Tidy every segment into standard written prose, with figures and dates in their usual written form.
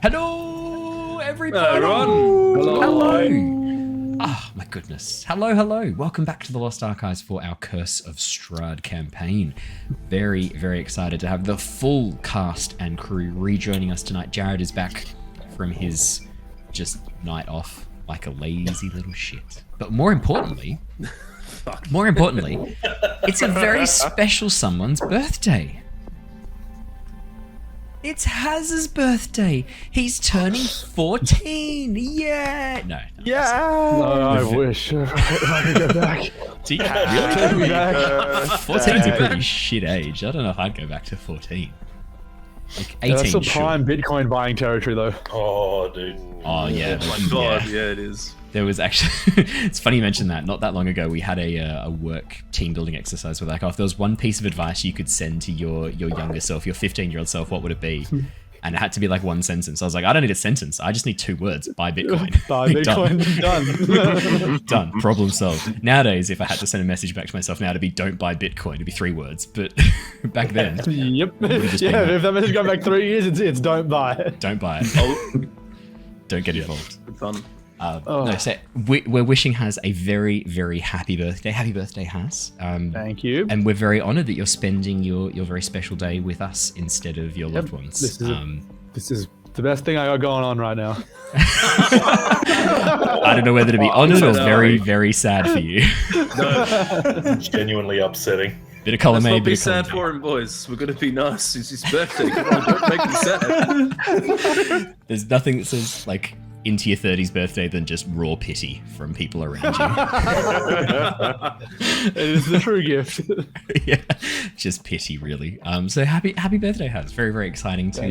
Hello, everybody. Hello. Oh, my goodness. Hello. Welcome back to the Lost Archives for our Curse of Strahd campaign. Very, very excited to have the full cast and crew rejoining us tonight. Jared is back from his just night off like a lazy little shit. But more importantly, it's a very special someone's birthday. It's Haz's birthday. He's turning 14. Yeah. No. I wish I could go back. Do you really? Take me back. 14 is a pretty shit age. I don't know if I'd go back to 14. Like 18. That's some sure. prime Bitcoin buying territory, though. Oh, dude. Oh, yeah. Oh my god, yeah, it is. There was actually, it's funny you mentioned that. Not that long ago, we had a work team building exercise where, like, if there was one piece of advice you could send to your younger self, your 15-year-old self, what would it be? And it had to be like one sentence. I was like, I don't need a sentence. I just need 2 words. Buy Bitcoin. Buy Bitcoin. Done. Done. Problem solved. Nowadays, if I had to send a message back to myself now, it'd be don't buy Bitcoin. It'd be 3 words. But back then, Yep. Yeah, if that message goes back 3 years, it's don't buy it. don't buy it. Oh, Don't get involved. good fun. No, so we're wishing Haz a very, very happy birthday. Happy birthday, Haz. Thank you. And we're very honoured that you're spending your very special day with us instead of your loved ones. This is the best thing I got going on right now. I don't know whether to be honoured or very, very sad for you. No, Genuinely upsetting. Bit of column let's A, not be bit of column sad for him, boys. We're gonna be nice. It's his birthday. Come on, don't make him sad. B. There's nothing that says, like, into your 30s birthday than just raw pity from people around you. It is the true gift. Yeah, just pity, really. So happy birthday, Haz. Very, very exciting to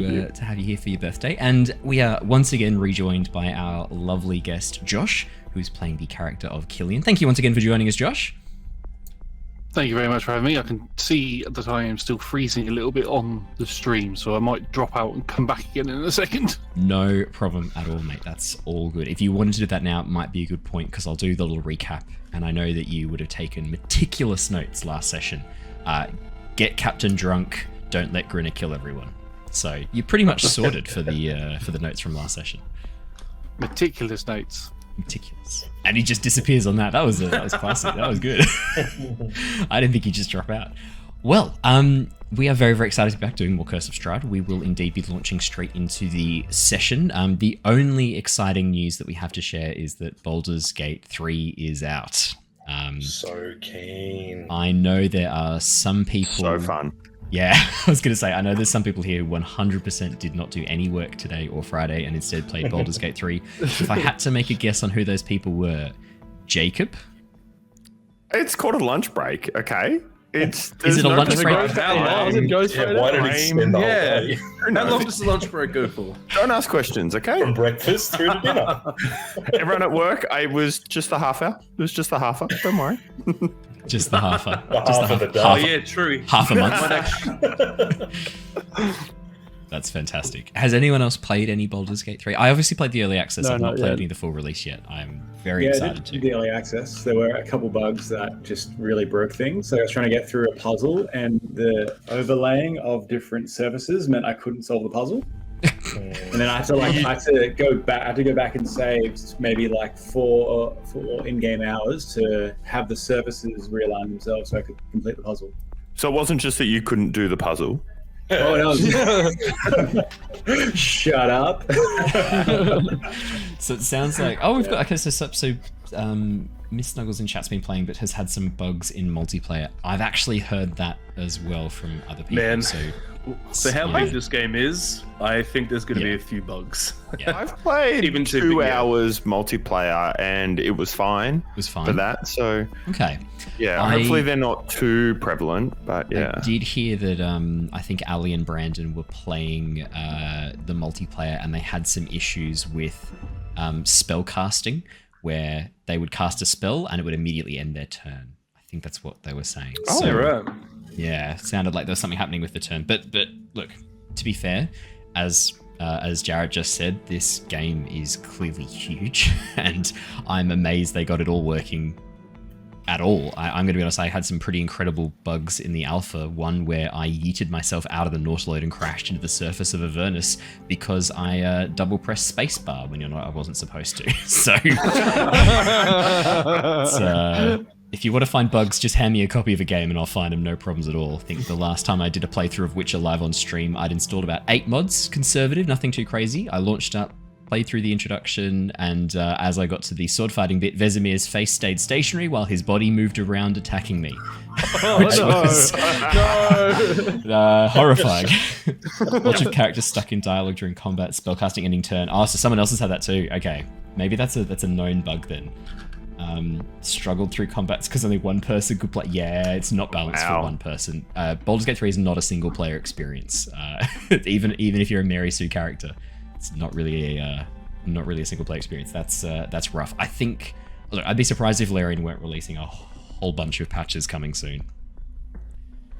have you here for your birthday. And we are once again rejoined by our lovely guest, Josh, who's playing the character of Killian. Thank you once again for joining us, Josh. Thank you very much for having me. I can see that I am still freezing a little bit on the stream, so I might drop out and come back again in a second. No problem at all, mate. That's all good. If you wanted to do that now, it might be a good point, because I'll do the little recap. And I know that you would have taken meticulous notes last session. Get Captain drunk, don't let Grinner kill everyone. So you're pretty much sorted for the notes from last session. Meticulous notes. Meticulous. And he just disappears on that. That was classic. That was good. I didn't think he'd just drop out. Well, we are very, very excited to be back doing more Curse of Strahd. We will indeed be launching straight into the session. The only exciting news that we have to share is that Baldur's Gate 3 is out. So keen. I know there are some people... So fun. Yeah, I was going to say, I know there's some people here who 100% did not do any work today or Friday and instead played Baldur's Gate 3. If I had to make a guess on who those people were, Jacob? It's called a lunch break, okay? Is it a lunch break? Why did it spend the whole day? How long does the lunch break go for? Don't ask questions, okay? From breakfast through to dinner. Everyone at work, it was just a half hour. It was just a half hour, don't worry. Just the half a... Half of the day. Oh yeah, true. Half a month. Might actually- That's fantastic. Has anyone else played any Baldur's Gate 3? I obviously played the early access. No, I've not not played yet. any of the full release yet. I'm very I excited did to. the early access. There were a couple bugs that just really broke things. So I was trying to get through a puzzle, and the overlaying of different surfaces meant I couldn't solve the puzzle. And then I had to go back and save maybe like four in-game hours to have the surfaces realign themselves so I could complete the puzzle. So it wasn't just that you couldn't do the puzzle. Oh no! Shut up. So it sounds like we've got okay. So Miss Snuggles in chat's been playing, but has had some bugs in multiplayer. I've actually heard that as well from other people. Man. So how yeah. big this game is, I think there's going to be a few bugs. Yeah, I've played Even 2 yeah. hours multiplayer and it was fine it was fine for that. So Okay. yeah, hopefully they're not too prevalent, but yeah. I did hear that I think Ali and Brandon were playing the multiplayer and they had some issues with spell casting where they would cast a spell and it would immediately end their turn. I think that's what they were saying. Oh, So, right. yeah, it sounded like there was something happening with the turn. But look, to be fair, as Jared just said, this game is clearly huge, and I'm amazed they got it all working at all. I'm going to be honest, I had some pretty incredible bugs in the alpha, one where I yeeted myself out of the Nautiloid and crashed into the surface of Avernus because I double pressed spacebar when I wasn't supposed to. So, if you want to find bugs, just hand me a copy of a game and I'll find them, no problems at all. I think the last time I did a playthrough of Witcher live on stream, I'd installed about 8 mods, conservative, nothing too crazy. I launched up, played through the introduction, and as I got to the sword fighting bit, Vesemir's face stayed stationary while his body moved around attacking me. Which was horrifying. Lots of characters stuck in dialogue during combat, spellcasting ending turn. Oh, so someone else has had that too. Okay, maybe that's a known bug then. Struggled through combats because only one person could play. Yeah, it's not balanced for one person. Baldur's Gate 3 is not a single player experience. Even if you're a Mary Sue character, it's not really a single player experience. That's rough. I think. Look, I'd be surprised if Larian weren't releasing a whole bunch of patches coming soon.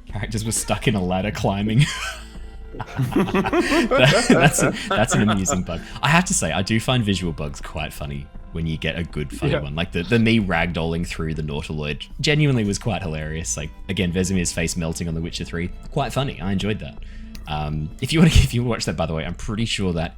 Characters were stuck in a ladder climbing. That's an amusing bug. I have to say, I do find visual bugs quite funny when you get a good funny one. Like the me ragdolling through the Nautiloid genuinely was quite hilarious. Like, again, Vesemir's face melting on The Witcher 3, quite funny. I enjoyed that. If you watch that, by the way, I'm pretty sure that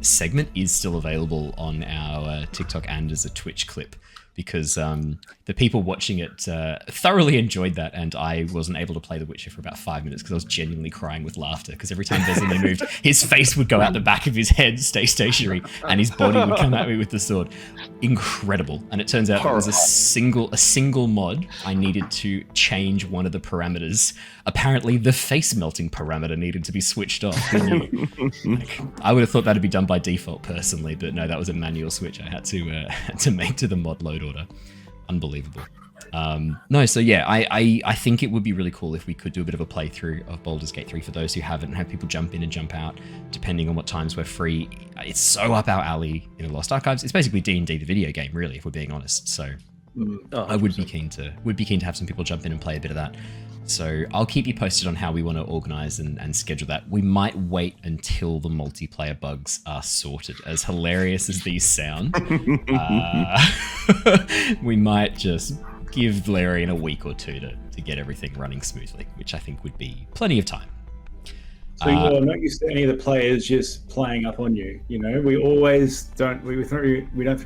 segment is still available on our TikTok and as a Twitch clip, because the people watching it thoroughly enjoyed that, and I wasn't able to play The Witcher for about 5 minutes because I was genuinely crying with laughter, because every time Vesemir moved, his face would go out the back of his head, stay stationary, and his body would come at me with the sword. Incredible. And it turns out it was a single mod. I needed to change one of the parameters. Apparently the face melting parameter needed to be switched off. I would have thought that'd be done by default personally, but no, that was a manual switch I had to make to the mod load order. Unbelievable. No, so yeah, I think it would be really cool if we could do a bit of a playthrough of Baldur's Gate 3 for those who haven't, and have people jump in and jump out depending on what times we're free. It's so up our alley in the Lost Archives. It's basically D&D the video game, really, if we're being honest. So I would be keen to have some people jump in and play a bit of that. So I'll keep you posted on how we want to organize and schedule that. We might wait until the multiplayer bugs are sorted. As hilarious as these sound, we might just give Larian a week or two to get everything running smoothly, which I think would be plenty of time. So you're not used to any of the players just playing up on you. You know, we always don't throw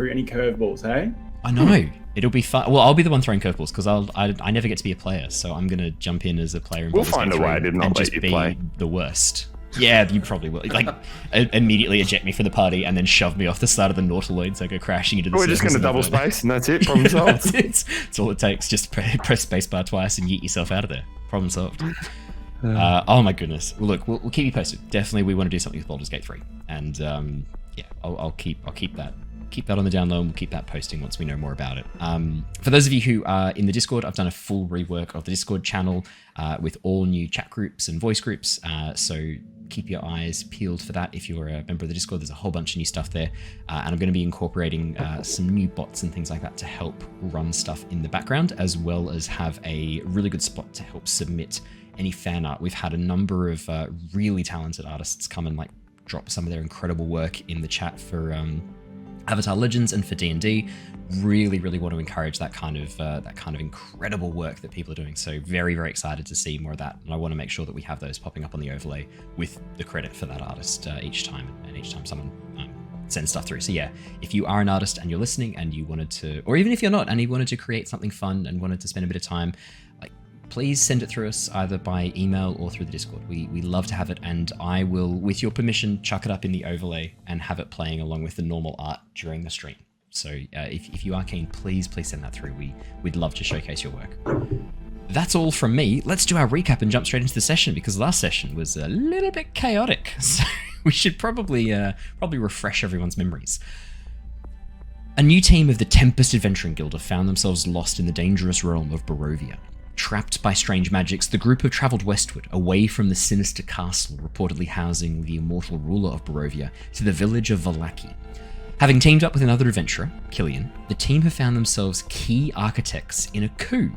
any curveballs, hey? I know. It'll be fun. Well, I'll be the one throwing curveballs because I never get to be a player, so I'm gonna jump in as a player. And we'll find a way to not let you play. The worst. Yeah, you probably will. Like, immediately eject me from the party and then shove me off the side of the Nautiloid so I go crashing into the. We're just gonna double space and that's it. Problem solved. That's all it takes. Just press spacebar twice and yeet yourself out of there. Problem solved. Oh my goodness. Well, look, we'll keep you posted. Definitely, we want to do something with Baldur's Gate 3, and yeah, I'll keep that. Keep that on the down low, and we'll keep that posting once we know more about it. For those of you who are in the Discord, I've done a full rework of the Discord channel with all new chat groups and voice groups. So keep your eyes peeled for that. If you're a member of the Discord, there's a whole bunch of new stuff there. And I'm going to be incorporating some new bots and things like that to help run stuff in the background, as well as have a really good spot to help submit any fan art. We've had a number of really talented artists come and like drop some of their incredible work in the chat for Avatar Legends and for D&D. Really want to encourage that kind of incredible work that people are doing. So very excited to see more of that, and I want to make sure that we have those popping up on the overlay with the credit for that artist each time someone sends stuff through. So yeah, if you are an artist and you're listening and you wanted to, or even if you're not and you wanted to create something fun and wanted to spend a bit of time, please send it through us either by email or through the Discord. We love to have it, and I will, with your permission, chuck it up in the overlay and have it playing along with the normal art during the stream. So if you are keen, please send that through. We'd love to showcase your work. That's all from me. Let's do our recap and jump straight into the session, because last session was a little bit chaotic. So we should probably refresh everyone's memories. A new team of the Tempest Adventuring Guild have found themselves lost in the dangerous realm of Barovia. Trapped by strange magics, the group have travelled westward, away from the sinister castle reportedly housing the immortal ruler of Barovia, to the village of Vallaki. Having teamed up with another adventurer, Killian, the team have found themselves key architects in a coup.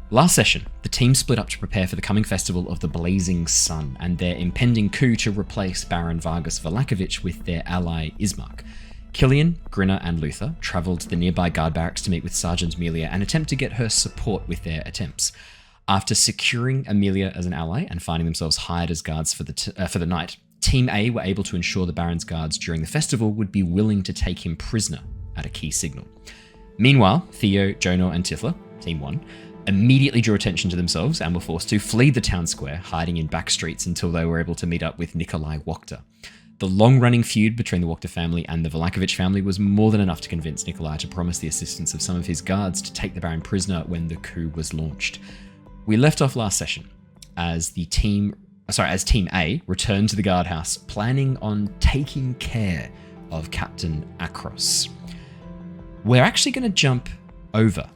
Last session, the team split up to prepare for the coming festival of the Blazing Sun and their impending coup to replace Baron Vargas Valakovich with their ally Ismark. Killian, Grinner, and Luther travelled to the nearby guard barracks to meet with Sergeant Amelia and attempt to get her support with their attempts. After securing Amelia as an ally and finding themselves hired as guards for the night, Team A were able to ensure the Baron's guards during the festival would be willing to take him prisoner at a key signal. Meanwhile, Theo, Jonor, and Tithla, Team 1, immediately drew attention to themselves and were forced to flee the town square, hiding in back streets until they were able to meet up with Nikolai Wachter. The long-running feud between the Wachter family and the Vlakovic family was more than enough to convince Nikolai to promise the assistance of some of his guards to take the Baron prisoner when the coup was launched. We left off last session as Team A returned to the guardhouse, planning on taking care of Captain Akros. We're actually going to jump over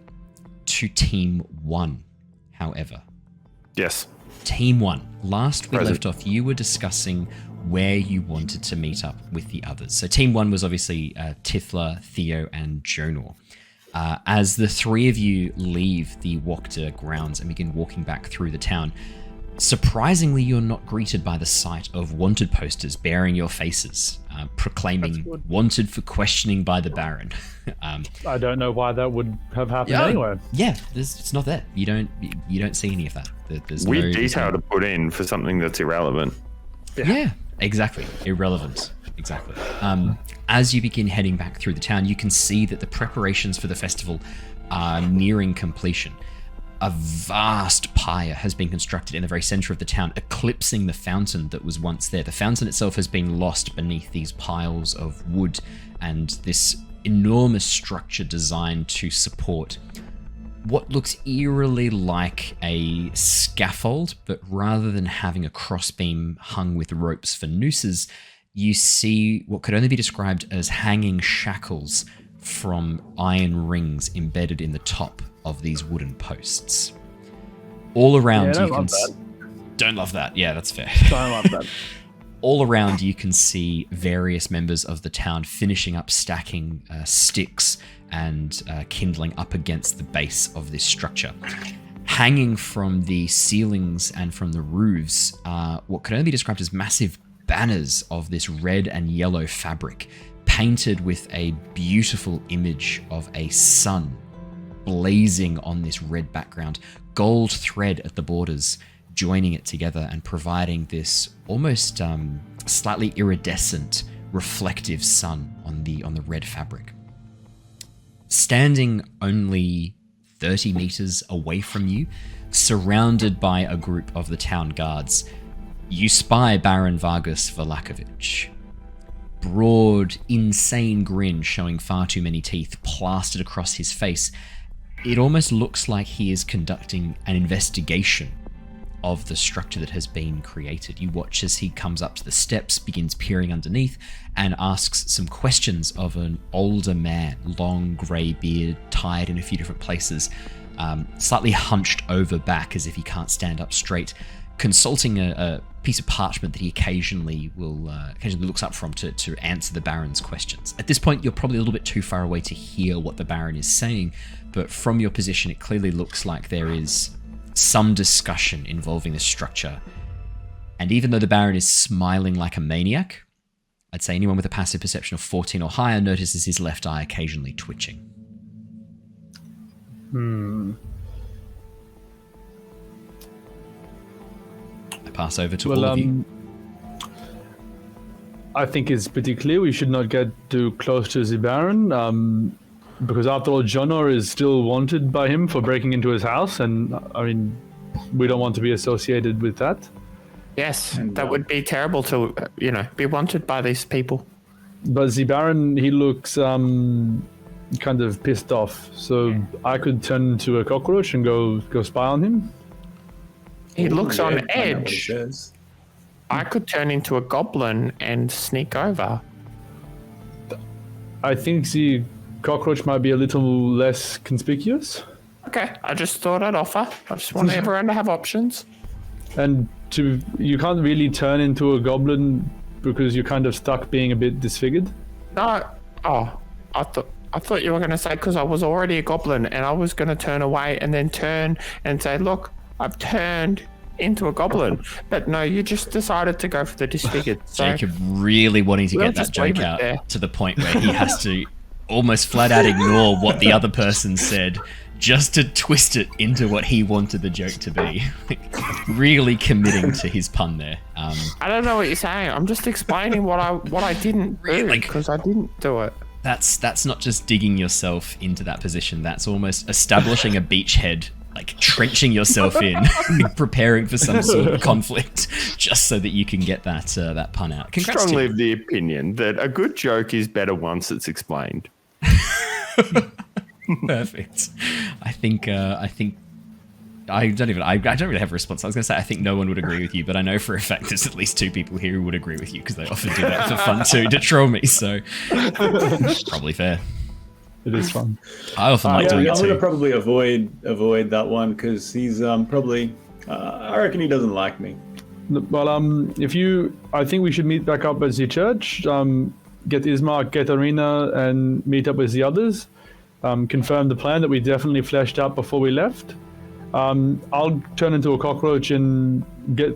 to Team 1, however. Yes. Team 1. Last we left off, you were discussing where you wanted to meet up with the others. So Team 1 was obviously Tithla, Theo, and Jonor. As the three of you leave the Wachter grounds and begin walking back through the town, surprisingly, you're not greeted by the sight of wanted posters bearing your faces, proclaiming wanted for questioning by the Baron. I don't know why that would have happened anyway. Yeah, it's not there. You don't see any of that. There's Weird detail to put in for something that's irrelevant. Yeah, exactly. Irrelevant. Exactly. As you begin heading back through the town, you can see that the preparations for the festival are nearing completion. A vast pyre has been constructed in the very center of the town, eclipsing the fountain that was once there. The fountain itself has been lost beneath these piles of wood and this enormous structure designed to support what looks eerily like a scaffold, but rather than having a crossbeam hung with ropes for nooses, you see what could only be described as hanging shackles from iron rings embedded in the top of these wooden posts. All around you can don't love that. Yeah, that's fair. Don't love that. All around you can see various members of the town finishing up stacking sticks and kindling up against the base of this structure. Hanging from the ceilings and from the roofs are what could only be described as massive banners of this red and yellow fabric, painted with a beautiful image of a sun blazing on this red background, gold thread at the borders joining it together and providing this almost slightly iridescent reflective sun on the red fabric. Standing only 30 meters away from you, surrounded by a group of the town guards, you spy Baron Vargas Vlakovic. Broad, insane grin showing far too many teeth plastered across his face. It almost looks like he is conducting an investigation of the structure that has been created. You watch as he comes up to the steps, begins peering underneath, and asks some questions of an older man, long grey beard, tied in a few different places, slightly hunched over back as if he can't stand up straight, consulting a piece of parchment that he occasionally looks up from to answer the Baron's questions. At this point, you're probably a little bit too far away to hear what the Baron is saying, but from your position, it clearly looks like there is some discussion involving the structure. And even though the Baron is smiling like a maniac, I'd say anyone with a passive perception of 14 or higher notices his left eye occasionally twitching. I pass over to all of you. I think it's pretty clear we should not get too close to the Baron, because after all, Jonor is still wanted by him for breaking into his house, and I mean, we don't want to be associated with that. Yes, that would be terrible to, be wanted by these people. But the Baron, he looks kind of pissed off, so I could turn into a cockroach and go spy on him. He looks on edge. I could turn into a goblin and sneak over. I think the cockroach might be a little less conspicuous. Okay, I just thought I'd offer. I just want everyone to have options. And you can't really turn into a goblin because you're kind of stuck being a bit disfigured. No. Oh, I thought you were going to say because I was already a goblin and I was going to turn away and then turn and say, look, I've turned into a goblin. But no, you just decided to go for the disfigured. So Jacob really wanting to we'll get that just joke leave it out there. to the point where he has to almost flat out ignore what the other person said just to twist it into what he wanted the joke to be. Like, really committing to his pun there. I don't know what you're saying. I'm just explaining what I didn't do Like- because I didn't do it. That's not just digging yourself into that position. That's almost establishing a beachhead, like trenching yourself in, preparing for some sort of conflict, just so that you can get that pun out. Congrats to Strongly you. of the opinion that a good joke is better once it's explained. Perfect. I don't really have a response. I was going to say I think no one would agree with you, but I know for a fact there's at least 2 people here who would agree with you because they often do that for fun too, to troll me. So probably fair. It is fun. I often like doing it I'm going to too. probably avoid that one because he's probably. I reckon he doesn't like me. Well, I think we should meet back up at the church. Get Ismark, get Arena, and meet up with the others. Confirm the plan that we definitely fleshed out before we left. I'll turn into a cockroach and get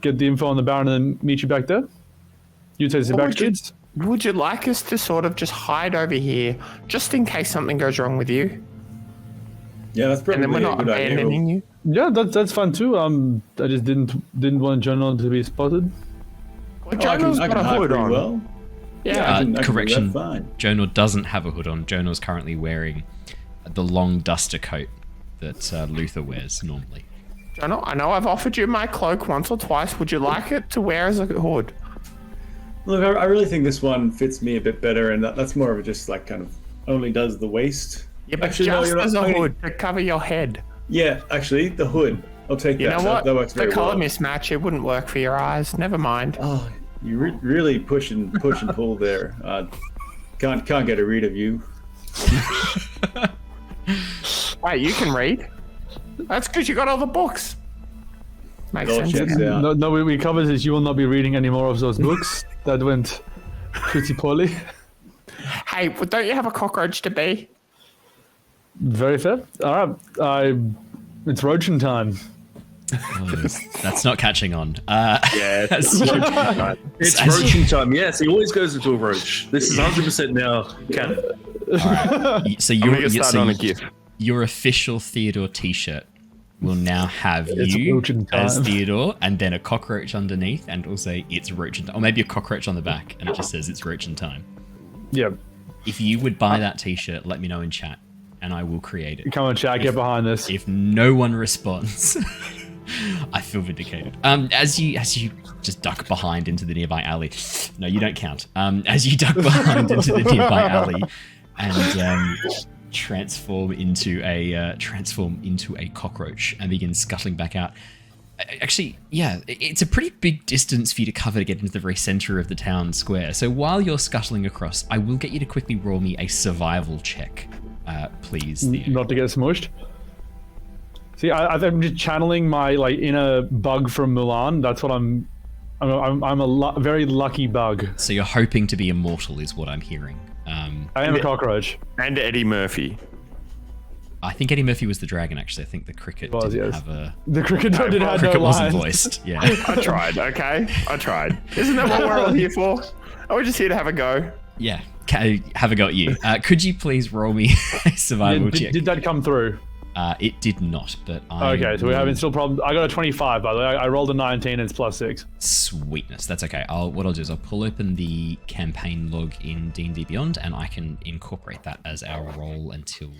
the info on the Baron and then meet you back there. You take the back, kids. Would you like us to sort of just hide over here, just in case something goes wrong with you? Yeah, that's probably And then we're a not good idea. abandoning you? Yeah, that's fine too. I just didn't want Jonah to be spotted. Well, I can Jonah's got a hide hood pretty on. well. Yeah. I can do Correction. that fine. Jonor doesn't have a hood on. Jonor's currently wearing the long duster coat that Luther wears normally. Jonah, I know I've offered you my cloak once or twice. Would you like it to wear as a hood? Look, I really think this one fits me a bit better, and that's more of a just like kind of only does the waist. Yeah, but Actually, no, just you're not- as a I mean- hood to cover your head. Yeah, actually, the hood. I'll take You that. know what? That works The very color well. mismatch, it wouldn't work for your eyes. Never mind. Oh, you really push and pull there. Can't get a read of you. Wait, you can read? That's because you got all the books. Makes Oh, sense. shit. Yeah. Yeah. No, we covered this. You will not be reading any more of those books. That went pretty poorly. Hey, well, don't you have a cockroach to be? Very fair. All right, it's roaching time. Oh, that's not catching on. Yeah, it's roaching time. Yes, he always goes into a roach. This is 100% now canon. So I'm gonna start on a GIF. your official Theodore T-shirt will now have It's you roaching as time. Theodore, and then a cockroach underneath, and also it's roaching time, or maybe a cockroach on the back, and it just says it's roaching time. Yeah, If you would buy that T-shirt, let me know in chat, and I will create it. come on, chat, get behind this. If no one responds, I feel vindicated. As you just duck behind into the nearby alley. No, you don't count. As you duck behind into the nearby alley and transform into a cockroach and begin scuttling back out. Actually, yeah, it's a pretty big distance for you to cover to get into the very center of the town square. So while you're scuttling across, I will get you to quickly roll me a survival check, please. Theo. Not to get smushed. See, I'm just channeling my inner bug from Mulan. That's what I'm a very lucky bug. So you're hoping to be immortal, is what I'm hearing. I am a cockroach. And Eddie Murphy. I think Eddie Murphy was the dragon. Actually, I think the cricket Was, didn't yes. have a. The cricket did have no Cricket wasn't lines. voiced. Yeah. I tried, okay? I tried. Isn't that what we're all here for? Are we just here to have a go? Yeah. Have a go at you. Could you please roll me a survival check? Did that come through? It did not, but I. Okay, so we're having still problems. I got a 25, by the way. I rolled a 19 and it's +6. Sweetness. That's okay. What I'll do is I'll pull open the campaign log in D&D Beyond, and I can incorporate that as our roll until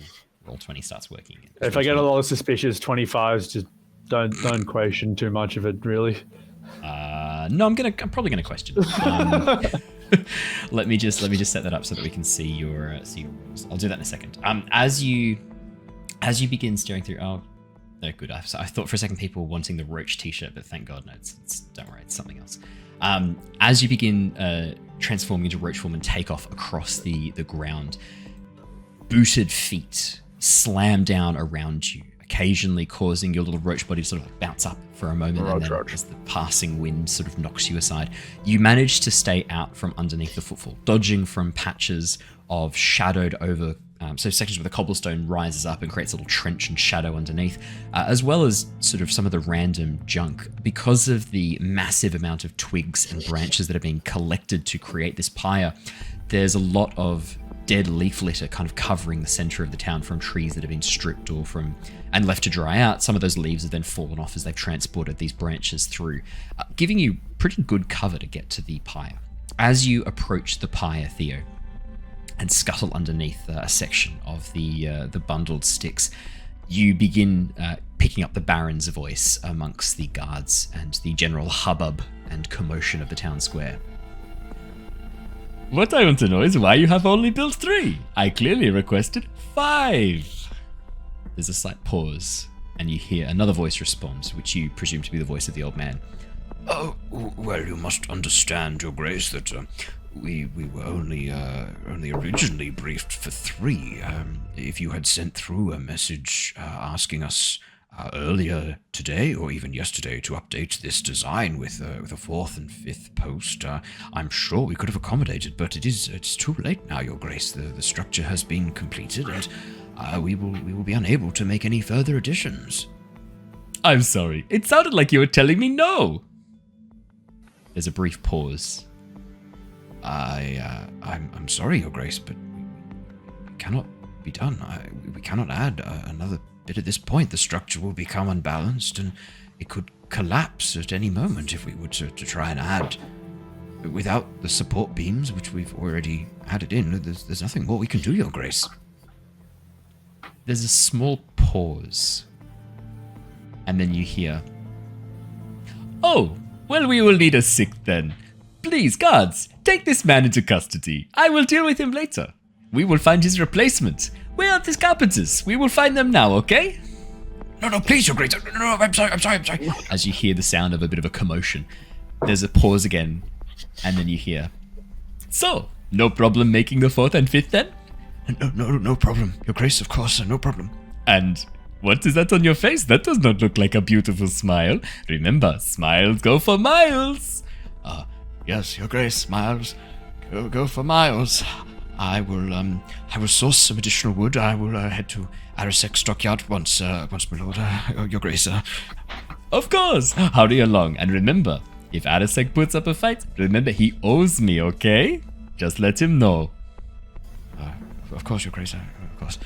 Roll20 starts working. If I get a lot of suspicious 25s, just don't question too much of it, really. No, I'm probably gonna question. Let me just set that up so that we can see your rolls. I'll do that in a second. As you begin staring through. Oh, they're good. I thought for a second people were wanting the roach T-shirt, but thank God no. It's don't worry, it's something else. As you begin transforming into roach form and take off across the ground, booted feet slam down around you, occasionally causing your little roach body to sort of bounce up for a moment, and then as the passing wind sort of knocks you aside, you manage to stay out from underneath the footfall, dodging from patches of shadowed over, so sections where the cobblestone rises up and creates a little trench and shadow underneath, as well as sort of some of the random junk. Because of the massive amount of twigs and branches that are being collected to create this pyre, there's a lot of dead leaf litter kind of covering the center of the town from trees that have been stripped or from and left to dry out. Some of those leaves have then fallen off as they've transported these branches through, giving you pretty good cover to get to the pyre. As you approach the pyre, Theo, and scuttle underneath a section of the bundled sticks, you begin picking up the Baron's voice amongst the guards and the general hubbub and commotion of the town square. What I want to know is why you have only built 3. I clearly requested 5. There's a slight pause, and you hear another voice respond, which you presume to be the voice of the old man. Oh, well, you must understand, Your Grace, that we were only originally briefed for 3. If you had sent through a message asking us earlier today or even yesterday to update this design with a 4th and 5th post, I'm sure we could have accommodated, but it's too late now, Your Grace. The structure has been completed, and we will be unable to make any further additions. I'm sorry. It sounded like you were telling me no. There's a brief pause. I'm sorry, Your Grace, but it cannot be done. We cannot add another bit at this point. The structure will become unbalanced, and it could collapse at any moment if we were to try and add. Without the support beams, which we've already added in, there's nothing more we can do, Your Grace. There's a small pause, and then you hear, "Oh, well, we will need a 6th then. Please, guards, take this man into custody. I will deal with him later. We will find his replacement. Where are the carpenters? We will find them now, okay?" No, please, Your Grace. No, I'm sorry. As you hear the sound of a bit of a commotion, there's a pause again, and then you hear, "So, no problem making the 4th and 5th then?" No problem, Your Grace, of course, no problem. And what is that on your face? That does not look like a beautiful smile. Remember, smiles go for miles. Yes, Your Grace, smiles go for miles. I will source some additional wood. I will head to Arisek Stockyard once my lord, Your Grace. Of course, hurry along. And remember, if Arisek puts up a fight, remember he owes me, okay? Just let him know. Of course, Your Grace, of course.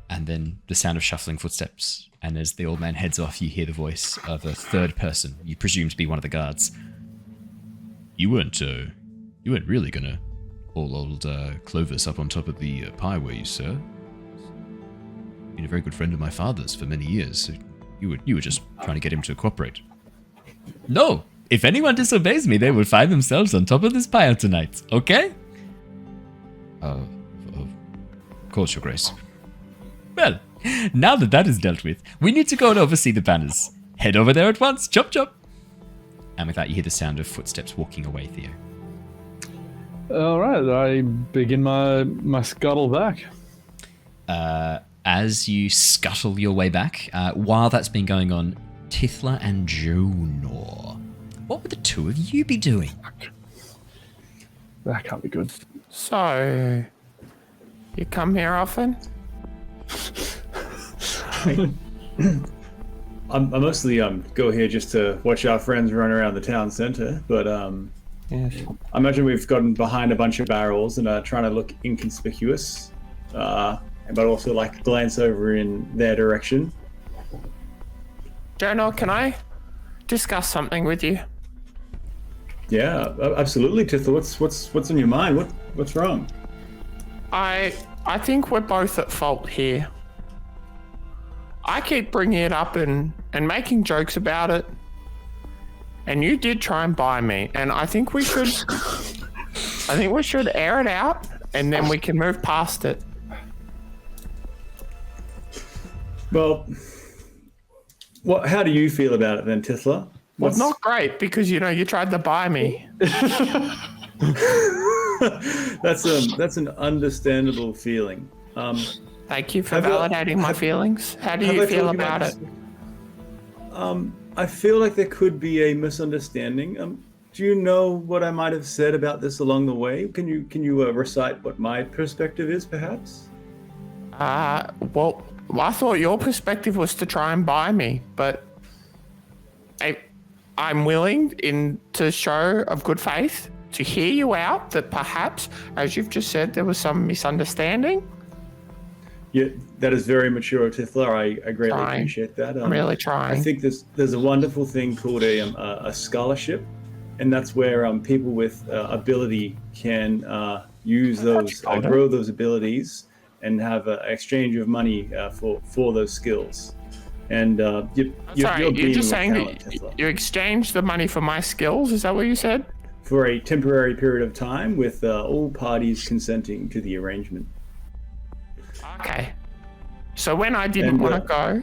And then the sound of shuffling footsteps. And as the old man heads off, you hear the voice of a 3rd person, you presume to be one of the guards. You weren't really gonna haul old Clovis up on top of the pie, were you, sir? Been a very good friend of my father's for many years. So you were just trying to get him to cooperate. No! If anyone disobeys me, they will find themselves on top of this pyre tonight, okay? Of course, Your Grace. Well, now that is dealt with, we need to go and oversee the banners. Head over there at once, chop chop! And with that, you hear the sound of footsteps walking away, Theo. All right, I begin my scuttle back. As you scuttle your way back, while that's been going on, Tithla and Jonor, what would the two of you be doing? That can't be good. So, you come here often? I mostly go here just to watch our friends run around the town centre, but Yes. I imagine we've gotten behind a bunch of barrels and are trying to look inconspicuous, but also like glance over in their direction. Jonor, can I discuss something with you? Yeah, absolutely, Tithla. What's on your mind? What's wrong? I think we're both at fault here. I keep bringing it up and making jokes about it. And you did try and buy me, and I think we should air it out, and then we can move past it. Well, how do you feel about it then, Tithla? Well, not great, because you tried to buy me. That's an understandable feeling. Thank you for Have I- validating my have- feelings. How do Have you I feel told about it? this? I feel like there could be a misunderstanding. Do you know what I might have said about this along the way? Can you recite what my perspective is, perhaps? Well, I thought your perspective was to try and buy me, but I'm willing to show of good faith to hear you out that perhaps, as you've just said, there was some misunderstanding. Yeah, that is very mature, Tithla. I greatly Trying. appreciate that. I'm really trying. I think there's a wonderful thing called a scholarship, and that's where people with ability can use those, grow those abilities, and have an exchange of money for those skills. And Sorry, you're just saying talent, that Tithla, you exchange the money for my skills? Is that what you said? for a temporary period of time, with all parties consenting to the arrangement. Okay. So when I didn't And, want to go,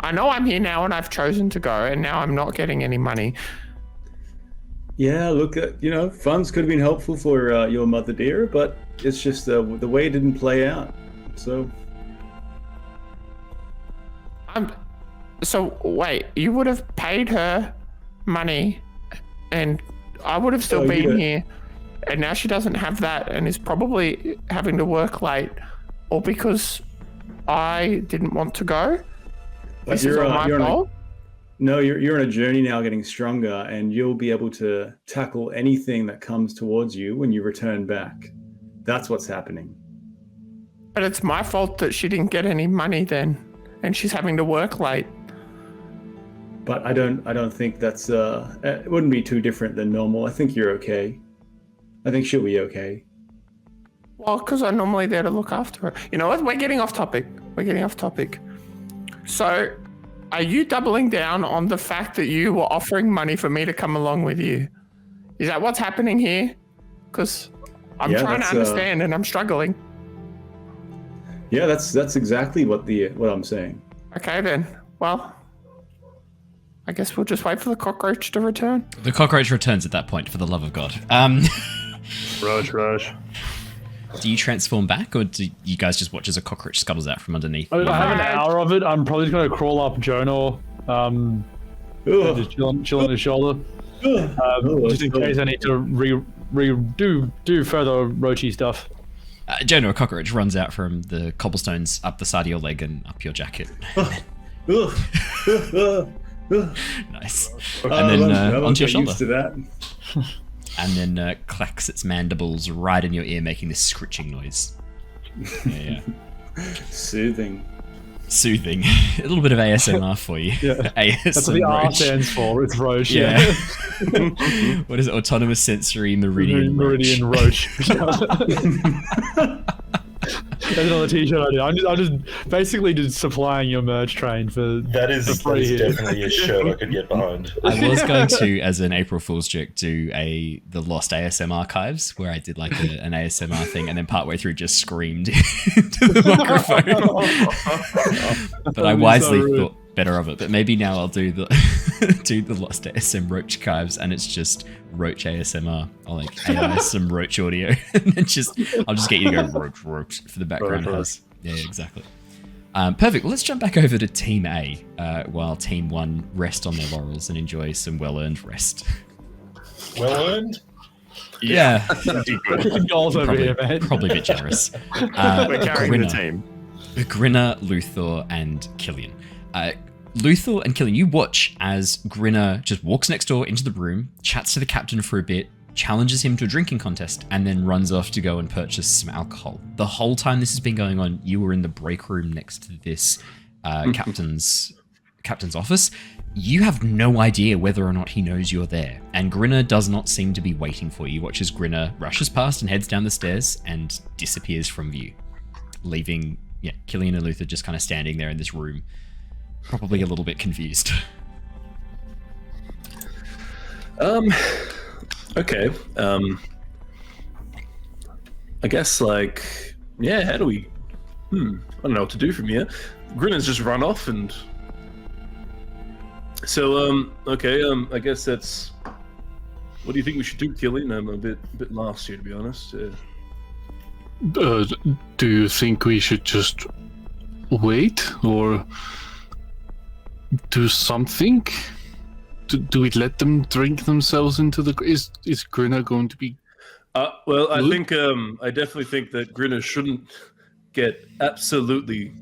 I know I'm here now and I've chosen to go, and now I'm not getting any money. Yeah, look, funds could have been helpful for your mother dear, but it's just the way it didn't play out. So, So wait, you would have paid her money, and I would have still been here, and now she doesn't have that, and is probably having to work late, all because I didn't want to go. but This is all my fault. you're on a journey now, getting stronger, and you'll be able to tackle anything that comes towards you when you return back. That's what's happening. But it's my fault that she didn't get any money then, and she's having to work late. But I don't think that's it wouldn't be too different than normal. I think you're okay. I think she'll be okay. Well, because I'm normally there to look after her. You know what? We're getting off topic. So, are you doubling down on the fact that you were offering money for me to come along with you? Is that what's happening here? Because I'm trying to understand and I'm struggling. Yeah, that's exactly what I'm saying. Okay then. Well, I guess we'll just wait for the cockroach to return. The cockroach returns at that point, for the love of God. Rush. Do you transform back, or do you guys just watch as a cockroach scuttles out from underneath? I mean, I have an hour of it. I'm probably just going to crawl up Jonah, and just chill on his shoulder, just in case I need to do further roachy stuff. Jonah, a cockroach runs out from the cobblestones up the side of your leg and up your jacket. Nice. And then onto your shoulder. Used to that. And then clacks its mandibles right in your ear, making this scritching noise. Yeah. Soothing. A little bit of ASMR for you. Yeah. That's what the ASMR. R stands for. It's Roche. Yeah. What is it? Autonomous Sensory Meridian Roach. Meridian Roche. That's another t-shirt I do. I'm just basically just supplying your merch train for That is definitely a shirt I could get behind. I was going to, as an April Fool's joke, do the Lost ASM archives, where I did like an ASMR thing, and then partway through just screamed into the microphone. But I wisely thought better of it. But maybe now I'll do the Lost ASM Roach archives, and it's just Roach ASMR, or like AI some Roach audio, and then I'll just get you to go Roach for the background house. Yeah, exactly. Perfect. Well, let's jump back over to Team A while Team 1 rest on their laurels and enjoy some well-earned rest. Well earned? Yeah. goals over here, man. Probably a bit generous. We're carrying the team. Grinner, Luthor, and Killian. Luthor and Killian, you watch as Grinner just walks next door into the room, chats to the captain for a bit, challenges him to a drinking contest, and then runs off to go and purchase some alcohol. The whole time this has been going on, you were in the break room next to this captain's office. You have no idea whether or not he knows you're there, and Grinner does not seem to be waiting for you. Watch as Grinner rushes past and heads down the stairs and disappears from view, leaving Killian and Luthor just kind of standing there in this room, probably a little bit confused. Okay. I guess how do we? I don't know what to do from here. Grinner's just run off, and so I guess that's. What do you think we should do, Killian? I'm a bit lost here, to be honest. Do you think we should just wait or do something? Do we let them drink themselves into the? Is Grinner going to be? Well, I think I definitely think that Grinner shouldn't get absolutely.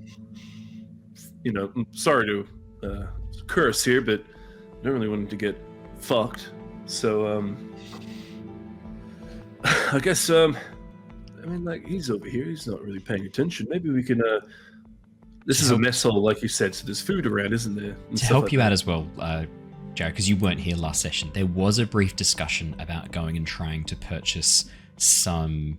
I'm sorry to curse here, but I don't really want him to get fucked. So I guess he's over here. He's not really paying attention. Maybe we can. This is a mess hall, like you said. So there's food around, isn't there? To help you out as well, Jared, because you weren't here last session, there was a brief discussion about going and trying to purchase some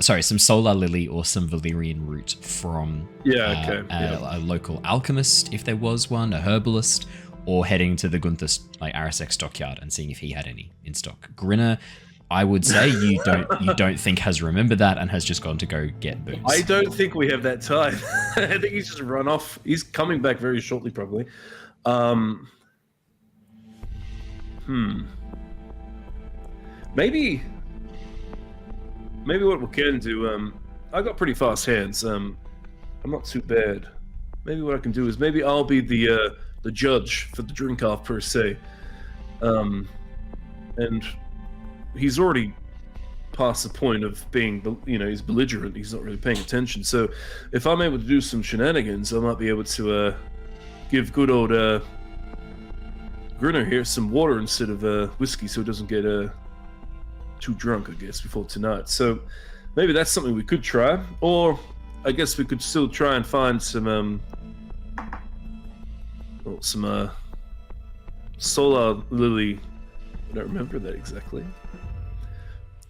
some solar lily or some valerian root from a local alchemist, if there was one, a herbalist, or heading to the Gunther's Arasek stockyard and seeing if he had any in stock. Grinner, I would say you don't think has remembered that and has just gone to go get booze. I don't think we have that time. I think he's just run off. He's coming back very shortly, probably. Maybe what we can do. I got pretty fast hands. I'm not too bad. Maybe what I can do is maybe I'll be the judge for the drink off per se. And he's already past the point of being, he's belligerent. He's not really paying attention. So if I'm able to do some shenanigans, I might be able to give good old Grinner here some water instead of whiskey, so he doesn't get too drunk, I guess, before tonight. So maybe that's something we could try, or I guess we could still try and find some solar lily. I don't remember that exactly.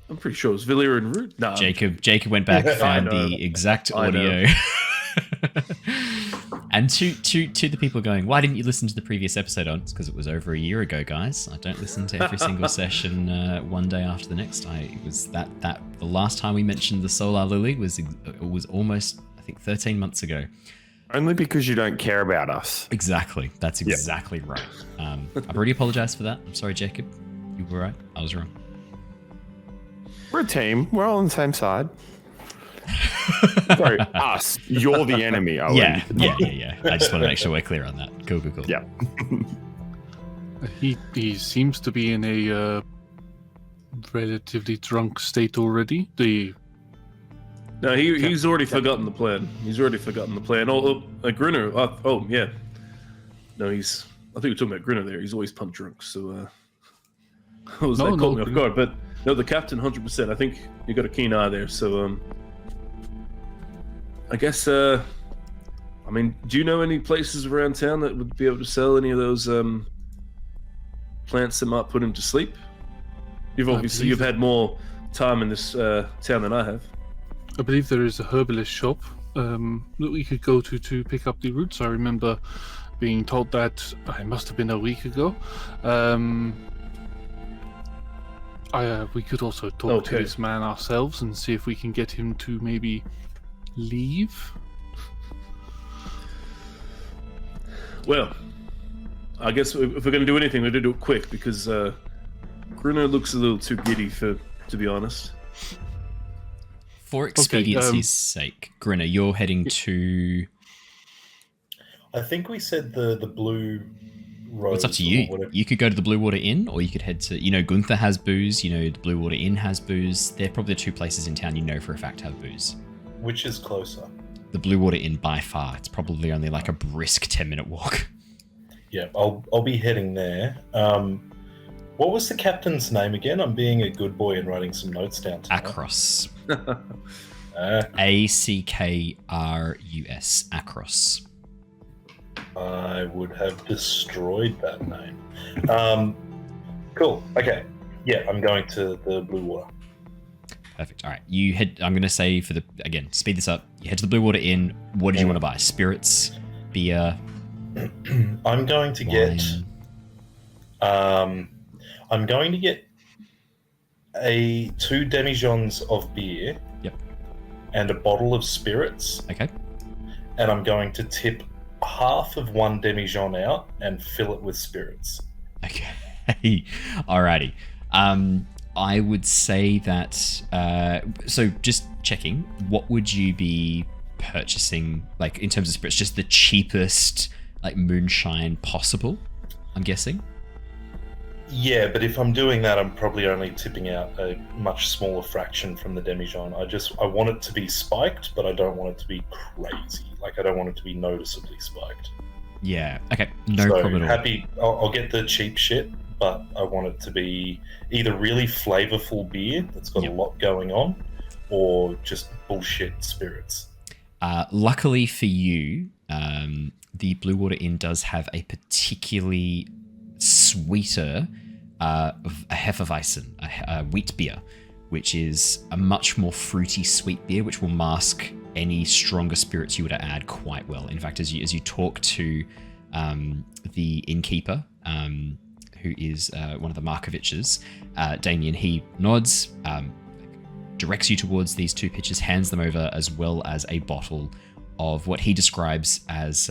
I'm pretty sure it was Valerian root. No, Jacob went back, found the exact audio. And to the people going, why didn't you listen to the previous episode on? It's because it was over a year ago, guys. I don't listen to every single session one day after the next. It was that the last time we mentioned the solar lily was almost, I think, 13 months ago. Only because you don't care about us. Exactly. That's exactly right. I've already apologized for that. I'm sorry, Jacob. You were right. I was wrong. We're a team. We're all on the same side. Sorry, us. You're the enemy, Owen. Yeah. I just want to make sure we're clear on that. Cool. Yeah. He seems to be in a relatively drunk state already. No, he's already forgotten the plan. Oh, Grinner. Oh, yeah. No, I think we're talking about Grinner there. He's always punt drunk, so caught me off guard. But no, the captain, 100%. I think you got a keen eye there. So I guess do you know any places around town that would be able to sell any of those plants that might put him to sleep? You've had more time in this town than I have. I believe there is a herbalist shop that we could go to pick up the roots. I remember being told that it must have been a week ago. We could also talk to this man ourselves and see if we can get him to maybe leave. Well, I guess if we're going to do anything, we're going to do it quick because Grinner looks a little too giddy to be honest. For expediency's sake, Grinner, you're heading to... I think we said the Blue Rose. It's up to you. You could go to the Blue Water Inn, or you could head to... Gunther has booze. The Blue Water Inn has booze. They're probably the two places in town you know for a fact have booze. Which is closer? The Blue Water Inn by far. It's probably only like a brisk 10-minute walk. Yeah, I'll be heading there. What was the captain's name again? I'm being a good boy and writing some notes down tonight. Acros. Akrus. Acros. I would have destroyed that name. Cool. Okay. Yeah, I'm going to the Blue Water. Perfect. All right. You head. I'm going to say speed this up. You head to the Blue Water Inn. What did you want to buy? Spirits, beer. I'm going to get. I'm going to get 2 demijohns of beer. Yep. And a bottle of spirits. Okay. And I'm going to tip half of 1 demijohn out and fill it with spirits. Okay. Alrighty. I would say that. So just checking, what would you be purchasing, like in terms of spirits? Just the cheapest, like moonshine possible, I'm guessing. Yeah, but if I'm doing that, I'm probably only tipping out a much smaller fraction from the demijohn. I want it to be spiked, but I don't want it to be crazy. Like, I don't want it to be noticeably spiked. Yeah. Okay. No problem at all. Happy. I'll get the cheap shit, but I want it to be either really flavorful beer that's got a lot going on, or just bullshit spirits. Luckily for you, the Blue Water Inn does have a particularly sweeter Hefeweizen, a wheat beer, which is a much more fruity sweet beer, which will mask any stronger spirits you were to add quite well. In fact, as you talk to the innkeeper, who is one of the Markoviches, Damien, he nods, directs you towards these two pitchers, hands them over, as well as a bottle of what he describes as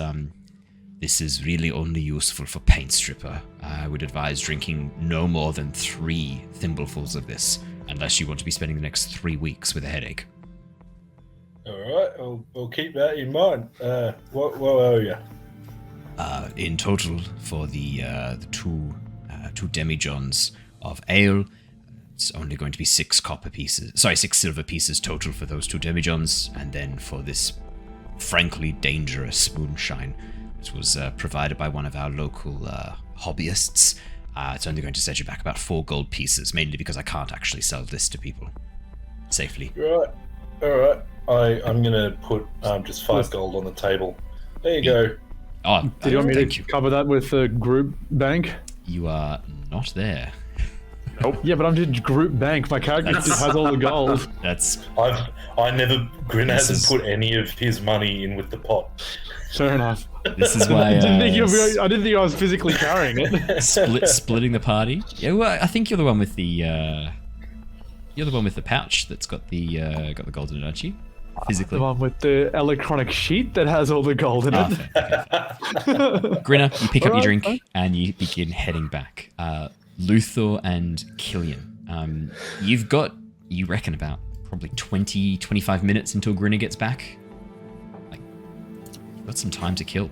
this is really only useful for paint stripper. I would advise drinking no more than 3 thimblefuls of this, unless you want to be spending the next 3 weeks with a headache. All right, I'll keep that in mind. What owe you? In total, for the two demijohns of ale, it's only going to be 6 silver pieces total for those 2 demijohns, and then for this frankly dangerous moonshine, it was provided by one of our local hobbyists. It's only going to set you back about 4 gold pieces, mainly because I can't actually sell this to people safely. Right. All right. I'm gonna put just 5 gold on the table. There you go. Oh, Did you want me thank to you. cover that with the group bank? You are not there. Yeah, but I'm just group bank. My character just has all the gold. That's Grin hasn't put any of his money in with the pot. Fair enough. this is why I didn't think I was physically carrying it. splitting the party. Yeah, well, I think you're the one with the pouch that's got the gold in it, aren't you? Physically. The one with the electronic sheet that has all the gold in it. Fair. Grinner, you pick up your drink and you begin heading back. Luthor and Killian, you've got, you reckon, about probably 20-25 minutes until Grinner gets back. Like, you've got some time to kill.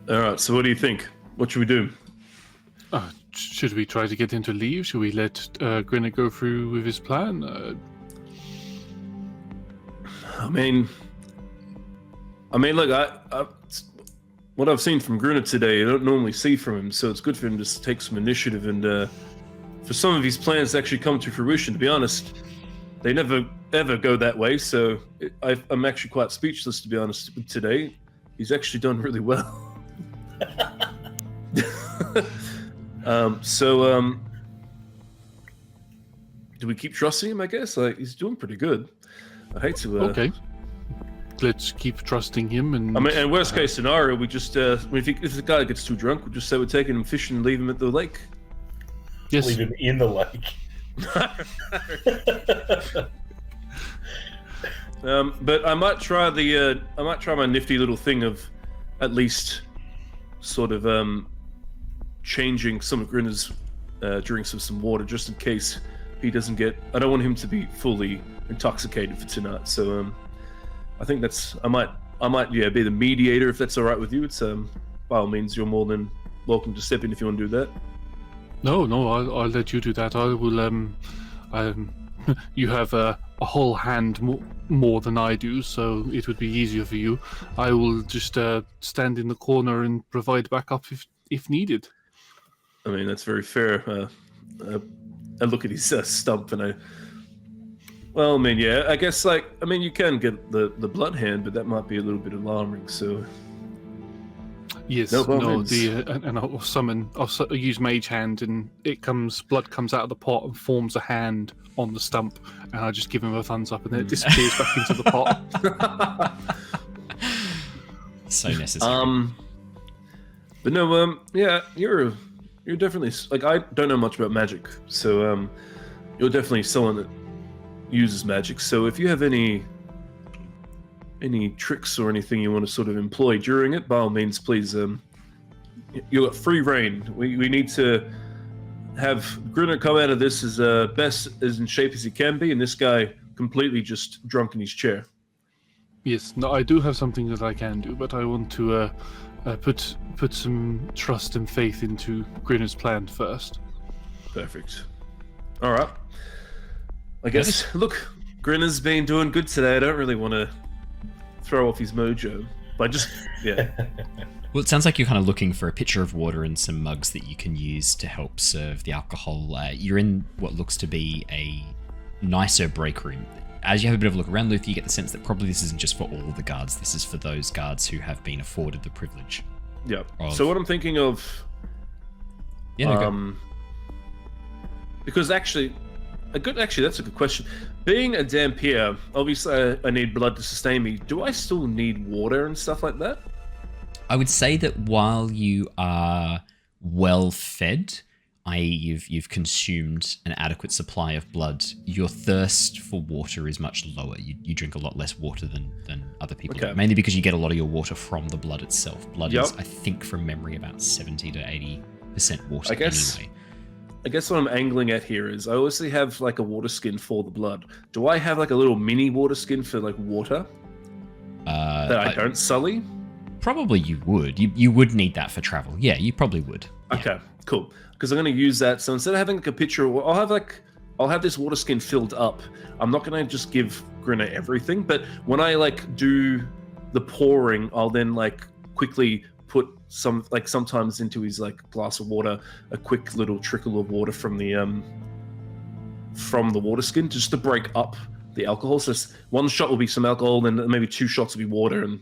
All right. So what do you think? What should we do? Should we try to get him to leave? Should we let Grinner go through with his plan? I mean, look, I what I've seen from Grinner today, I don't normally see from him, so it's good for him to take some initiative and for some of his plans to actually come to fruition. To be honest, they never ever go that way, so I'm actually quite speechless, to be honest, with today. He's actually done really well. Do we keep trusting him, I guess? Like, he's doing pretty good. I hate to... Okay. Let's keep trusting him. And I mean, and worst case scenario, we just... if the guy gets too drunk, we just say we're taking him fishing and leave him at the lake. yes. Leave him in the lake. But I might try my nifty little thing of at least sort of changing some of Grinner's drinks with some water, just in case he doesn't get... I don't want him to be fully intoxicated for tonight, so I think that's... I might be the mediator, if that's all right with you. It's by all means, you're more than welcome to step in if you want to do that. No, I'll let you do that. I will. You have a whole hand more than I do, so it would be easier for you. I will just stand in the corner and provide backup if needed. I mean, that's very fair. I look at his stump and well, I mean, yeah, I guess, like, I mean, you can get the blood hand, but that might be a little bit alarming, so... Yes, and I'll use Mage Hand, and blood comes out of the pot and forms a hand on the stump, and I just give him a thumbs up, and then it disappears back into the pot. So necessary. But no, yeah, you're definitely, like, I don't know much about magic, so you're definitely someone that uses magic. So if you have any tricks or anything you want to sort of employ during it, by all means, please, you got free reign. We need to have Grinner come out of this as best as in shape as he can be, and this guy completely just drunk in his chair. Yes, no, I do have something that I can do, but I want to put some trust and faith into Grinner's plan first. Perfect. All right. I guess, look, Grinner's been doing good today. I don't really want to throw off his mojo, but just, yeah. Well, it sounds like you're kind of looking for a pitcher of water and some mugs that you can use to help serve the alcohol. You're in what looks to be a nicer break room. As you have a bit of a look around, Luther, you get the sense that probably this isn't just for all the guards. This is for those guards who have been afforded the privilege. Yeah. So what I'm thinking of... Yeah, no, because actually, that's a good question. Being a Dampier, obviously I need blood to sustain me. Do I still need water and stuff like that? I would say that while you are well fed, i.e. you've consumed an adequate supply of blood, your thirst for water is much lower. You drink a lot less water than other people do, mainly because you get a lot of your water from the blood itself. Blood is, I think, from memory, about 70 to 80% water anyway. I guess what I'm angling at here is I obviously have like a water skin for the blood. Do I have like a little mini water skin for like water that I don't sully? Probably you would. You would need that for travel. Yeah, you probably would. Yeah. Okay, cool. Because I'm going to use that. So instead of having like a picture, I'll have this water skin filled up. I'm not going to just give Grinner everything, but when I like do the pouring, I'll then like quickly put some, like sometimes into his like glass of water, a quick little trickle of water from the water skin just to break up the alcohol. So one shot will be some alcohol, and maybe 2 shots will be water, and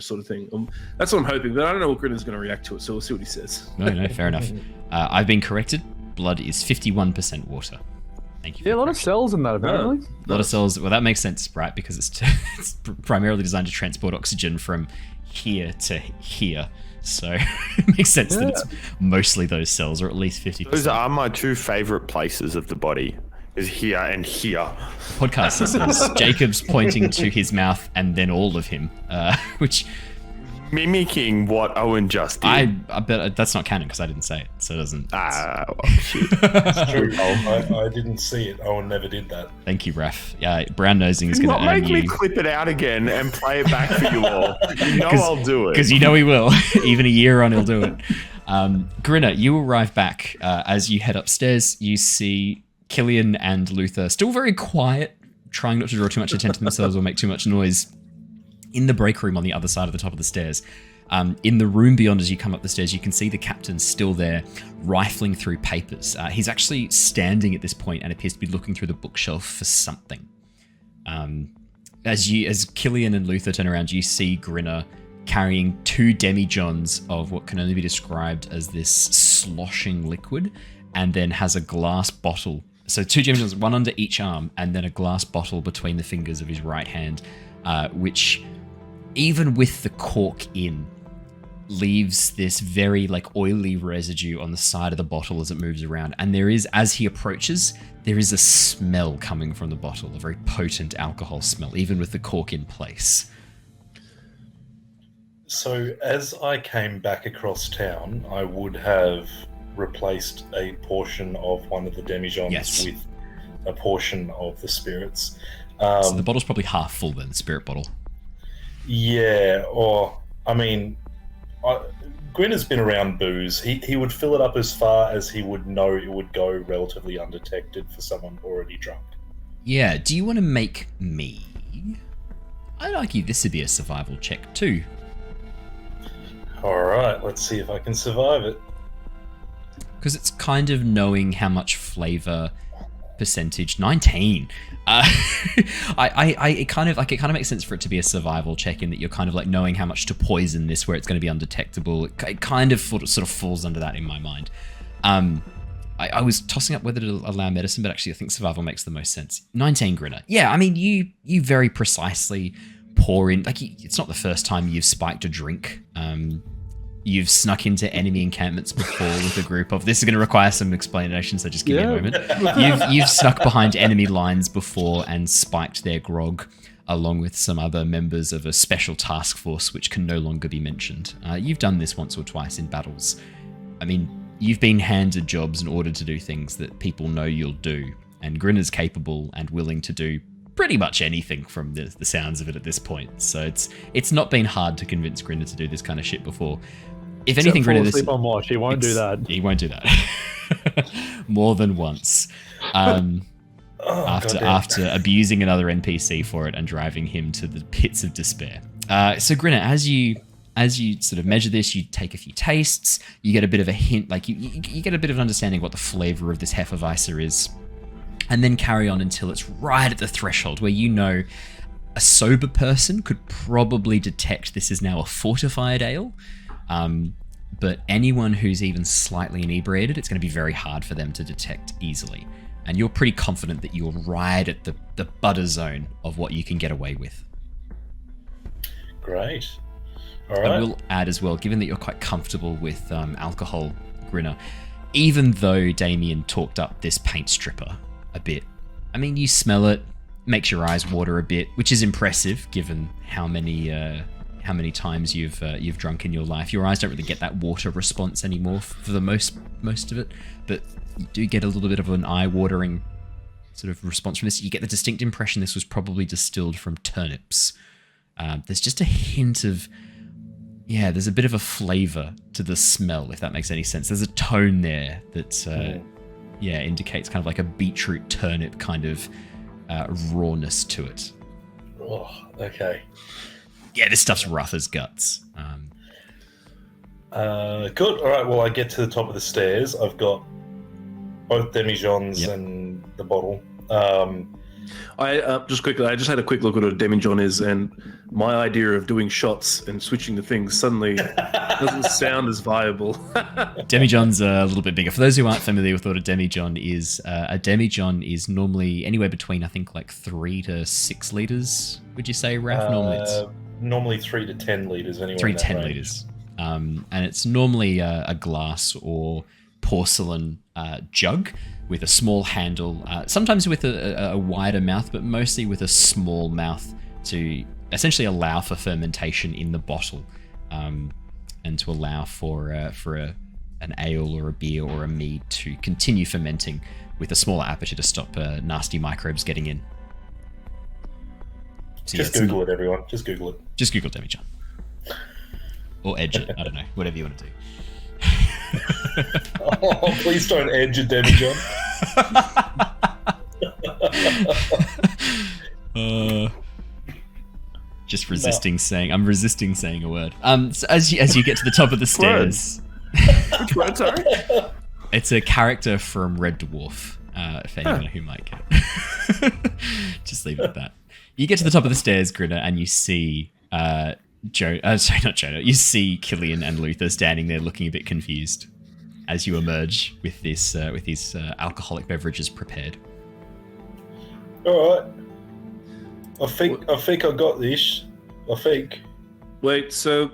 sort of thing. That's what I'm hoping, but I don't know what Grinner's going to react to it, so we'll see what he says. No, fair enough. I've been corrected. Blood is 51% water. Thank you. Yeah, a lot of cells in that, apparently. A lot of cells. Well, that makes sense, right? Because it's primarily designed to transport oxygen from here to here. So it makes sense that it's mostly those cells, or at least 50%. Those are my 2 favorite places of the body. Is here and here. Podcast listeners, Jacob's pointing to his mouth and then all of him, which... Mimicking what Owen just did. I bet that's not canon because I didn't say it, so it doesn't... shit. It's true. I didn't see it. Owen never did that. Thank you, Raph. Yeah, brown nosing is going to earn make you... me clip it out again and play it back for you all. You know I'll do it. Because you know he will. Even a year on, he'll do it. Grinner, you arrive back. As you head upstairs, you see Killian and Luther still very quiet, trying not to draw too much attention to themselves or make too much noise, in the break room on the other side of the top of the stairs. In the room beyond, as you come up the stairs, you can see the captain still there, rifling through papers. He's actually standing at this point and appears to be looking through the bookshelf for something. As Killian and Luther turn around, you see Grinner carrying 2 demijohns of what can only be described as this sloshing liquid, and then has a glass bottle. So 2 demijohns, one under each arm, and then a glass bottle between the fingers of his right hand, which, even with the cork in, leaves this very like oily residue on the side of the bottle as it moves around. And there is, as he approaches, there is a smell coming from the bottle, a very potent alcohol smell, even with the cork in place. So as I came back across town, I would have replaced a portion of one of the demijohns with a portion of the spirits. So the bottle's probably half full then, the spirit bottle. Yeah, or, I mean, Grinner's been around booze. He would fill it up as far as he would know it would go relatively undetected for someone already drunk. Yeah, do you want to make me? I'd argue this would be a survival check too. Alright, let's see if I can survive it. Because it's kind of knowing how much flavor percentage. 19. It kind of makes sense for it to be a survival check, in that you're kind of like knowing how much to poison this where it's going to be undetectable. It kind of sort of falls under that in my mind. I was tossing up whether to allow medicine, but actually I think survival makes the most sense. 19, Grinner. Yeah, I mean, you very precisely pour in, like, it's not the first time you've spiked a drink. You've snuck into enemy encampments before with a group of... This is going to require some explanation, so just give me a moment. You've snuck behind enemy lines before and spiked their grog, along with some other members of a special task force which can no longer be mentioned. You've done this once or twice in battles. I mean, you've been handed jobs in order to do things that people know you'll do, and Grinner's capable and willing to do pretty much anything from the sounds of it at this point. So it's not been hard to convince Grinner to do this kind of shit before. If anything, Fall Grinner, asleep on watch. He won't do that. He won't do that. More than once. After abusing another NPC for it and driving him to the pits of despair. So Grinner, as you sort of measure this, you take a few tastes, you get a bit of a hint, like you get a bit of an understanding of what the flavor of this Hefeweiser is, and then carry on until it's right at the threshold where you know a sober person could probably detect this is now a fortified ale, but anyone who's even slightly inebriated, it's going to be very hard for them to detect easily. And you're pretty confident that you're right at the butter zone of what you can get away with. Great. All right. I will add as well, given that you're quite comfortable with alcohol, Grinner, even though Damien talked up this paint stripper a bit, I mean, you smell it, makes your eyes water a bit, which is impressive given how many times you've drunk in your life. Your eyes don't really get that water response anymore for the most of it, but you do get a little bit of an eye-watering sort of response from this. You get the distinct impression this was probably distilled from turnips. There's just a hint of, there's a bit of a flavour to the smell, if that makes any sense. There's a tone there that, indicates kind of like a beetroot turnip kind of rawness to it. Oh, okay. Yeah, this stuff's rough as guts. Good. All right. Well, I get to the top of the stairs. I've got both demijohns and the bottle. I just quickly, I just had a quick look at what a demijohn is, and my idea of doing shots and switching the things suddenly doesn't sound as viable. Demijohn's a little bit bigger. For those who aren't familiar with what a demijohn is normally anywhere between, I think, like 3 to 6 liters. Would you say, Raph? Normally 3 to 10 liters. Anyway, 3 to 10 liters. And it's normally a glass or porcelain jug with a small handle, sometimes with a wider mouth, but mostly with a small mouth to essentially allow for fermentation in the bottle, and to allow for an ale or a beer or a mead to continue fermenting with a smaller aperture to stop nasty microbes getting in. So just Google it, everyone. Just Google it. Just Google demijohn. Or edge it. I don't know. Whatever you want to do. Oh, please don't edge a demijohn. Just resisting saying. I'm resisting saying a word. So as you get to the top of the stairs. Which word, sorry? It's a character from Red Dwarf. If anyone who might get it. Just leave it at that. You get to the top of the stairs, Grinner, and you see you see Killian and Luther standing there looking a bit confused as you emerge with these alcoholic beverages prepared. All right. I think I got this. I think. Wait, so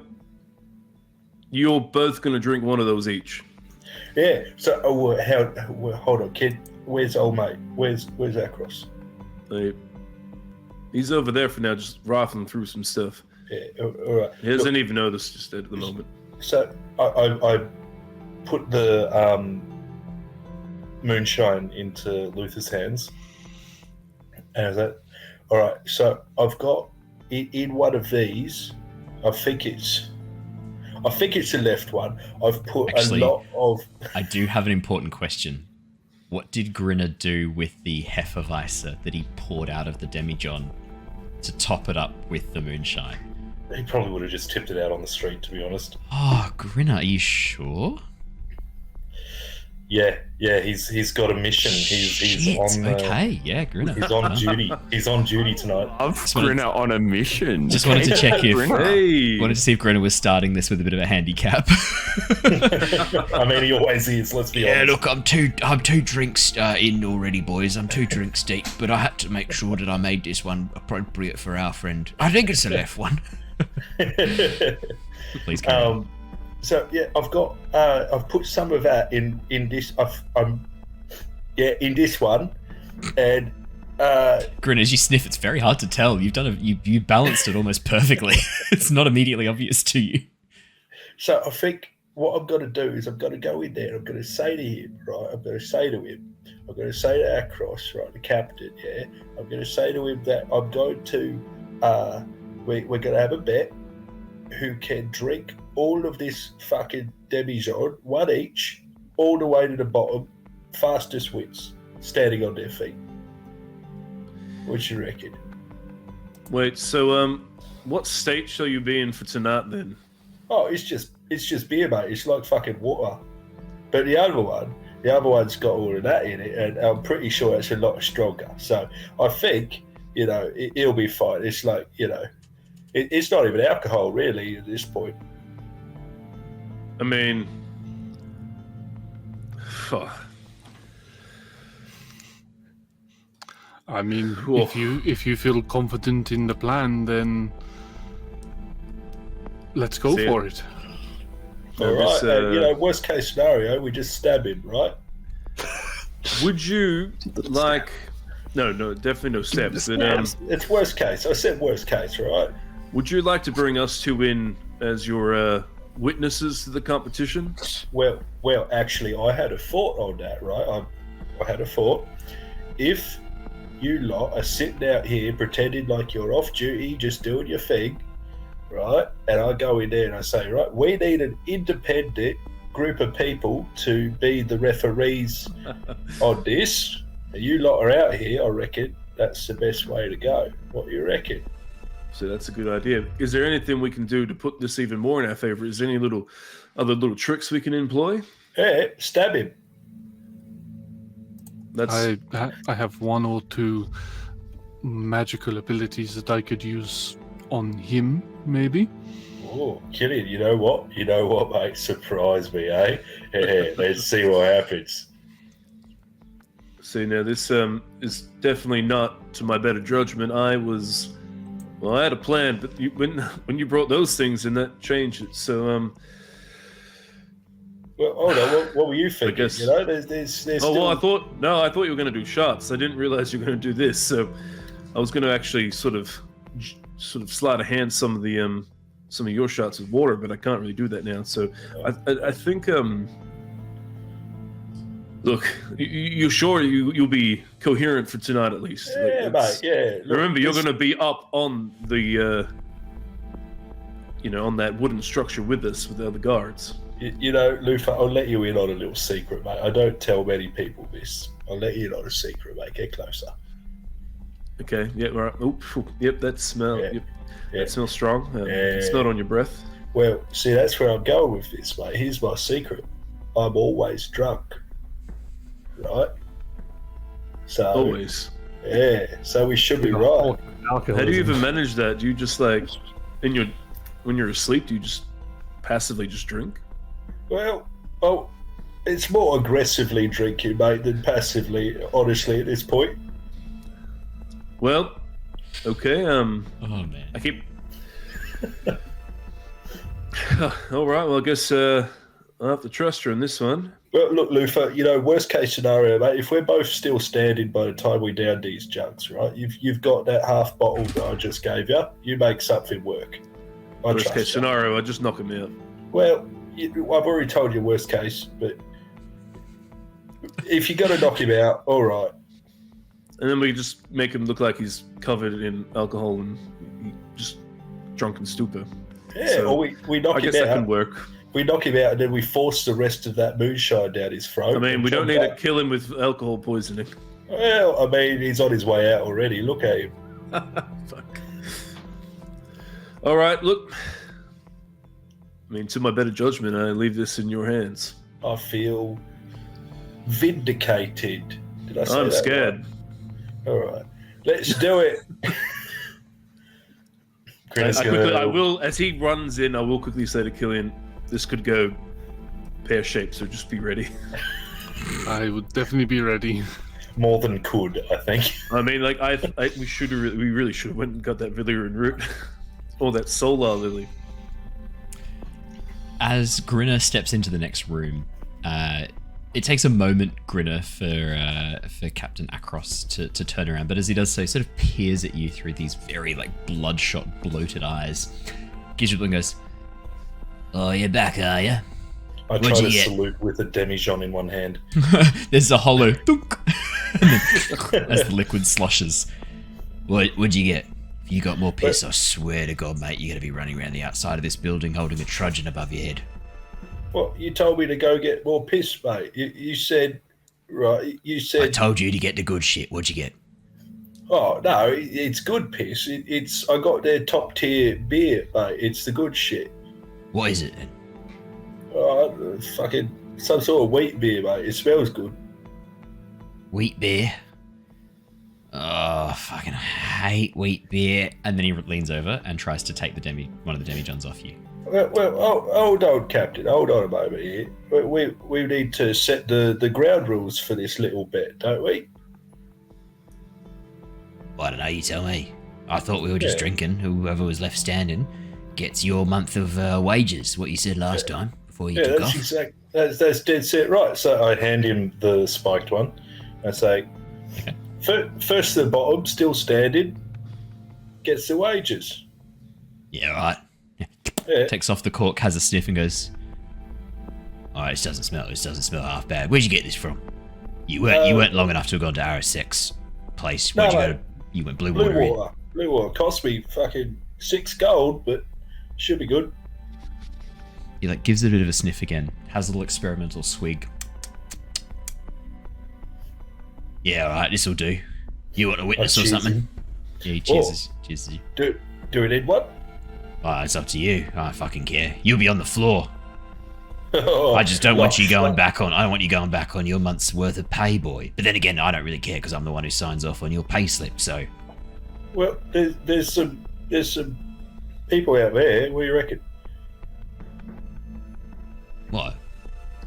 you're both going to drink one of those each? Yeah. So, hold on, kid. Where's old mate? Where's Akros? He's over there for now, just rifling through some stuff. Yeah, all right. He doesn't even notice just at the moment. So I put the moonshine into Luther's hands, and I was like, all right. So I've got in one of these. I think it's the left one. I've put a lot of. I do have an important question. What did Grinner do with the Hefeweiser that he poured out of the demijohn to top it up with the moonshine? He probably would have just tipped it out on the street, to be honest. Oh, Grinner, are you sure? Yeah, he's got a mission. He's on Grinner. He's on duty. He's on duty tonight. Grinner on a mission. Just wanted to check if Grinner. wanted to see if Grinner was starting this with a bit of a handicap. I mean, he always is. Let's be honest. Yeah, look, I'm two drinks in already, boys. I'm 2 drinks deep, but I had to make sure that I made this one appropriate for our friend. I think it's the left one. Please carry on. So yeah, I've put some of that in this. In this one, and Grin, as you sniff, it's very hard to tell. You balanced it almost perfectly. It's not immediately obvious to you. So I think what I'm going to do is I'm going to go in there. I'm going to say to him, right? I'm going to say to Akros, right, the captain, yeah. I'm going to say to him that I'm going to, we're going to have a bet who can drink all of this fucking demijohn, one each, all the way to the bottom, fastest wins, standing on their feet. What you reckon? Wait, so what state shall you be in for tonight then? Oh, it's just beer, mate. It's like fucking water. But the other one's got all of that in it, and I'm pretty sure it's a lot stronger. So I think, you know, it'll be fine. It's like, you know, it's not even alcohol really at this point. I mean, if you feel confident in the plan, then let's go for it. All right, you know, worst case scenario, we just stab him, right? Would you like? No, definitely no stabs. It's worst case. I said worst case, right? Would you like to bring us two in as your witnesses to the competition? Well, actually, I had a thought on that, right? I had a thought. If you lot are sitting out here pretending like you're off duty, just doing your thing, right? And I go in there and I say, right, we need an independent group of people to be the referees on this. And you lot are out here, I reckon that's the best way to go. What do you reckon? So that's a good idea. Is there anything we can do to put this even more in our favor? Is there any other little tricks we can employ? Yeah, stab him. I have one or two magical abilities that I could use on him, maybe. Oh, Killian, you know what, mate? Surprise me, eh? Yeah, let's see what happens. See, now this is definitely not to my better judgment. I had a plan, but when you brought those things in, that changed it. So, well, hold on. What were you thinking? guess, you know, there's still... well, I thought you were going to do shots. I didn't realize you were going to do this. So, I was going to actually sort of sleight of hand some of your shots with water, but I can't really do that now. So, I think look, you sure you'll be coherent for tonight at least? Yeah, mate. Yeah. Look, remember, you're going to be up on the, on that wooden structure with us, with the other guards. You know, Luther, I'll let you in on a little secret, mate. I don't tell many people this. I'll let you in on a secret, mate. Get closer. Okay. Yeah. Right. Oop, yep. That smell. Yeah. Yep. Yeah. That smells strong. It's not on your breath. Well, see, that's where I'm going with this, mate. Here's my secret. I'm always drunk. Right? So Always. Yeah. So we should be right. How do you even manage that? Do you just like when you're asleep? Do you just passively just drink? Well, it's more aggressively drinking, mate, than passively. Honestly, at this point. Well, okay. Oh man. I keep. All right. Well, I guess I'll have to trust her in this one. Well, look, Luther, you know, worst case scenario, mate, if we're both still standing by the time we down these jugs, right? You've got that half bottle that I just gave you. You make something work. Worst case scenario, I just knock him out. Well, I've already told you worst case, but if you're going to knock him out, all right. And then we just make him look like he's covered in alcohol and just drunken stupor. Yeah, so or we knock him out. I guess that can work. We knock him out and then we force the rest of that moonshine down his throat. I mean, we don't need to kill him with alcohol poisoning. Well, I mean, he's on his way out already. Look at him. Fuck. All right, look. I mean, to my better judgment, I leave this in your hands. I feel vindicated. Did I say I'm that scared. Right? All right, let's do it. I will, as he runs in, I will quickly say to Killian, this could go pear-shaped, so just be ready. I would definitely be ready. More than could, I think. I mean, like, we really should have went and got that Valyrian root. Or that solar lily. As Grinner steps into the next room, it takes a moment, Grinner, for Captain Akros to turn around, but as he does so, he sort of peers at you through these very, like, bloodshot, bloated eyes. Gives you a look and goes, "Oh, you're back, are you? I try to salute with a demijohn in one hand. There's a hollow thunk as the liquid sloshes. What'd you get? If you got more piss, I swear to God, mate, you're going to be running around the outside of this building holding a truncheon above your head. Well, you told me to go get more piss, mate. You said, right, you said... I told you to get the good shit. What'd you get? Oh, no, it's good piss. I got their top tier beer, mate. It's the good shit. What is it then? Oh, fucking some sort of wheat beer, mate. It smells good. Wheat beer? Oh, fucking hate wheat beer. And then he leans over and tries to take one of the demijohns off you. Well, hold on, Captain. Hold on a moment here. We need to set the ground rules for this little bet, don't we? I don't know, you tell me. I thought we were just drinking. Whoever was left standing gets your month of wages, what you said last time, before you took off. That's dead set right. So I hand him the spiked one. I say, first the bottom, still standing, gets the wages. Yeah, right. Yeah. Takes off the cork, has a sniff, and goes, Alright, this doesn't smell half bad. Where'd you get this from? You weren't long enough to have gone to RS6 place. Where'd you go to? You went Blue Water. Blue Water. Cost me fucking 6 gold, but should be good. He gives it a bit of a sniff again, has a little experimental swig. Yeah, alright, this'll do. You want a witness or something? Yeah, he cheers you. Do we need one? Oh, it's up to you. I don't fucking care. You'll be on the floor. Oh, I just don't want you going back on. I don't want you going back on your month's worth of pay, boy. But then again, I don't really care because I'm the one who signs off on your pay slip. So, well, there's some people out there. What do you reckon? What?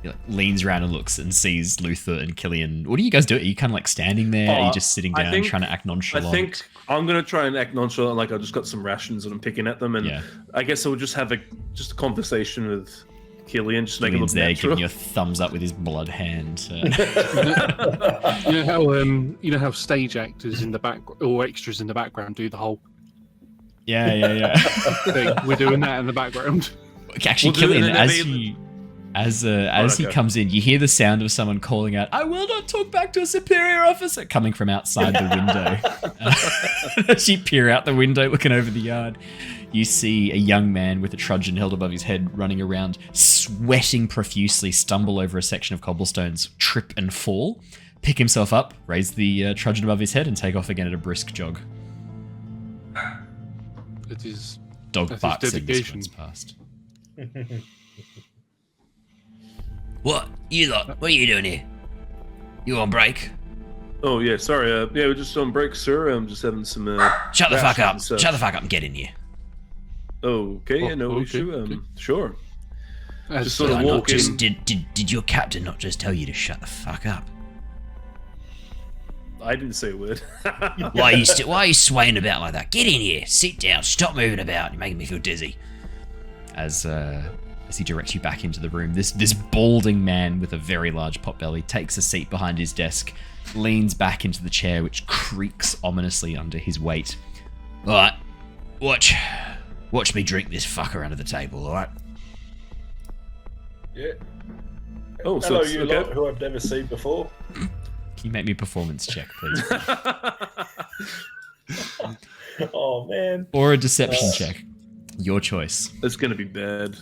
He leans around and looks and sees Luther and Killian. What do you guys do? Are you kind of standing there? Are you just sitting down trying to act nonchalant? I think I'm going to try and act nonchalant. I just got some rations and I'm picking at them. And I guess I'll just have a conversation with Killian, just make it look there, natural. giving you a thumbs up with his blood hand. You know how stage actors in the back or extras in the background do the whole yeah thing. We're doing that in the background. Actually, Killian, as he comes in, you hear the sound of someone calling out, "I will not talk back to a superior officer," coming from outside the window. As you peer out the window, looking over the yard, you see a young man with a truncheon held above his head running around, sweating profusely, stumble over a section of cobblestones, trip and fall, pick himself up, raise the truncheon above his head, and take off again at a brisk jog. It is dog barks dedication. As past. What? You lot, what are you doing here? You on break? Oh, yeah, sorry. We're just on break, sir. I'm just having some... Shut the fuck up. Shut the fuck up and get in here. Okay, no issue. Sure. Just sort of walk in. Did your captain not just tell you to shut the fuck up? I didn't say a word. Why are you swaying about like that? Get in here. Sit down. Stop moving about. You're making me feel dizzy. As he directs you back into the room, this balding man with a very large potbelly takes a seat behind his desk, leans back into the chair, which creaks ominously under his weight. All right, watch me drink this fucker under the table. All right. Yeah. Oh, hello, so you lot who I've never seen before. Can you make me a performance check, please? Oh man. Or a deception check. Your choice. It's gonna be bad.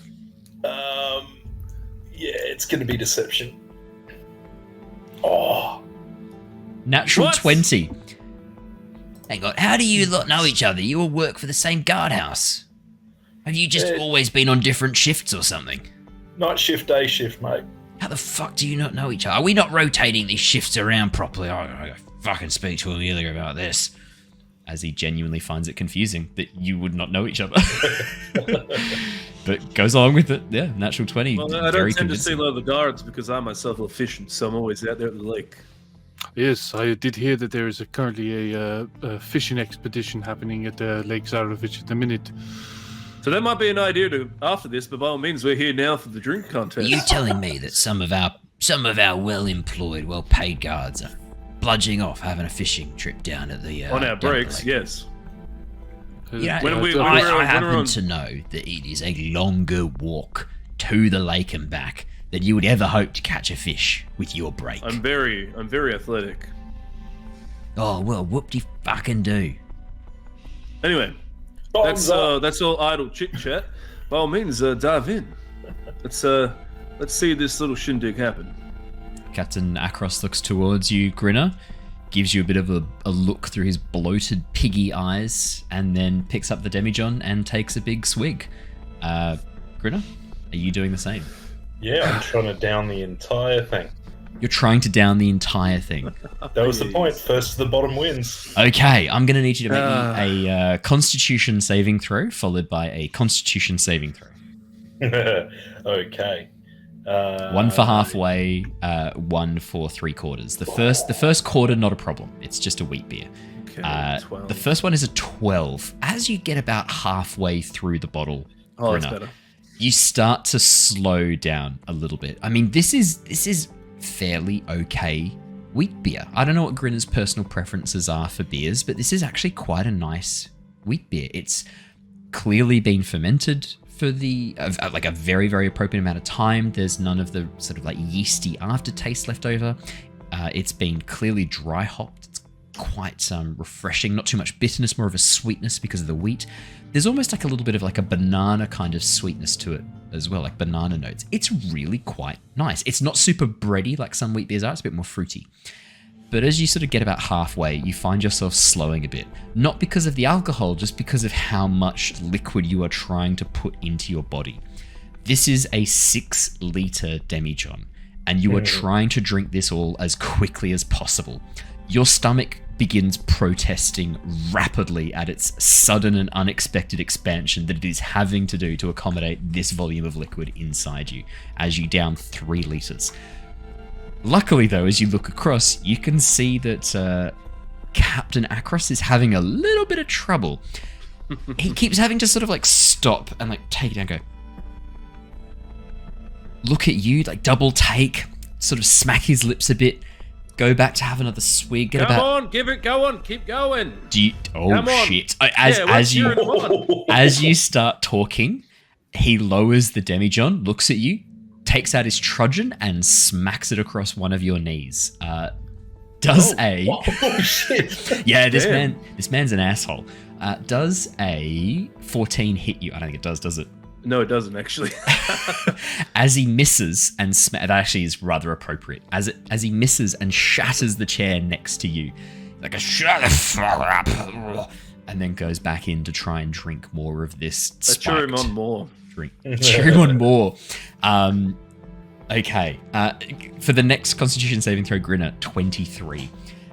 Yeah, it's gonna be deception. Oh. Natural 20. Hang on, how do you lot know each other? You all work for the same guardhouse. Have you just always been on different shifts or something? Night shift, day shift, mate. How the fuck do you not know each other? Are we not rotating these shifts around properly? I fucking speak to Amelia about this. As he genuinely finds it confusing that you would not know each other. But goes along with it. Yeah, natural 20. Well, I don't tend to see a lot of the guards because I myself am efficient, so I'm always out there at the lake. Yes, I did hear that there is currently a fishing expedition happening at Lake Zarovich at the minute. So that might be an idea to after this, but by all means, we're here now for the drink contest. Are you telling me that some of our well-employed, well-paid guards are bludging off having a fishing trip down at the on our breaks? Yes. You know, I happen to know that it is a longer walk to the lake and back than you would ever hope to catch a fish with your break. I'm very athletic. Oh, well, whoop-de-fucking do. Anyway, that's all idle chit-chat. By all means, dive in. Let's see this little shindig happen. Captain Akros looks towards you, Grinner, gives you a bit of a look through his bloated piggy eyes, and then picks up the demijohn and takes a big swig. Grinner, are you doing the same? Yeah, I'm trying to down the entire thing. You're trying to down the entire thing. That was the point. First to the bottom wins. Okay, I'm going to need you to make me a Constitution saving throw, followed by a Constitution saving throw. Okay. 1 for halfway, 1 for 3/4. The first quarter, not a problem. It's just a wheat beer. Okay, 12. The first one is a 12. As you get about halfway through the bottle, Oh, that's Grinner, better. you start to slow down a little bit. I mean, this is fairly okay wheat beer. I don't know what Grinner's personal preferences are for beers, but this is actually quite a nice wheat beer. It's clearly been fermented for like a very, very appropriate amount of time. There's none of the sort of like yeasty aftertaste left over. It's been clearly dry hopped. It's quite refreshing, not too much bitterness, more of a sweetness because of the wheat. There's almost like a little bit of like a banana kind of sweetness to it as well, like banana notes. It's really quite nice. It's not super bready like some wheat beers are. It's a bit more fruity. But as you sort of get about halfway, you find yourself slowing a bit. Not because of the alcohol, just because of how much liquid you are trying to put into your body. This is a 6-liter demijohn, and you are trying to drink this all as quickly as possible. Your stomach begins protesting rapidly at its sudden and unexpected expansion that it is having to do to accommodate this volume of liquid inside you as you down 3 liters. Luckily, though, as you look across, you can see that Captain Akros is having a little bit of trouble. He keeps having to sort of like stop and like take it down, go, look at you, like double take, sort of smack his lips a bit, go back to have another swig. Come on, give it, go on, keep going. Oh shit! As you start talking, he lowers the demijohn, looks at you, takes out his trudgeon and smacks it across one of your knees. Shit. Yeah, this man's an asshole. Does a 14 hit you? I don't think it does it? No, it doesn't actually. As he misses and that actually is rather appropriate. As he misses and shatters the chair next to you, like a shut the fuck up, and then goes back in to try and drink more of this. Let's cheer him on more. Drink. Cheer him on more. Okay. For the next Constitution saving throw, Grinner, 23.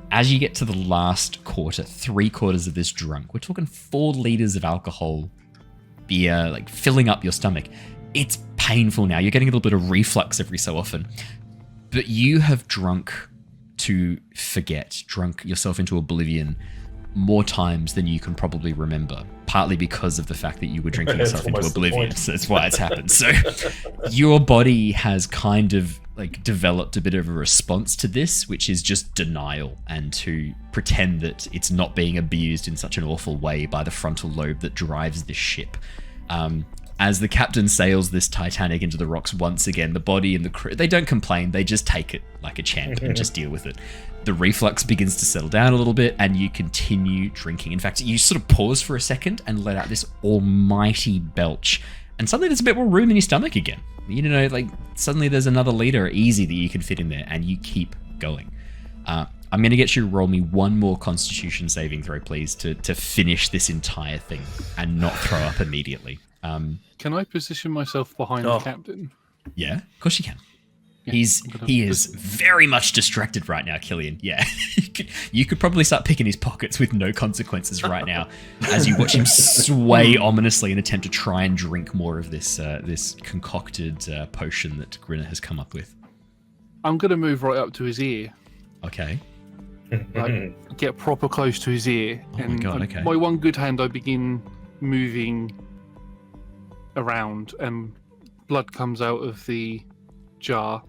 As you get to the last quarter, 3/4 of this drunk, we're talking 4 liters of alcohol, beer, like filling up your stomach. It's painful now. You're getting a little bit of reflux every so often. But you have drunk to forget, drunk yourself into oblivion more times than you can probably remember, partly because of the fact that you were drinking yourself into oblivion. So that's why it's happened. So your body has kind of like developed a bit of a response to this, which is just denial and to pretend that it's not being abused in such an awful way by the frontal lobe that drives this ship. As the captain sails this Titanic into the rocks once again, the body and the crew, they don't complain, they just take it like a champ and just deal with it. The reflux begins to settle down a little bit and you continue drinking. In fact, you sort of pause for a second and let out this almighty belch. And suddenly there's a bit more room in your stomach again. You know, like suddenly there's another liter easy that you can fit in there and you keep going. I'm going to get you to roll me one more Constitution saving throw, please, to finish this entire thing and not throw up immediately. Can I position myself behind the captain? Yeah, of course you can. Yeah, he is very much distracted right now, Killian. Yeah, you could probably start picking his pockets with no consequences right now, as you watch him sway ominously and attempt to try and drink more of this this concocted potion that Grinner has come up with. I'm gonna move right up to his ear. Okay. Like, get proper close to his ear. Oh my god! Okay. By one good hand, I begin moving around, and blood comes out of the jar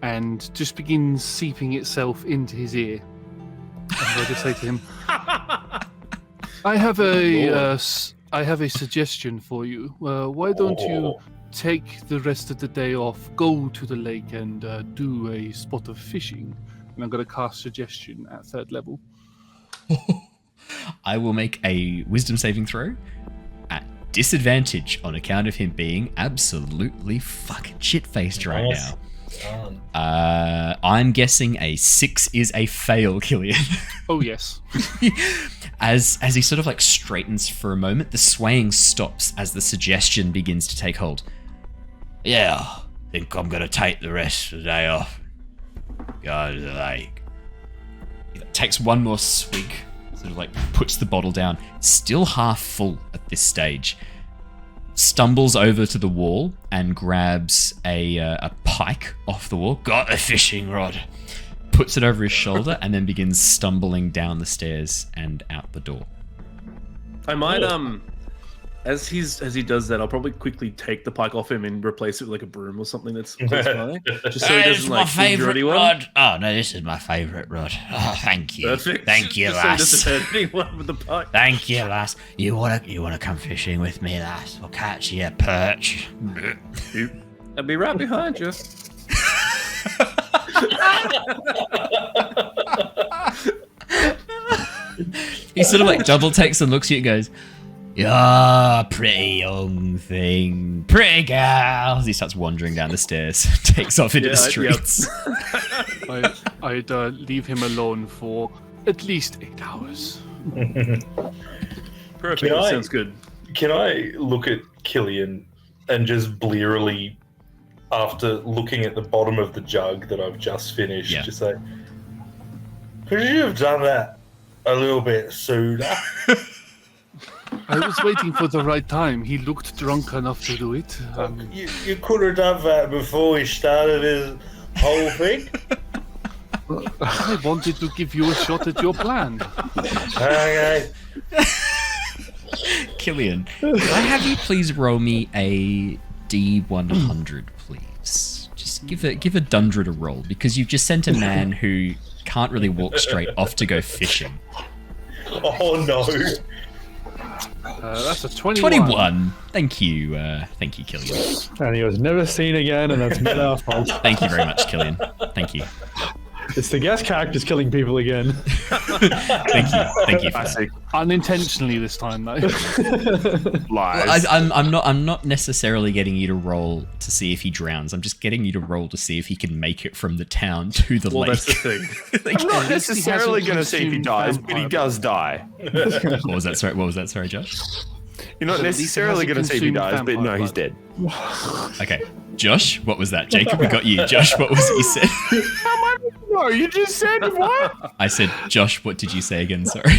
and just begins seeping itself into his ear. And I just say to him, I have a suggestion for you. Why don't you take the rest of the day off, go to the lake, and do a spot of fishing. And I'm going to cast Suggestion at 3rd level. I will make a wisdom saving throw at disadvantage on account of him being absolutely fucking shit-faced right now. I'm guessing a 6 is a fail, Killian. Oh, yes. As he sort of like straightens for a moment, the swaying stops as the suggestion begins to take hold. Yeah, I think I'm going to take the rest of the day off. Go to the lake. He takes one more swig, sort of like puts the bottle down, still half full at this stage. Stumbles over to the wall and grabs a pike off the wall. Got a fishing rod. Puts it over his shoulder and then begins stumbling down the stairs and out the door. I might as he does that, I'll probably quickly take the pike off him and replace it with like a broom or something that's close by, just so he doesn't like injure anyone. Rod. Oh no, this is my favourite rod. Oh, thank you. Perfect. Thank you, Just so he lass. doesn't hurt anyone with the pike. Thank you, lass. You wanna come fishing with me, lass? We'll catch you a perch. I'll be right behind you. He sort of like double takes and looks at you and goes, "Yeah, pretty young thing, pretty girl." As he starts wandering down the stairs, takes off into the streets. I'd leave him alone for at least 8 hours. Perfect. That sounds good. Can I look at Killian and just blearily, after looking at the bottom of the jug that I've just finished, just say, "Could you have done that a little bit sooner?" I was waiting for the right time. He looked drunk enough to do it. You could have done that before we started this whole thing. I wanted to give you a shot at your plan. Okay. Killian, could I have you please roll me a D100, please? Just give a Dundred a roll, because you've just sent a man who can't really walk straight off to go fishing. Oh no. That's a 21. 21. Thank you, Killian. And he was never seen again, and that's not our fault. Thank you very much, Killian. Thank you. It's the guest characters killing people again. Thank you for that. Unintentionally this time, though. Lies. I'm not necessarily getting you to roll to see if he drowns. I'm just getting you to roll to see if he can make it from the town to the lake. That's the thing. I'm not necessarily going to see if he dies, but he does die. What was that? Sorry, Josh. You're not necessarily going to see if he dies, but no, he's dead. Okay, Josh, what was that? Jacob, we got you. Josh, what was it you said? No, you just said what? I said, Josh, what did you say again? Sorry.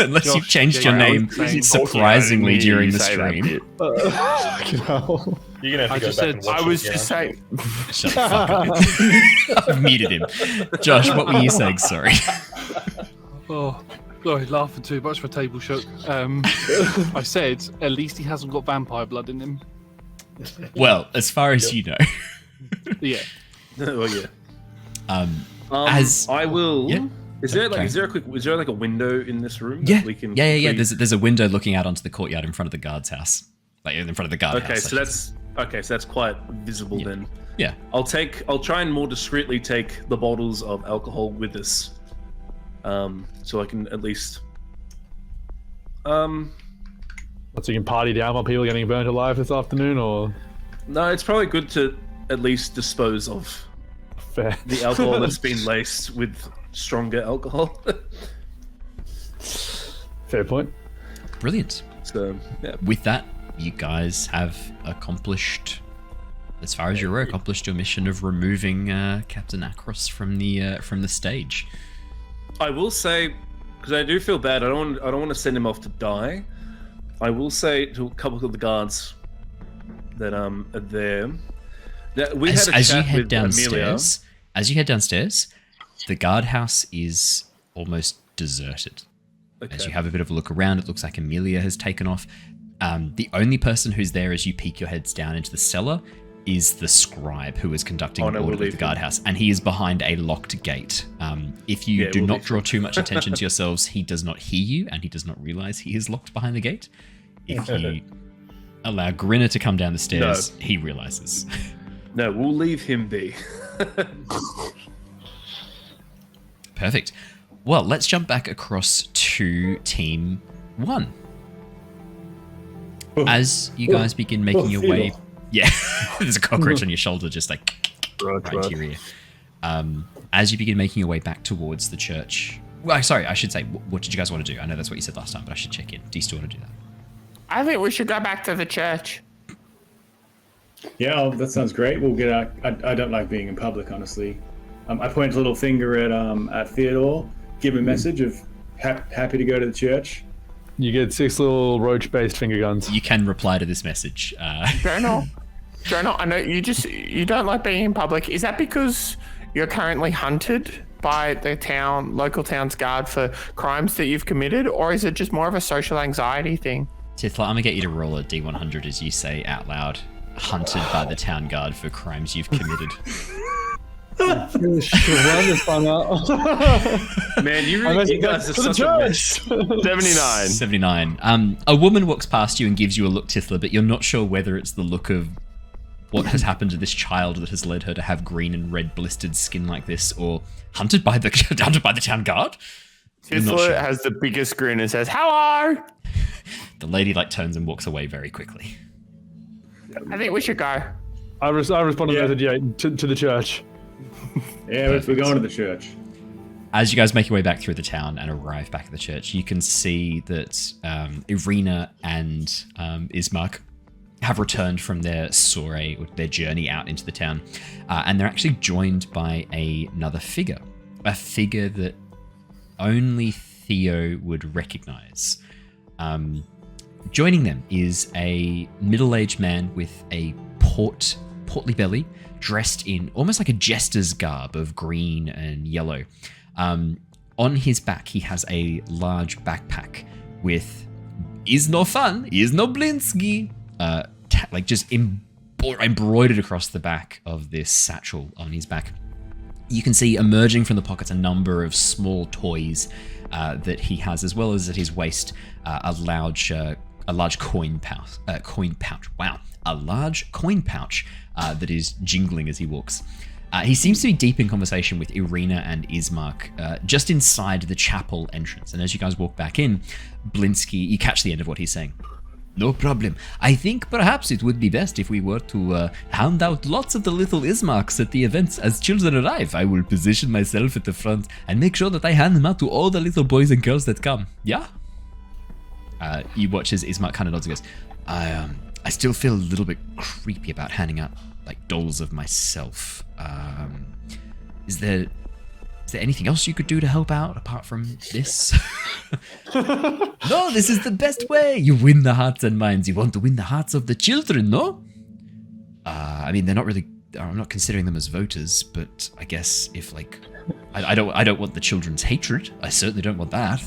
Unless Josh, you've changed your name surprisingly during the stream. You're gonna have to go back and watch I was it, just saying. Shut the fuck up. I've muted him. Josh, what were you saying? Sorry. Oh, sorry, laughing too much for table shook. I said, at least he hasn't got vampire blood in him. Well, as far as you know. Yeah. Well, yeah. As I will. Yeah. Is there like a window in this room? Yeah, that we can yeah. There's a window looking out onto the courtyard in front of the guard's house, like in front of the guard house. So that's quite visible then. Yeah. I'll try and more discreetly take the bottles of alcohol with us, so I can at least. So you can party down while people are getting burnt alive this afternoon, or? No, it's probably good to at least dispose of Fair. the alcohol that's been laced with stronger alcohol. Fair point. Brilliant. So yeah. With that, you guys have accomplished, as far as you're aware, your mission of removing Captain Akros from the stage. I will say, because I do feel bad, I don't want to send him off to die. I will say to a couple of the guards that are there that we had a as chat you head with downstairs. Amelia. As you head downstairs, the guardhouse is almost deserted. Okay. As you have a bit of a look around, it looks like Amelia has taken off. The only person who's there as you peek your heads down into the cellar is the scribe who is conducting order of the guardhouse, and he is behind a locked gate. If you do not draw too much attention to yourselves, he does not hear you, and he does not realize he is locked behind the gate. If you, allow Grinner to come down the stairs, he realizes. No, we'll leave him be. Perfect. Well, let's jump back across to Team 1. As you guys begin making your way... Yeah, there's a cockroach on your shoulder just like right to your ear. As you begin making your way back towards the church... Well, sorry, I should say, what did you guys want to do? I know that's what you said last time, but I should check in. Do you still want to do that? I think we should go back to the church. Yeah, that sounds great. We'll get out. I don't like being in public, honestly. I point a little finger at Theodore, give him a message of happy to go to the church. You get 6 little roach-based finger guns. You can reply to this message. Journal, I know you don't like being in public. Is that because you're currently hunted by the local town's guard for crimes that you've committed, or is it just more of a social anxiety thing? Tithla, I'm gonna get you to roll a D100 as you say out loud, hunted by the town guard for crimes you've committed. Man, you guys are such a mess. 79. A woman walks past you and gives you a look, Tithla, but you're not sure whether it's the look of what has happened to this child that has led her to have green and red blistered skin like this, or hunted by the town guard. Tithla has the biggest grin and says, "Hello." The lady turns and walks away very quickly. I think we should go. I respond to the message, to the church. Yeah, we're going to the church. As you guys make your way back through the town and arrive back at the church, you can see that Irina and Ismark have returned from their soiree, or their journey out into the town, and they're actually joined by another figure, a figure that only Theo would recognize. Joining them is a middle-aged man with a portly belly, dressed in almost like a jester's garb of green and yellow. On his back, he has a large backpack with "Is no fun, is no Blinsky," just embroidered across the back of this satchel on his back. You can see emerging from the pockets a number of small toys that he has, as well as at his waist a large coin pouch. Wow, a large coin pouch that is jingling as he walks. He seems to be deep in conversation with Irina and Ismark just inside the chapel entrance. And as you guys walk back in, Blinsky, you catch the end of what he's saying. No problem. I think perhaps it would be best if we were to hand out lots of the little Ismarks at the events as children arrive. I will position myself at the front and make sure that I hand them out to all the little boys and girls that come. Yeah? You watch as Ismark kind of nods and goes, I still feel a little bit creepy about handing out dolls of myself. Is there anything else you could do to help out apart from this? No, this is the best way. You win the hearts and minds. You want to win the hearts of the children, no? I mean, they're not really. I'm not considering them as voters, but I guess if I don't want the children's hatred. I certainly don't want that.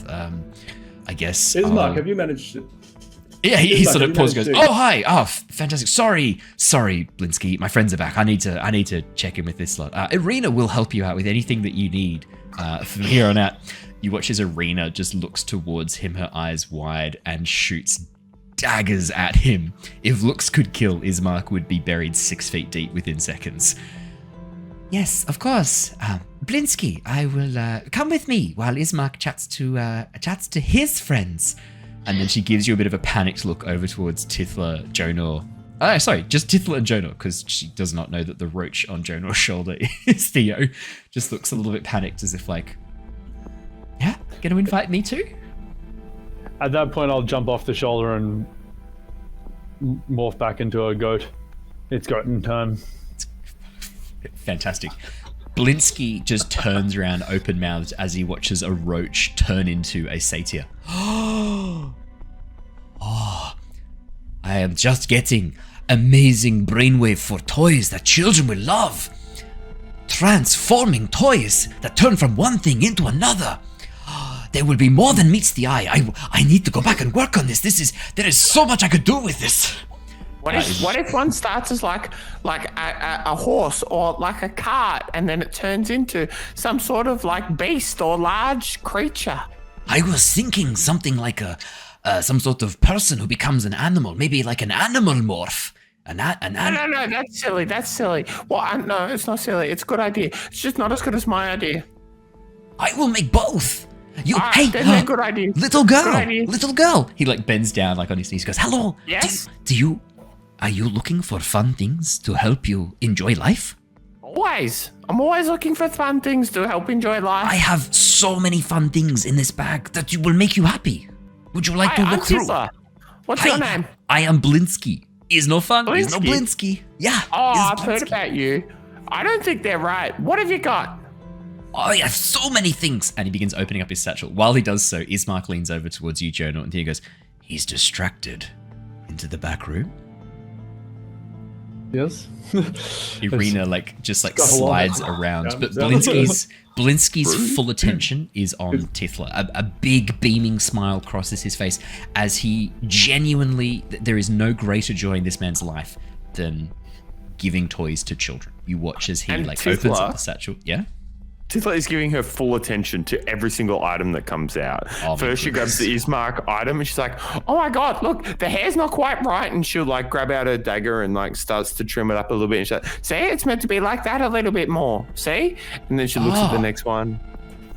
I guess. Ismark, have you managed to? Yeah, he sort of pauses and goes, "Oh, hi. Oh, fantastic. Sorry, Blinsky. My friends are back. I need to check in with this lot. Irina will help you out with anything that you need from here on out." You watch as Irina just looks towards him, her eyes wide, and shoots daggers at him. If looks could kill, Ismark would be buried 6 feet deep within seconds. Yes, of course. Blinsky, I will come with me while Ismark chats to his friends. And then she gives you a bit of a panicked look over towards Tithla, Jonor. Sorry, just Tithla and Jonor, because she does not know that the roach on Jonor's shoulder is Theo. Just looks a little bit panicked, as if yeah, gonna invite me too? At that point, I'll jump off the shoulder and morph back into a goat. It's goating time. Fantastic. Blinsky just turns around open-mouthed as he watches a roach turn into a satyr. Oh, I am just getting amazing brainwave for toys that children will love. Transforming toys that turn from one thing into another. There will be more than meets the eye. I need to go back and work on this. There is so much I could do with this. What if one starts as like a horse or like a cart, and then it turns into some sort of beast or large creature? I was thinking something like a some sort of person who becomes an animal, maybe like an animal morph. No, that's silly. That's silly. Well, no, it's not silly. It's a good idea. It's just not as good as my idea. I will make both. Hey, that's a good idea. Little girl, Good idea. little girl. He like bends down like on his knees, goes, "Hello. Yes? Are you looking for fun things to help you enjoy life? Always. I'm always looking for fun things to help enjoy life. I have so many fun things in this bag that will make you happy. Would you like to I'm look through? Tifa. What's your name? I am Blinsky. Is no fun. Is no Blinsky? Blinsky. Yeah. Oh, is I've heard Blinsky. about you. I don't think they're right. What have you got? I have so many things. And he begins opening up his satchel. While he does so, Ismark leans over towards you, Jonah, and he goes, He's distracted. Into the back room. Yes. Irina just Scuffle slides on. around, but Yeah. Blinsky's full attention is on Tithla. A big beaming smile crosses his face as he genuinely, there is no greater joy in this man's life than giving toys to children. You watch as he And opens Tithla- up the satchel. Yeah. Tithla is giving her full attention to every single item that comes out. Oh, my First, she grabs the Ismark item and she's like, Oh my god, look, the hair's not quite right. And she'll like grab out her dagger and like starts to trim it up a little bit. And she's like, see, it's meant to be like that a little bit more. See? And then she looks at the next one.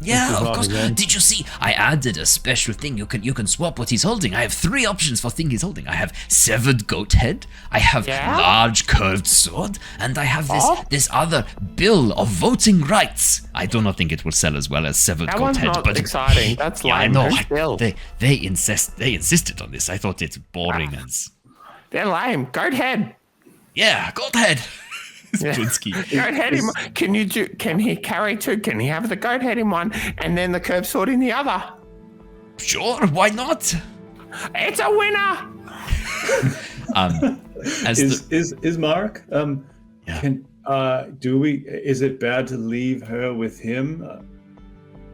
Yeah, of course. again. Did you see? I added a special thing. You can swap what he's holding. I have 3 options for thing he's holding. I have severed goat head. I have Yeah? large curved sword, and I have this other bill of voting rights. I do not think it will sell as well as severed That goat one's head, not but exciting. That's yeah, I lame. know. Who's Bill? They insisted on this. I thought it's boring as They're lame. Goat head. yeah, goat head. Blinsky. Goat head in one. Can he carry 2? Can he have the goat head in one and then the curved sword in the other? Sure, why not? It's a winner. Is Mark? Yeah. Is it bad to leave her with him?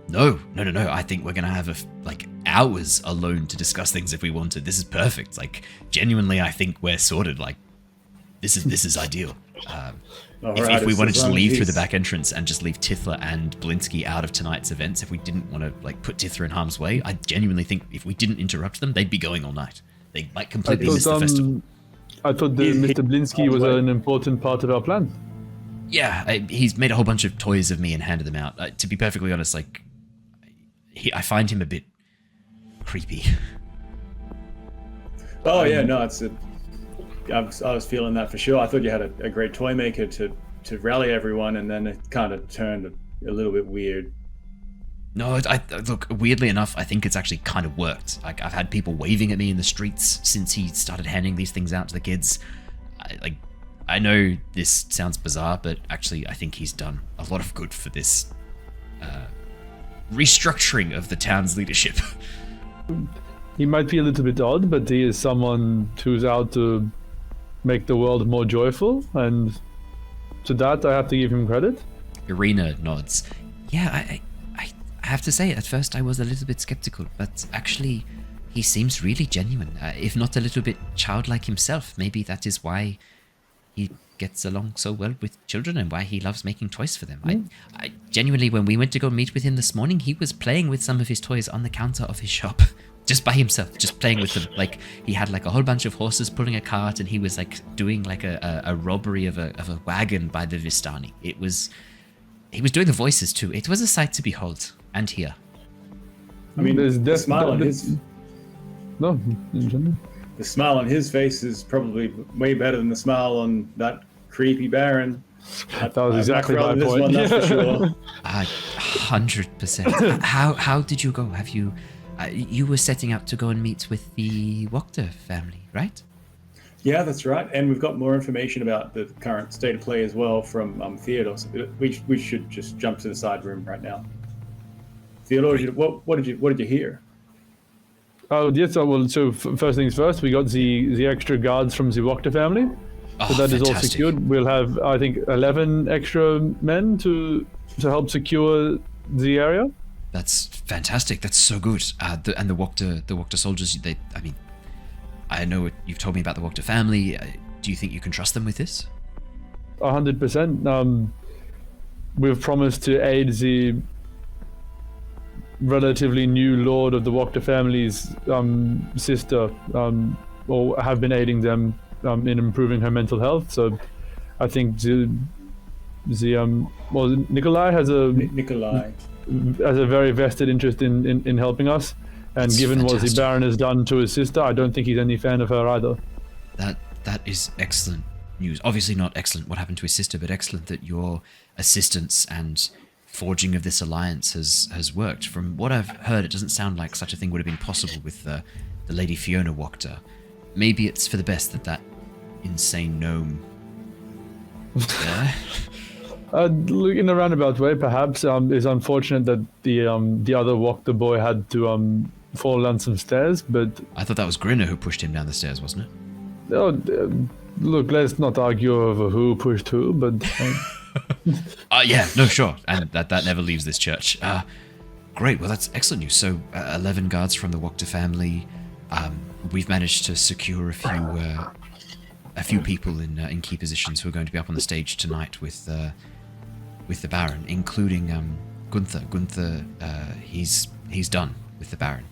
No. I think we're gonna have hours alone to discuss things if we wanted. This is perfect. Like, genuinely, I think we're sorted. Like, this is ideal. If we wanted to just leave through the back entrance and just leave Tithla and Blinsky out of tonight's events, if we didn't want to put Tithla in harm's way, I genuinely think if we didn't interrupt them, they'd be going all night. They might completely miss the festival. I thought Mr. Blinsky was an important part of our plan. Yeah, he's made a whole bunch of toys of me and handed them out. To be perfectly honest, I find him a bit creepy. Oh yeah, no, I was feeling that for sure. I thought you had a great toy maker to rally everyone, and then it kind of turned a little bit weird. No, look, weirdly enough, I think it's actually kind of worked. Like, I've had people waving at me in the streets since he started handing these things out to the kids. I know this sounds bizarre, but actually I think he's done a lot of good for this restructuring of the town's leadership. He might be a little bit odd, but he is someone who's out to make the world more joyful, and to that I have to give him credit. Irina nods. Yeah, I have to say, at first I was a little bit skeptical, but actually he seems really genuine, if not a little bit childlike himself. Maybe that is why he gets along so well with children and why he loves making toys for them. I genuinely, when we went to go meet with him this morning, he was playing with some of his toys on the counter of his shop. Just by himself, just playing with them. Like, he had a whole bunch of horses pulling a cart, and he was doing a robbery of a wagon by the Vistani. He was doing the voices too. It was a sight to behold and hear. I mean, There's the smile on his No, in general. the smile on his face is probably way better than the smile on that creepy Baron. That was exactly my this point. one, that's for sure. 100%. How did you go? Have you? You were setting out to go and meet with the Wachter family, right? Yeah, that's right. And we've got more information about the current state of play as well from Theodore. So we should just jump to the side room right now. Theodore, what did you hear? Oh yes, well, so first things first, we got the extra guards from the Wachter family. So that is all fantastic. secured. We'll have, I think, 11 extra men to help secure the area. That's fantastic. That's so good. And the Wachter soldiers. I know what you've told me about the Wachter family. Do you think you can trust them with this? 100%. We've promised to aid the relatively new lord of the Wachter family's sister, or have been aiding them in improving her mental health. So I think Nikolai has a very vested interest in helping us. And That's given what fantastic. the Baron has done to his sister, I don't think he's any fan of her either. That is excellent news. Obviously not excellent what happened to his sister, but excellent that your assistance and forging of this alliance has worked. From what I've heard, it doesn't sound like such a thing would have been possible with the Lady Fiona Wachter. Maybe it's for the best that insane gnome there. Look, in a roundabout way, perhaps, it's unfortunate that the other Wachter boy had to fall down some stairs, but I thought that was Grinner who pushed him down the stairs, wasn't it? Look, let's not argue over who pushed who, but Yeah, no, sure. And that never leaves this church. Great, well, that's excellent news. So, 11 guards from the Wachter family. We've managed to secure a few people in key positions who are going to be up on the stage tonight with the Baron, including Gunther. Gunther, he's done with the Baron.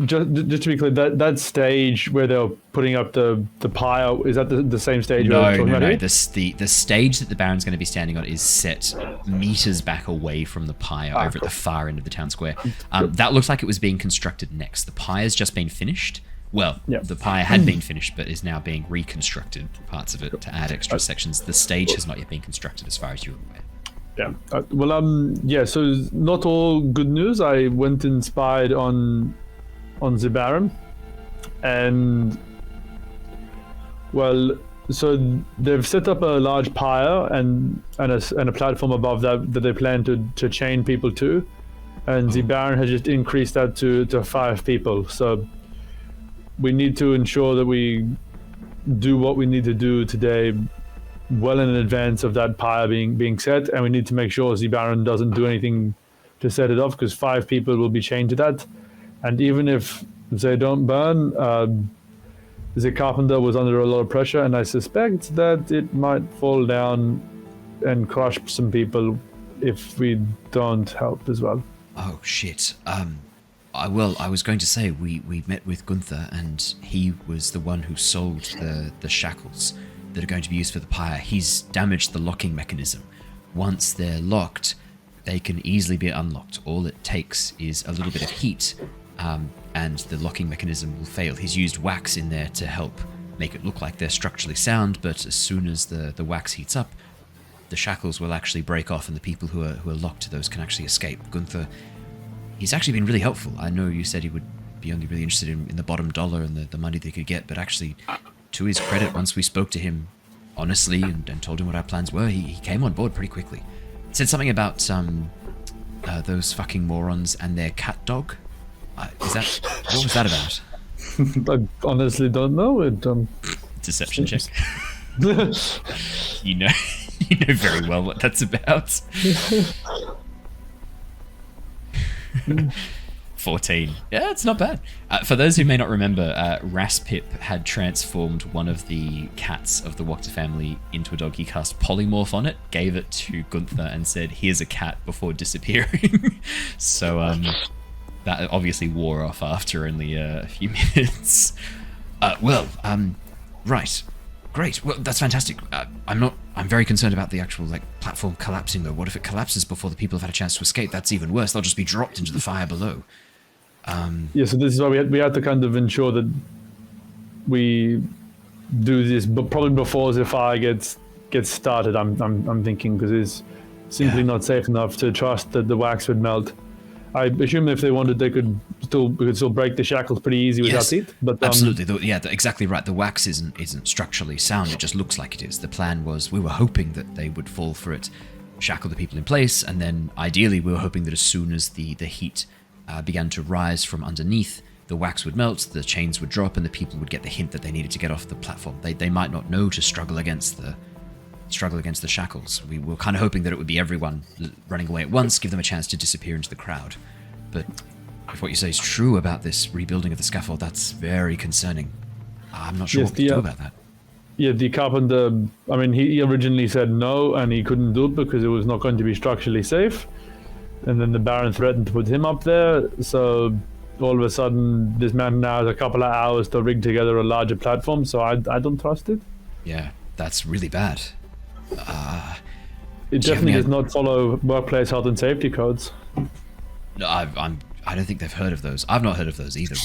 just to be clear, that stage where they're putting up the pyre, is that the same stage we're No. talking about here? The stage that the Baron's going to be standing on is set meters back away from the pyre over at the far end of the town square. That looks like it was being constructed next. The pyre's just been finished. Well, the pyre had been finished, but is now being reconstructed, parts of it, to add extra sections. The stage has not yet been constructed, as far as you're aware. Yeah. So not all good news. I went and spied on the Baron, and so they've set up a large pyre and a platform above that they plan to chain people to, and the Baron has just increased that to 5 people. So we need to ensure that we do what we need to do today well in advance of that pyre being set, and we need to make sure the Baron doesn't do anything to set it off, because 5 people will be chained to that. And even if they don't burn, the carpenter was under a lot of pressure, and I suspect that it might fall down and crush some people if we don't help as well. Oh, shit. I was going to say, we met with Gunther, and he was the one who sold the shackles that are going to be used for the pyre. He's damaged the locking mechanism. Once they're locked, they can easily be unlocked. All it takes is a little bit of heat, and the locking mechanism will fail. He's used wax in there to help make it look like they're structurally sound, but as soon as the wax heats up, the shackles will actually break off, and the people who are locked to those can actually escape. Gunther, he's actually been really helpful. I know you said he would be only really interested in the bottom dollar and the money they could get, but actually, to his credit, once we spoke to him honestly and told him what our plans were, he came on board pretty quickly. Said something about those fucking morons and their cat dog. What was that about? I honestly don't know. Deception check. You know very well what that's about. 14. Yeah, it's not bad. For those who may not remember, Raspip had transformed one of the cats of the Wachter family into a dog. He cast polymorph on it, gave it to Gunther, and said, "Here's a cat," before disappearing. So that obviously wore off after only a few minutes. Right. Great. Well, that's fantastic. I'm very concerned about the actual platform collapsing, though. What if it collapses before the people have had a chance to escape? That's even worse. They'll just be dropped into the fire below. So this is why we had to kind of ensure that we do this, but probably before the fire gets started. I'm thinking, because it's simply not safe enough to trust that the wax would melt. I assume if they wanted, we could still break the shackles pretty easy without it. But absolutely, exactly right. The wax isn't structurally sound. It just looks like it is. The plan was, we were hoping that they would fall for it, shackle the people in place, and then ideally we were hoping that as soon as the heat began to rise from underneath, the wax would melt, the chains would drop, and the people would get the hint that they needed to get off the platform. They might not know to struggle against the shackles. We were kind of hoping that it would be everyone running away at once, give them a chance to disappear into the crowd. But if what you say is true about this rebuilding of the scaffold, that's very concerning. I'm not sure what to do about that. Yeah, the carpenter, he originally said no, and he couldn't do it because it was not going to be structurally safe. and then the Baron threatened to put him up there. So all of a sudden, this man now has a couple of hours to rig together a larger platform. So I don't trust it. Yeah, that's really bad. It definitely does not follow workplace health and safety codes. No, I don't think they've heard of those. I've not heard of those either,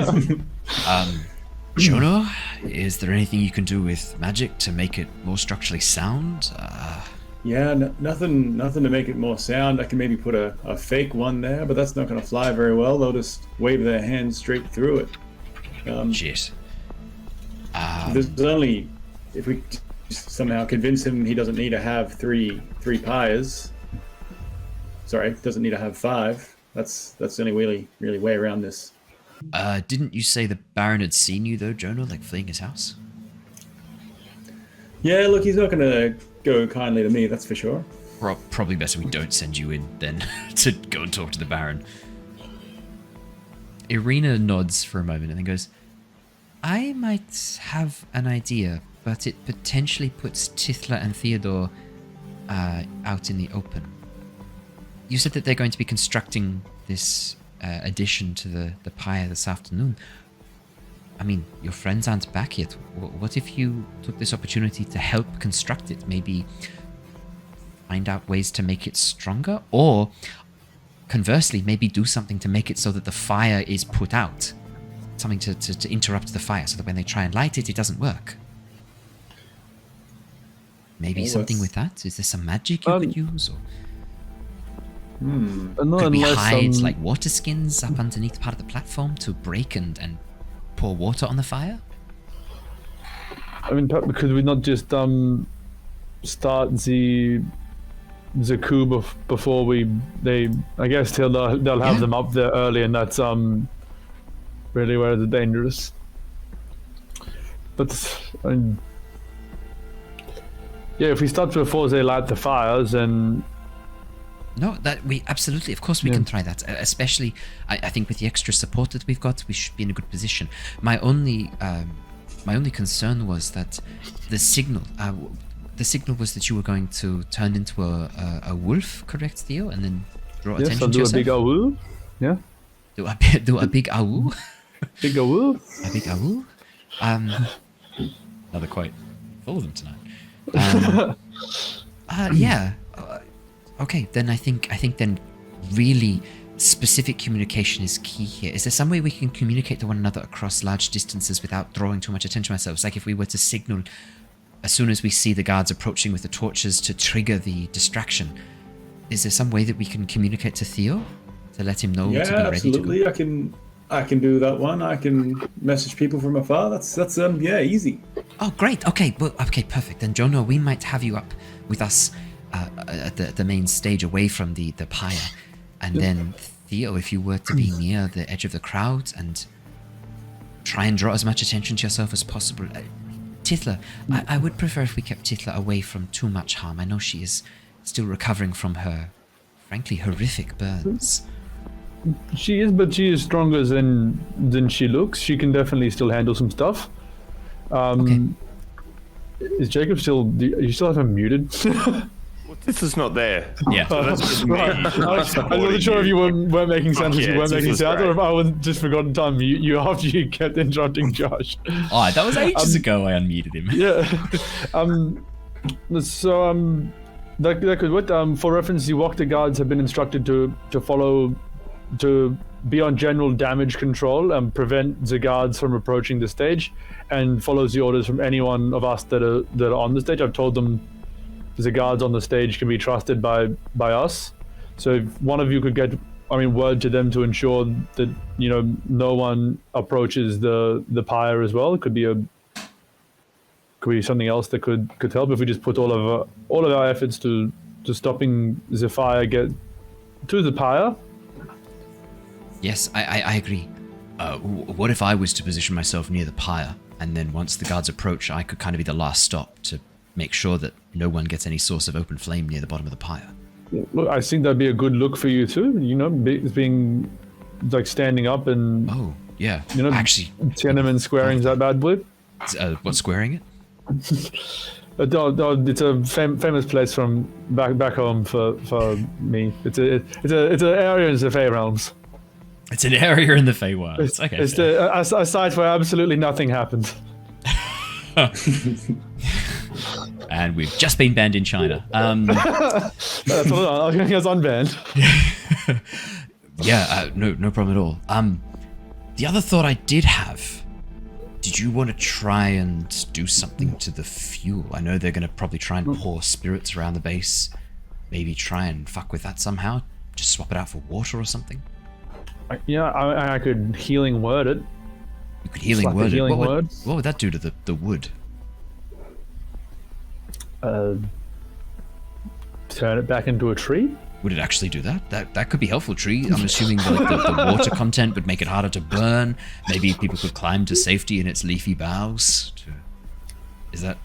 really. Jonah, is there anything you can do with magic to make it more structurally sound? Yeah, nothing to make it more sound. I can maybe put a fake one there, but that's not going to fly very well. They'll just wave their hands straight through it. Shit. There's only, if we somehow convince him he doesn't need to have three pyres. Sorry, doesn't need to have 5. That's the only really way around this. Didn't you say the Baron had seen you though, Jonah, like fleeing his house? Yeah, look, he's not going to go kindly to me, that's for sure. Probably better we don't send you in then to go and talk to the Baron. Irina nods for a moment and then goes, I might have an idea, but it potentially puts Tithla and Theodore out in the open. You said that they're going to be constructing this addition to the pyre this afternoon. I mean, your friends aren't back yet. What if you took this opportunity to help construct it? Maybe find out ways to make it stronger? Or, conversely, maybe do something to make it so that the fire is put out. Something to interrupt the fire so that when they try and light it, it doesn't work. Maybe something with that? Is there some magic you could use? Or could we hide like water skins up underneath part of the platform to break and pour water on the fire? I mean, could we not just start the coup before I guess they'll have them up there early, and that's really where it's dangerous. But yeah, if we start before they light the fires, then no, that we absolutely, of course, we can try that. Especially, I think with the extra support that we've got, we should be in a good position. My only concern was that the signal. The signal was that you were going to turn into a wolf, correct, Theo, and then draw attention to yourself. Yes, I'll do a big owl. Yeah. Do a big owl. Big owl. A big owl. Another quote. All of them tonight. Yeah. Okay, then I think then really specific communication is key here. Is there some way we can communicate to one another across large distances without drawing too much attention to ourselves? Like if we were to signal as soon as we see the guards approaching with the torches to trigger the distraction, is there some way that we can communicate to Theo to let him know to be ready absolutely. to go? I can do that one. I can message people from afar. That's easy. Oh, great. Okay, well, okay, perfect. Then, Jonah, we might have you up with us at the main stage away from the pyre. And then, Theo, if you were to be near the edge of the crowd and try and draw as much attention to yourself as possible. Tithla, I would prefer if we kept Tithla away from too much harm. I know she is still recovering from her, frankly, horrific burns. She is, but she is stronger than she looks. She can definitely still handle some stuff. Okay. Is Jacob still? You still have him muted? This is not there. Yeah. So that's just me. I wasn't sure if you weren't making sense, if you weren't making sound, or if I was just forgotten to unmute you after you kept interrupting Josh. Oh, that was ages ago. I unmuted him. Yeah. That could what? For reference, the Walker guards have been instructed to be on general damage control and prevent the guards from approaching the stage, and follows the orders from anyone of us that are on the stage. I've told them the guards on the stage can be trusted by us. So if one of you could get, word to them to ensure that no one approaches the pyre as well. It could be something else that could help if we just put all of our efforts to stopping the fire get to the pyre. Yes, I agree. What if I was to position myself near the pyre, and then once the guards approach, I could kind of be the last stop to make sure that no one gets any source of open flame near the bottom of the pyre? Look, I think that'd be a good look for you too. Being like standing up and. Oh yeah. Actually, Tiananmen squaring's that bad, Blue? What's squaring it? It's a famous place from back home for me. It's an area in the Fey realms. It's an area in the Feywilds. Okay. It's fair. a site where absolutely nothing happened. And we've just been banned in China. That's what I was going to get unbanned. Yeah, no problem at all. The other thought I did have, did you want to try and do something to the fuel? I know they're going to probably try and pour spirits around the base. Maybe try and fuck with that somehow. Just swap it out for water or something. Yeah, I could healing word it. You could healing Like a word healing it. word? What would that do to the wood? Turn it back into a tree. Would it actually do that? That could be helpful. Tree. I'm assuming the water content would make it harder to burn. Maybe people could climb to safety in its leafy boughs. Is that?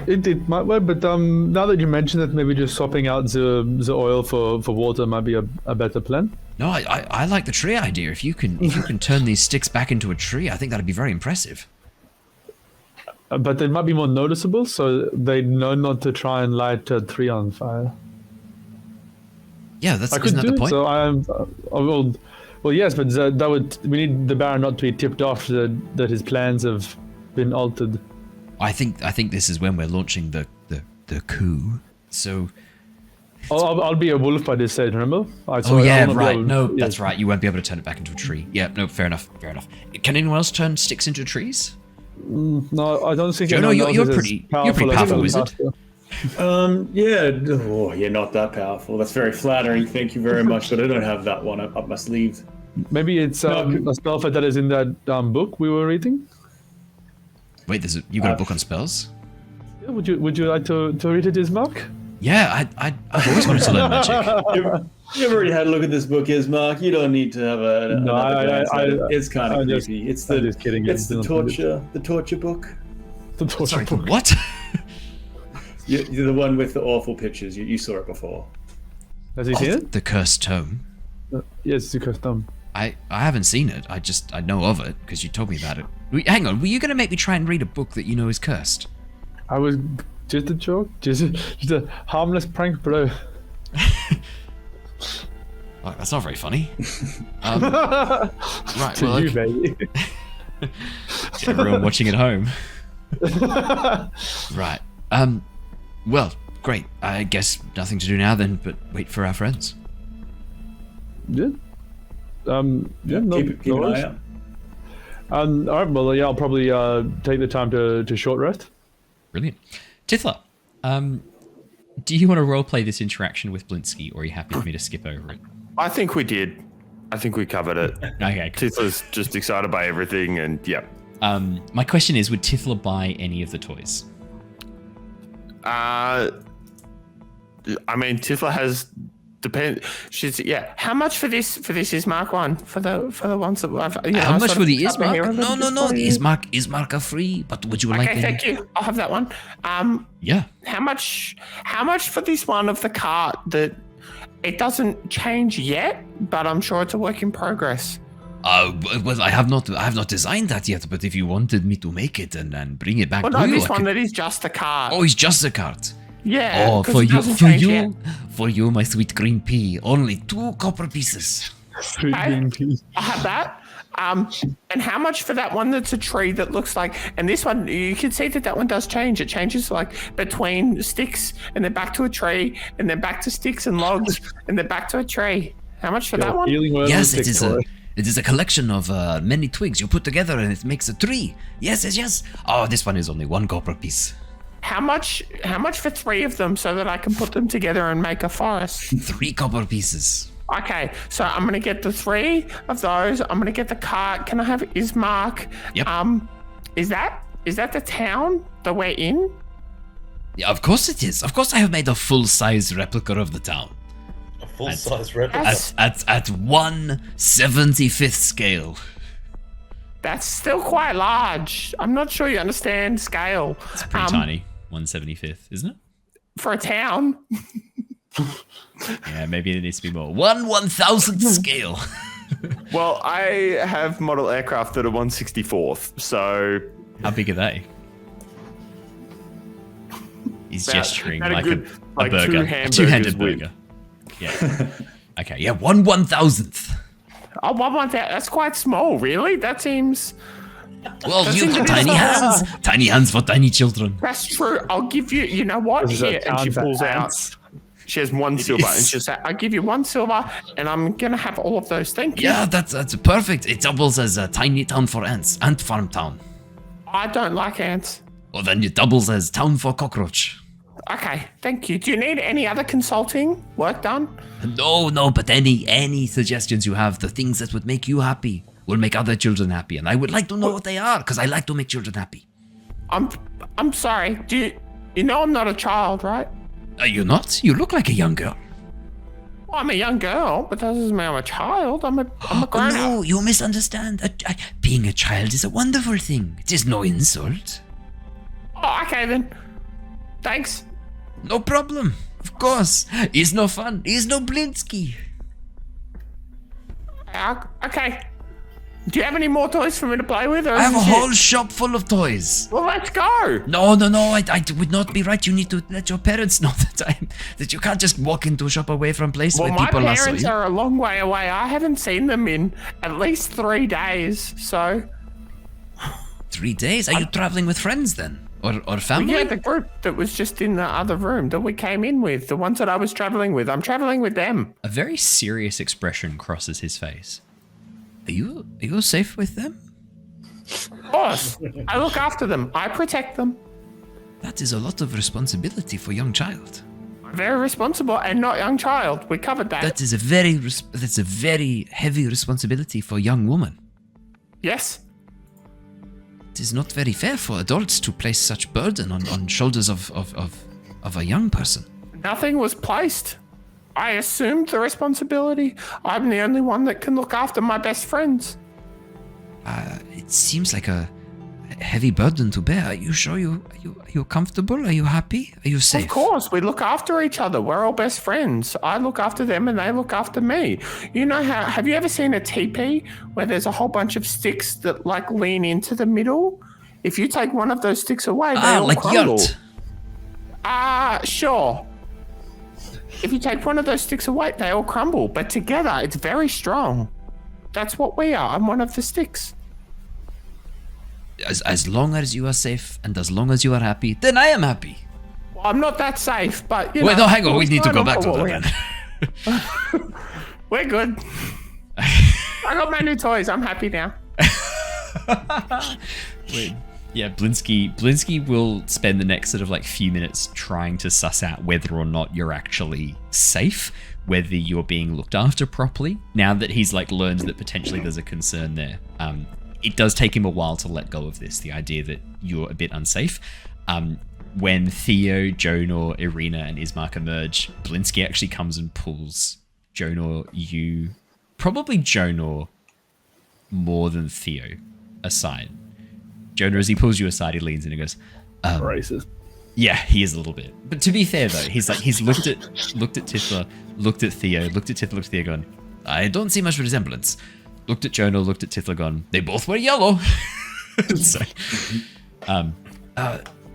It might work, but now that you mention it, maybe just swapping out the oil for water might be a better plan. No, I like the tree idea. If you can turn these sticks back into a tree, I think that'd be very impressive. But it might be more noticeable, so they know not to try and light a tree on fire. Yeah, isn't that the point? So well, yes, but we need the Baron not to be tipped off that his plans have been altered. I think this is when we're launching the coup. So. I'll be a wolf by this stage, remember? Right. No, that's right. You won't be able to turn it back into a tree. Yeah, no, fair enough. Can anyone else turn sticks into trees? No, I don't think. Jono, you're pretty powerful wizard. Yeah. Oh, you're not that powerful. That's very flattering. Thank you very much, but I don't have that one up my sleeve. Maybe it's a spell that is in that book we were reading. Wait, you got a book on spells? Yeah, would you like to read it, Ismark? Yeah, I've always wanted to learn magic. You've already had a look at this book, Ismark. You don't need to have another glance at it. It's kind of creepy. It's the torture book. The torture Sorry, book. what? You're the one with the awful pictures. You saw it before. Has he seen it? The Cursed Tome. Yes, the Cursed Tome. I haven't seen it. I know of it because you told me about it. Hang on, were you going to make me try and read a book that you know is cursed? I was just a joke, just a harmless prank, bro. Oh, that's not very funny. Right, To well, you, baby. to everyone watching at home. Right. Well, great. I guess nothing to do now then, but wait for our friends. Yeah. No, keep an eye out. all right. Well, yeah, I'll probably take the time to short rest. Brilliant. Tithla, do you want to roleplay this interaction with Blinsky, or are you happy for me to skip over it? I think we did. I think we covered it. Okay. Cool. Tithla's just excited by everything, and yeah. My question is, would Tithla buy any of the toys? I mean, Tithla has She's How much for this is Mark 1 for the ones that I've. How much for the Ismark? No. The Ismark are free. But would you like? Okay, thank you. I'll have that one. Yeah. How much for this one of the cart that it doesn't change yet, but I'm sure it's a work in progress. Well, I have not designed that yet. But if you wanted me to make it and bring it back, well, no, this one that is just the cart. Oh, it's just the cart. Yeah. Oh, for you, my sweet green pea, only 2 copper pieces. Sweet green pea. I have that. And how much for that one that's a tree that looks like, and this one, you can see that one does change. It changes like between sticks and then back to a tree and then back to sticks and logs and then back to a tree. How much for that one? Yes, it is a collection of many twigs you put together and it makes a tree. Yes. Oh, this one is only 1 copper piece. How much for 3 of them so that I can put them together and make a forest? 3 copper pieces. Okay, so I'm going to get the 3 of those. I'm going to get the cart. Can I have Ismark? Yep. Is that the town that we're in? Yeah, of course it is. Of course I have made a full-size replica of the town. A full-size replica? At 1/75th scale. That's still quite large. I'm not sure you understand scale. It's pretty tiny. 1/75th, isn't it? For a town. Yeah, maybe it needs to be more. 1/1000th scale. Well, I have model aircraft that are 1/64th, so... How big are they? He's About- gesturing about like good, a burger, a two-handed burger. Yeah. Okay. Yeah. 1/1000th. Oh, 1/1000. That's quite small, really. That seems. Well, That you seems have a bit tiny small. hands. Tiny hands for tiny children. That's true. I'll give you. You know what? This is a Here, and she town for pulls out. ants. She has 1 silver, and is. she'll say, "I'll give you 1 silver, and I'm gonna have all of those. Thank you." Yeah, that's perfect. It doubles as a tiny town for ants, ant farm town. I don't like ants. Well, then it doubles as town for cockroach. Okay, thank you. Do you need any other consulting work done? No, but any suggestions you have, the things that would make you happy will make other children happy, and I would like to know what they are, because I like to make children happy. I'm sorry. You know I'm not a child, right? Are you not? You look like a young girl. Well, I'm a young girl, but that doesn't mean I'm a child. I'm a Oh, grown up. no, you misunderstand. Being a child is a wonderful thing. It is no insult. Oh, okay then. Thanks. No problem. Of course. It's no fun. It's no Blinsky. Okay. Do you have any more toys for me to play with? Or I have a is it- whole shop full of toys. Well, let's go. No, I would not be right. You need to let your parents know that you can't just walk into a shop away from a place Well, where my people lasso parents you. are a long way away. I haven't seen them in at least 3 days. So, 3 days? Are you traveling with friends then? Or family? yeah, the group that was just in the other room that we came in with, the ones that I was traveling with, I'm traveling with them. A very serious expression crosses his face. Are you safe with them? Of course. I look after them. I protect them. That is a lot of responsibility for a young child. I'm very responsible and not young child. We covered that. That's a very heavy responsibility for a young woman. Yes. It is not very fair for adults to place such burden on shoulders of a young person. Nothing was placed. I assumed the responsibility. I'm the only one that can look after my best friends. It seems like a heavy burden to bear. Are you sure are you comfortable? Are you happy? Are you safe? Of course, we look after each other. We're all best friends. I look after them and they look after me. You know how, have you ever seen a teepee where there's a whole bunch of sticks that like lean into the middle? If you take one of those sticks away, they all like crumble. yurt. Sure. If you take one of those sticks away, they all crumble. But together, it's very strong. That's what we are. I'm one of the sticks. As long as you are safe and as long as you are happy, then I am happy. Well, I'm not that safe, but you Wait, know. no, hang on. We what's need to going go on back to for that what then. We're good. I got my new toys. I'm happy now. Wait. Yeah, Blinsky will spend the next sort of like few minutes trying to suss out whether or not you're actually safe, whether you're being looked after properly. Now that he's like learned that potentially there's a concern there, it does take him a while to let go of this, the idea that you're a bit unsafe. When Theo, Jonor, Irina, and Ismark emerge, Blinsky actually comes and pulls Jonor, probably Jonor more than Theo, aside. Jonor, as he pulls you aside, he leans in and goes, Racist. yeah, he is a little bit. But to be fair, though, he's looked at Tithla, looked at Theo, looked at Tithla, looked at Theo, gone, I don't see much resemblance. Looked at Jonor, looked at Tithla, gone, they both wear yellow. So,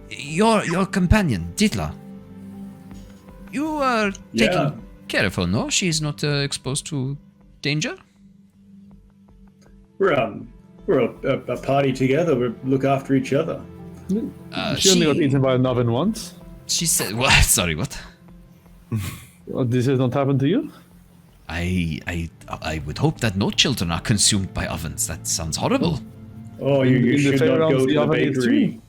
your companion, Tithla, you are taking care of her, no? She is not exposed to danger? We're a party together. We look after each other. She only got eaten by an oven once. She said, what? Sorry, what? This has not happened to you? I would hope that no children are consumed by ovens. That sounds horrible. Oh, you In the should not fairgrounds, go the to the oven is bakery.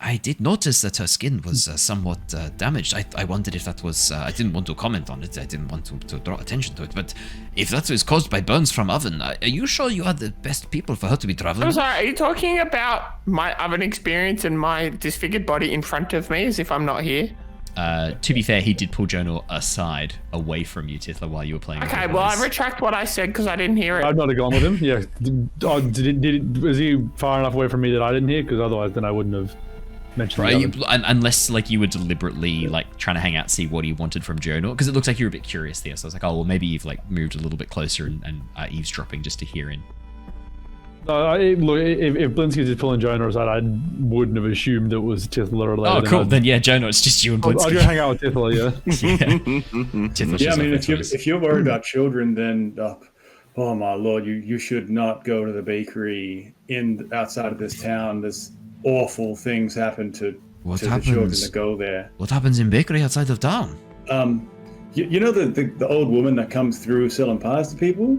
I did notice that her skin was somewhat damaged. I wondered if that was... I didn't want to comment on it. I didn't want to draw attention to it. But if that was caused by burns from oven, are you sure you are the best people for her to be traveling? I'm sorry, are you talking about my oven experience and my disfigured body in front of me as if I'm not here? To be fair, he did pull Jonor aside, away from you, Tithla, while you were playing. Okay, with well, I others. retract what I said because I didn't hear it. I've not gone with him. Yeah. Was he far enough away from me that I didn't hear? Because otherwise, then I wouldn't have mentioned Right, the oven. unless like you were deliberately like trying to hang out, see what he wanted from Jonor, because it looks like you're a bit curious there. So I was like, oh well, maybe you've like moved a little bit closer and eavesdropping just to hear in. Look, if Blinsky's just pulling Jonah aside, I wouldn't have assumed it was Tithla related. Oh, cool. Then yeah, Jonah, it's just you and I'll Blinsky. go hang out with Tithla, yeah. Tithla Yeah, I shows mean, up first. if you're worried about children, then oh my lord, you should not go to the bakery outside of this town. There's awful things happen to What the children happens? that go there. What happens in bakery outside of town? You know the old woman that comes through selling pies to people?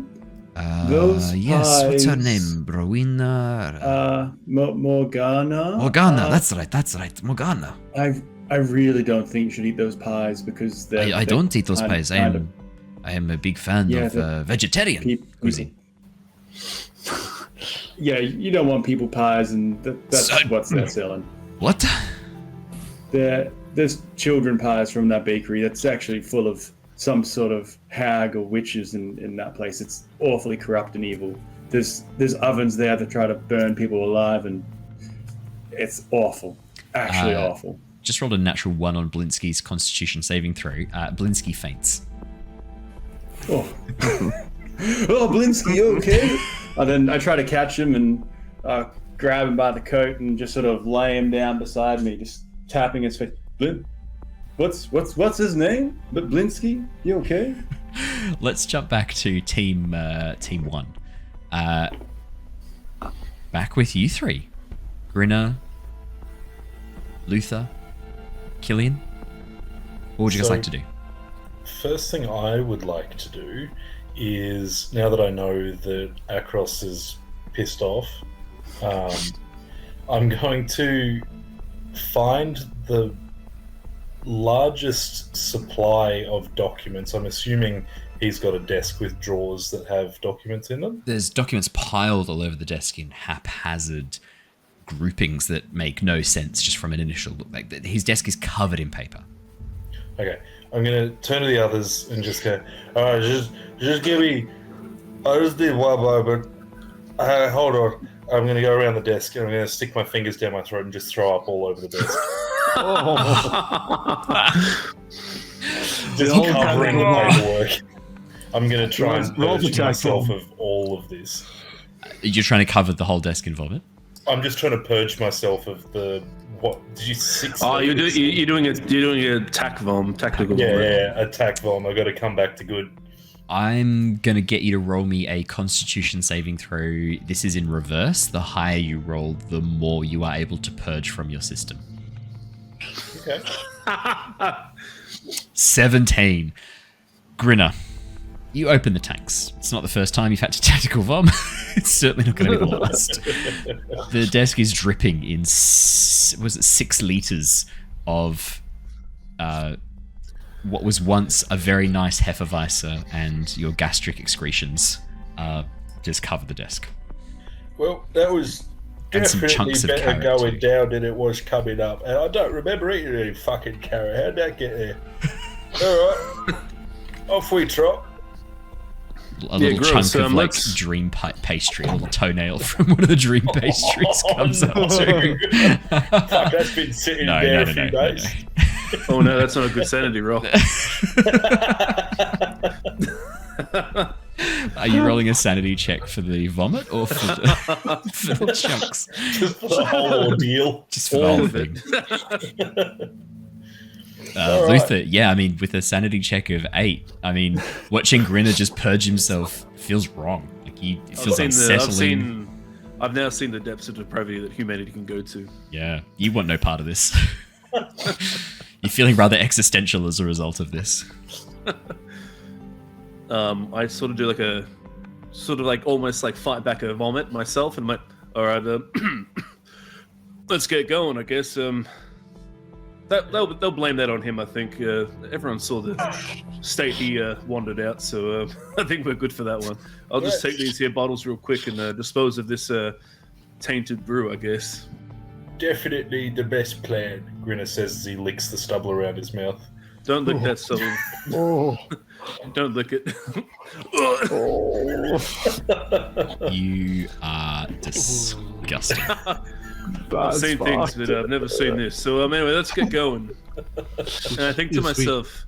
Those Yes, what's her pies, name? Rowena? Morgana. Morgana, that's right, Morgana. I really don't think you should eat those pies because I don't eat those pies. I am a big fan of vegetarian cuisine. Yeah, you don't want people pies, and that's what they're selling. What? There's children pies from that bakery that's actually full of some sort of hag or witches in that place. It's awfully corrupt and evil. There's ovens there that try to burn people alive, and it's awful. Actually awful. Just rolled a natural 1 on Blinsky's Constitution saving throw. Blinsky faints. Oh, Blinsky, you okay? And then I try to catch him and grab him by the coat and just sort of lay him down beside me, just tapping his face. What's his name? Blinsky, you okay? Let's jump back to team 1. Back with you 3. Grinner, Luther, Killian. What would you guys like to do? First thing I would like to do is, now that I know that Akros is pissed off, I'm going to find the largest supply of documents. I'm assuming he's got a desk with drawers that have documents in them. There's documents piled all over the desk in haphazard groupings that make no sense just from an initial look. Like his desk is covered in paper. Okay, I'm going to turn to the others and just go, all right, just give me, I just need one moment. Hold on. I'm going to go around the desk and I'm going to stick my fingers down my throat and just throw up all over the desk. Just covering the paperwork. I'm going to try and purge myself of all of this. You're trying to cover the whole desk in vomit? I'm just trying to purge myself of the, what, did you 6? Oh, you're doing a tactical vom. Yeah, attack vom. I've got to come back to good. I'm going to get you to roll me a Constitution saving throw. This is in reverse. The higher you roll, the more you are able to purge from your system. Okay. 17. Grinner, you open the tanks. It's not the first time you've had to tactical vom. It's certainly not going to be the last. The desk is dripping in, 6 litres of what was once a very nice Hefeweiser, and your gastric excretions just cover the desk. Well, that was And some definitely chunks of better carrot going too. down than it was coming up. And I don't remember eating any fucking carrot. How'd that get there? Alright. Off we trot. A little gross. chunk of like Let's- dream pastry, a little toenail from one of the dream pastries comes up too. Fuck, that's been sitting there a few days. Oh no, that's not a good sanity roll. Are you rolling a sanity check for the vomit or for the chunks? Just for the whole ordeal. Just for the whole thing. Luther, yeah, I mean, with a sanity check of 8, I mean, watching Grinner just purge himself feels wrong. Like it feels unsettling. I've now seen the depths of depravity that humanity can go to. Yeah, you want no part of this. You're feeling rather existential as a result of this. I sort of do almost like fight back a vomit myself, and all right, let's get going. I guess they'll blame that on him. I think everyone saw the state he wandered out, so I think we're good for that one. I'll just take these here bottles real quick and dispose of this tainted brew, I guess. Definitely the best plan, Grinner says as he licks the stubble around his mouth. Don't lick that stubble. Don't lick it. You are disgusting. I've seen things, but I've never seen this. So anyway, let's get going. And I think to myself,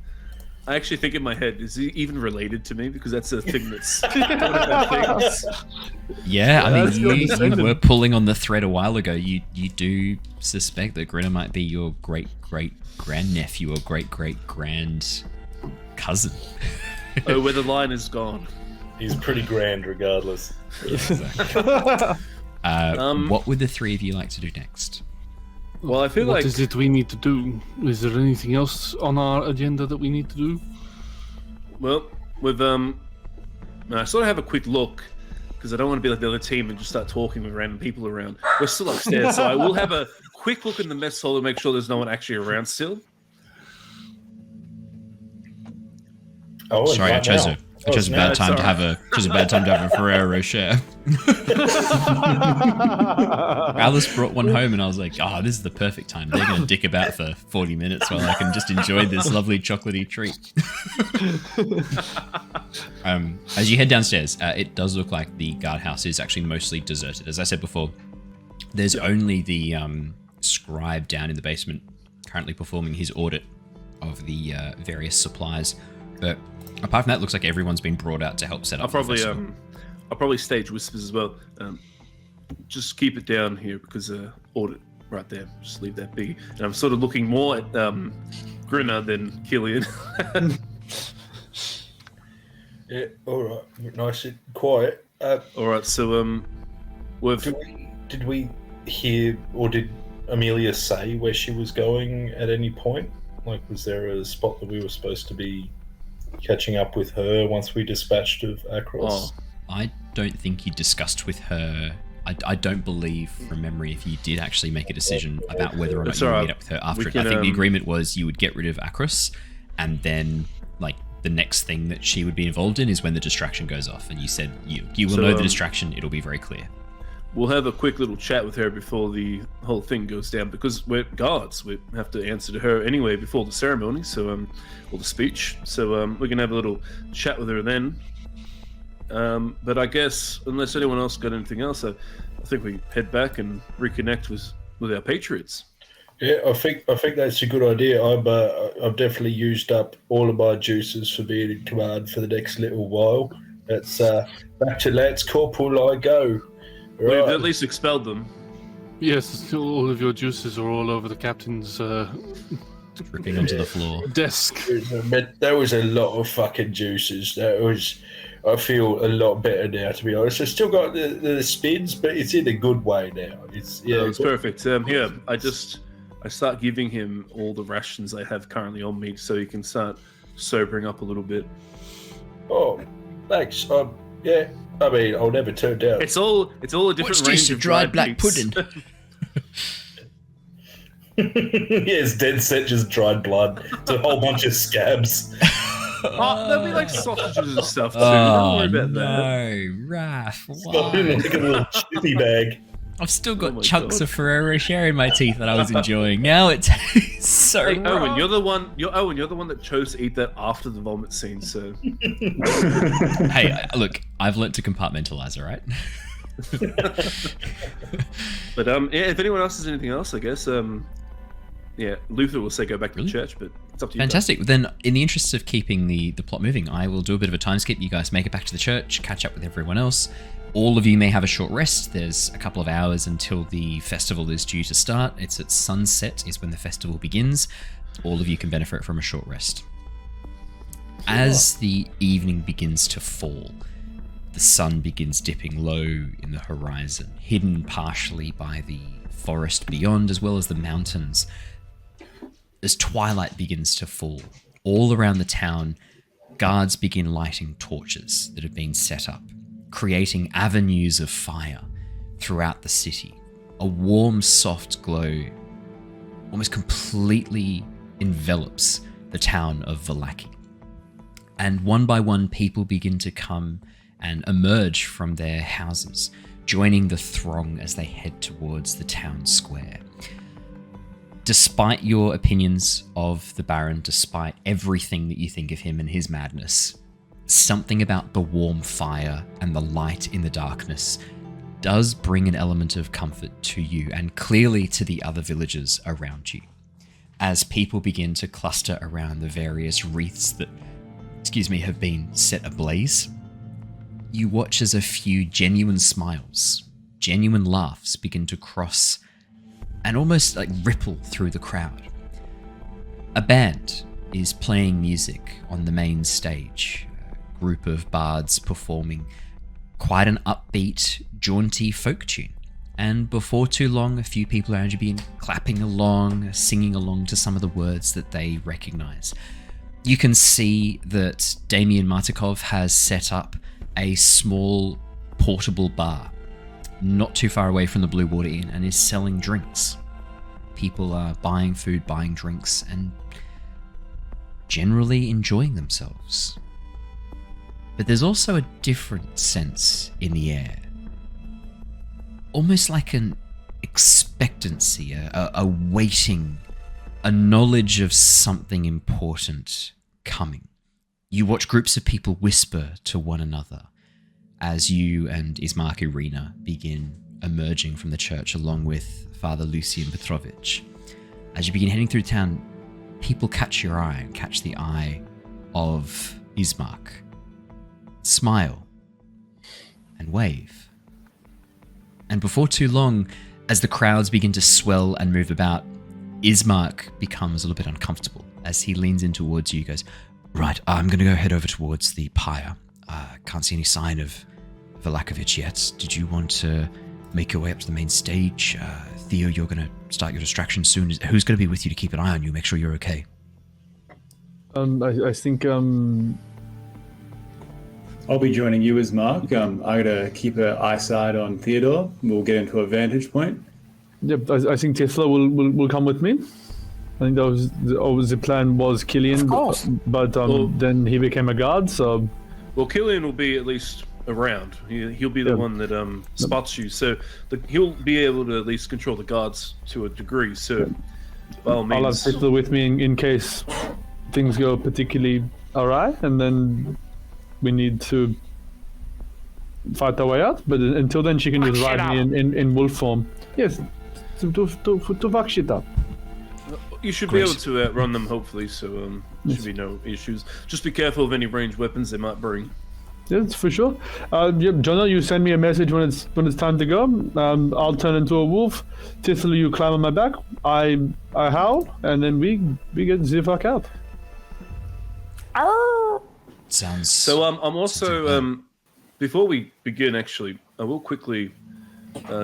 I actually think in my head, is he even related to me? Because that's a thing that's one of the things. Yeah, I mean, that's you understandable. were pulling on the thread a while ago. You do suspect that Grinner might be your great-great-grandnephew or great-great-grand cousin. Oh, where the line is gone. He's pretty grand regardless. What would the three of you like to do next? Well, I feel What like is it we need to do? Is there anything else on our agenda that we need to do? Well, with I sort of have a quick look because I don't want to be like the other team and just start talking with random people around. We're still upstairs, so I will have a quick look in the mess hall to make sure there's no one actually around still. Oh, Sorry, I chose now. a bad time to have a Ferrero Rocher. Alice brought one home, and I was like, "Oh, this is the perfect time. They're going to dick about for 40 minutes while I can just enjoy this lovely chocolatey treat." As you head downstairs, it does look like the guardhouse is actually mostly deserted. As I said before, there's only the scribe down in the basement currently performing his audit of the various supplies, but apart from that, it looks like everyone's been brought out to help set up. I'll probably stage whispers as well. Just keep it down here because audit right there. Just leave that be. And I'm sort of looking more at Grinner than Killian. Yeah, all right. Nice and quiet. All right, so Did we hear, or did Amelia say where she was going at any point? Like, was there a spot that we were supposed to be catching up with her once we dispatched of Akros? I don't think you discussed with her. I don't believe, from memory, if you did actually make a decision about whether or not you would meet up with her after it. I think the agreement was you would get rid of Akros, and then, like, the next thing that she would be involved in is when the distraction goes off. And you said you will know the distraction. It'll be very clear. We'll have a quick little chat with her before the whole thing goes down because we're guards. We have to answer to her anyway before the ceremony, so or the speech. So we can have a little chat with her then. But I guess unless anyone else got anything else, I think we head back and reconnect with our patriots. Yeah, I think that's a good idea. I've definitely used up all of my juices for being in command for the next little while. It's back to Lance Corporal I go. We've Right. at least expelled them. Yes, all of your juices are all over the captain's Dripping onto the floor. desk. That was a lot of fucking juices. I feel a lot better now, to be honest. I still got the spins, but it's in a good way now. It's Perfect. Here, I start giving him all the rations I have currently on me, so he can start sobering up a little bit. Oh, thanks. Yeah. I mean, I'll never turn down. It's all a different What's range this, a of dried black meats. pudding? Yes, dead set, just dried blood. It's a whole bunch of scabs. There'll be like sausages and stuff too. Don't worry about that. No, Raph, Got in why? like a little chippy bag. I've still got my chunks God. of Ferrero Rocher in my teeth that I was enjoying. Now it tastes so Hey, wrong. Owen, you're the one that chose to eat that after the vomit scene. So Hey, look, I've learnt to compartmentalize, all right? But if anyone else has anything else, I guess Luther will say go back to the church, but it's up to you. Fantastic. Then, in the interests of keeping the plot moving, I will do a bit of a time skip. You guys make it back to the church, catch up with everyone else. All of you may have a short rest. There's a couple of hours until the festival is due to start. It's at sunset is when the festival begins. All of you can benefit from a short rest. As the evening begins to fall, the sun begins dipping low in the horizon, hidden partially by the forest beyond as well as the mountains. As twilight begins to fall, all around the town, guards begin lighting torches that have been set up, creating avenues of fire throughout the city. A warm, soft glow almost completely envelops the town of Vallaki. And one by one, people begin to come and emerge from their houses, joining the throng as they head towards the town square. Despite your opinions of the Baron, despite everything that you think of him and his madness, something about the warm fire and the light in the darkness does bring an element of comfort to you and clearly to the other villagers around you. as people begin to cluster around the various wreaths that, have been set ablaze. You watch as a few genuine smiles, genuine laughs begin to cross and almost like ripple through the crowd. A band is playing music on the main stage, a group of bards performing quite an upbeat, jaunty folk tune. And before too long, a few people around you begin clapping along, singing along to some of the words that they recognize. You can see that Damian Martikov has set up a small portable bar not too far away from the Blue Water Inn and is selling drinks. People are buying food, buying drinks, and generally enjoying themselves. But there's also a different sense in the air. Almost like an expectancy, a waiting, a knowledge of something important coming. You watch groups of people whisper to one another as you and Ismark Irina begin emerging from the church along with Father Lucian Petrovich. As you begin heading through town, people catch your eye and catch the eye of Ismark. Smile and wave. And before too long, as the crowds begin to swell and move about, Ismark becomes a little bit uncomfortable as he leans in towards you. He goes, "Right, I'm going to go head over towards the pyre. Can't see any sign of Velakovich yet. Did you want to make your way up to the main stage? Theo, you're going to start your distraction soon. Who's going to be with you to keep an eye on you, make sure you're okay?" I think I'll be joining you as Mark. I gotta keep an eyesight on Theodore. We'll get into a vantage point. Yep, I think Tesla will come with me. I think that was the plan was Killian, but then he became a guard. So, well, Killian will be at least around. He'll be the one that spots you, so he'll be able to at least control the guards to a degree. So, by all means, I'll have Tesla with me in case things go particularly awry, and then we need to fight our way out. But until then, she can just ride me in wolf form. Yes, to fuck shit up. You should be able to outrun them, hopefully, so there should be no issues. Just be careful of any ranged weapons they might bring. Yes, for sure. Jonah, you send me a message when it's time to go. I'll turn into a wolf. Tithla, you climb on my back. I howl, and then we get the fuck out. Sounds. So I'm also before we begin, actually, I will quickly.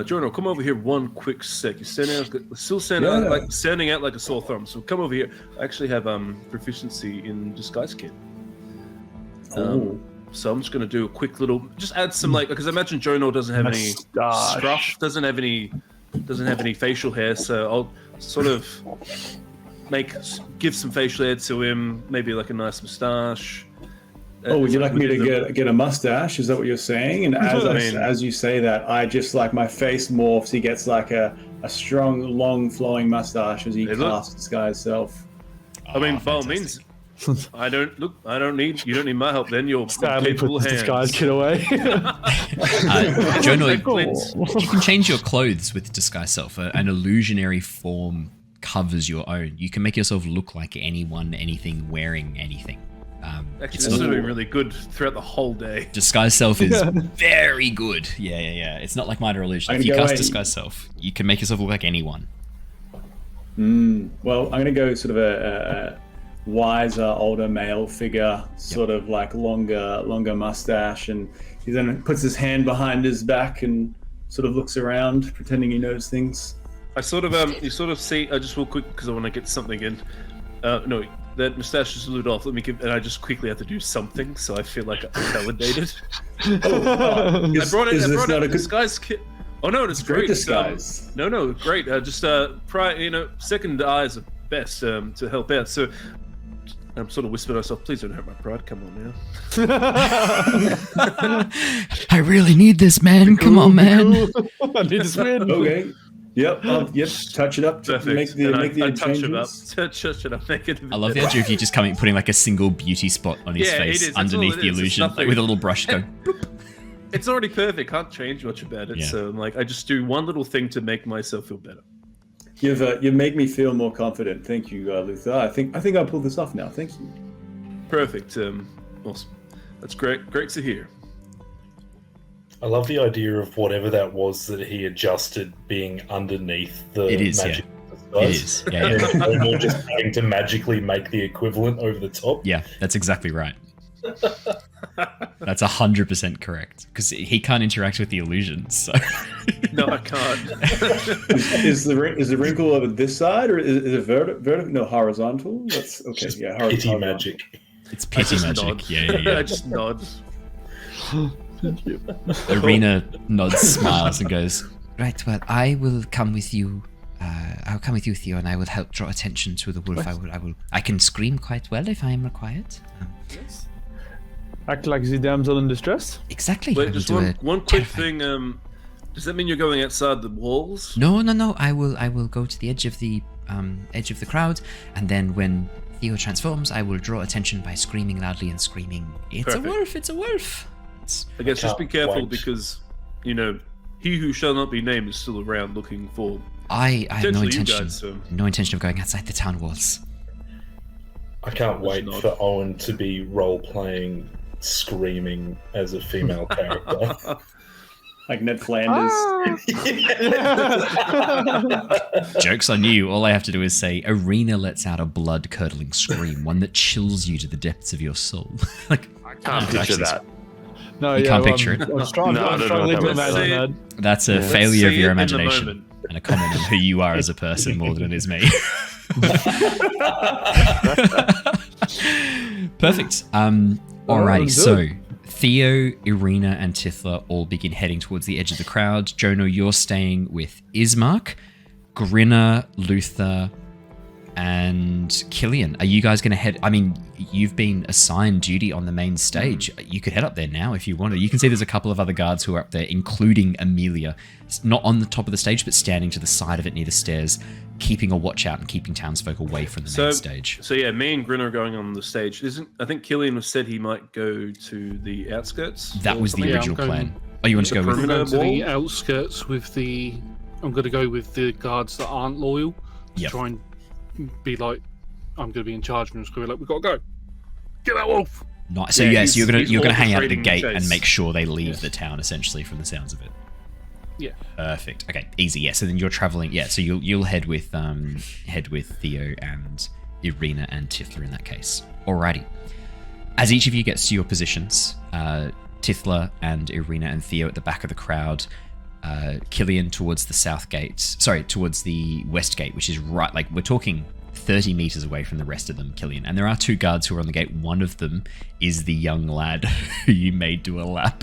Jordan, come over here one quick sec. You're standing out like a sore thumb. So come over here. I actually have proficiency in disguise kit. So I'm just going to do a quick little, just add some because I imagine Jono doesn't have any scruff, doesn't have any facial hair. So I'll sort of give some facial hair to him, maybe like a nice moustache. Would you like me to get a mustache? Is that what you're saying? And as you say that, I just my face morphs. He gets like a strong, long, flowing mustache as he casts disguise self. I mean, by all means, you don't need my help. Then you're capable hands. Disguise kit away. Jono, you can change your clothes with disguise self. An illusionary form covers your own. You can make yourself look like anyone, anything, wearing anything. Actually, this would be really good throughout the whole day. Disguise self is very good. Yeah. It's not like minor illusion. If you cast disguise self, you can make yourself look like anyone. Well, I'm going to go sort of a wiser, older male figure, sort of like longer mustache, and he then puts his hand behind his back and sort of looks around, pretending he knows things. I sort of, you sort of see. Just real quick because I want to get something in. No. That moustache is a little off. And I just quickly have to do something, so I feel like I'm validated. I brought it a disguise kit. Oh no, it's great disguise. No, great. Second eyes are best to help out. So I'm sort of whispering to myself, please don't hurt my pride. Come on now. I really need this, man. Come on, man. I need this win. Okay. Yep. Touch it up. Perfect. Make the changes. Touch it up. Make it. I love the idea of you just putting like a single beauty spot on his face underneath the illusion, with a little brush going. It's already perfect. Can't change much about it. Yeah. So I just do one little thing to make myself feel better. You've made me feel more confident. Thank you, Luther. I think I'll pull this off now. Thank you. Perfect. Awesome. That's great. Great to hear. I love the idea of whatever that was that he adjusted being underneath the magic. It is. Yeah. And we're just having to magically make the equivalent over the top. Yeah, that's exactly right. That's 100% correct because he can't interact with the illusions. So. No, I can't. Is the wrinkle over this side or is it vertical? No, horizontal. That's okay. Yeah, horizontal. Pity magic. It's pity magic. Nod. Yeah. I just nod. Arena nods, smiles, and goes, "Right. Well, I will come with you. I'll come with you, Theo, and I will help draw attention to the wolf. I can scream quite well if I am required. Yes. Act like the damsel in distress. Exactly. Wait, just one quick thing. Does that mean you're going outside the walls? No. I will go to the edge of the crowd, and then when Theo transforms, I will draw attention by screaming loudly and screaming, "It's Perfect. a wolf! It's a wolf!" I guess just be careful wait. because, he who shall not be named is still around looking for. I have no Potentially you intention. guys, so- No intention of going outside the town walls. I can't wait nod. for Owen to be role-playing screaming as a female character. Like Ned Flanders. Joke's on you. All I have to do is say, Arena lets out a blood-curdling scream, one that chills you to the depths of your soul. Like, I can't picture that. No, You can't picture it? I'm struggling No, I don't know to what that imagine was. that. That's a Let's failure of see your it in the imagination moment. and a comment on who you are as a person more than it is me. Perfect. Alrighty, so Theo, Irina, and Tithla all begin heading towards the edge of the crowd. Jono, you're staying with Ismark, Grinner, Luther, and Killian. Are you guys going to head... I mean, you've been assigned duty on the main stage. You could head up there now if you wanted. You can see there's a couple of other guards who are up there, including Amelia. Not on the top of the stage, but standing to the side of it near the stairs, keeping a watch out and keeping townsfolk away from the main stage. So yeah, me and Grinner are going on the stage. I think Killian said he might go to the outskirts. That was the Yeah, original I'm plan. going- Oh, you want to the go with... I'm perimeter going to the wall? outskirts with the. I'm going to go with the guards that aren't loyal to Yep. try and be like, I'm going to be in charge of them. Screw it, like, we've got to go. Get that wolf. Nice. So Yeah, yes, you're he's gonna hang out at the orchestrating the gate chase. and make sure they leave the town, essentially, from the sounds of it. Yeah. Perfect. Okay, easy. Yeah. So then you're traveling. Yeah. So you'll head with Theo and Irina and Tithla in that case. Alrighty. As each of you gets to your positions, Tithla and Irina and Theo at the back of the crowd, Killian towards the south gate. Sorry, towards the west gate, which is right. Like we're talking 30 meters away from the rest of them, Killian. And there are two guards who are on the gate. One of them is the young lad who you made do a lap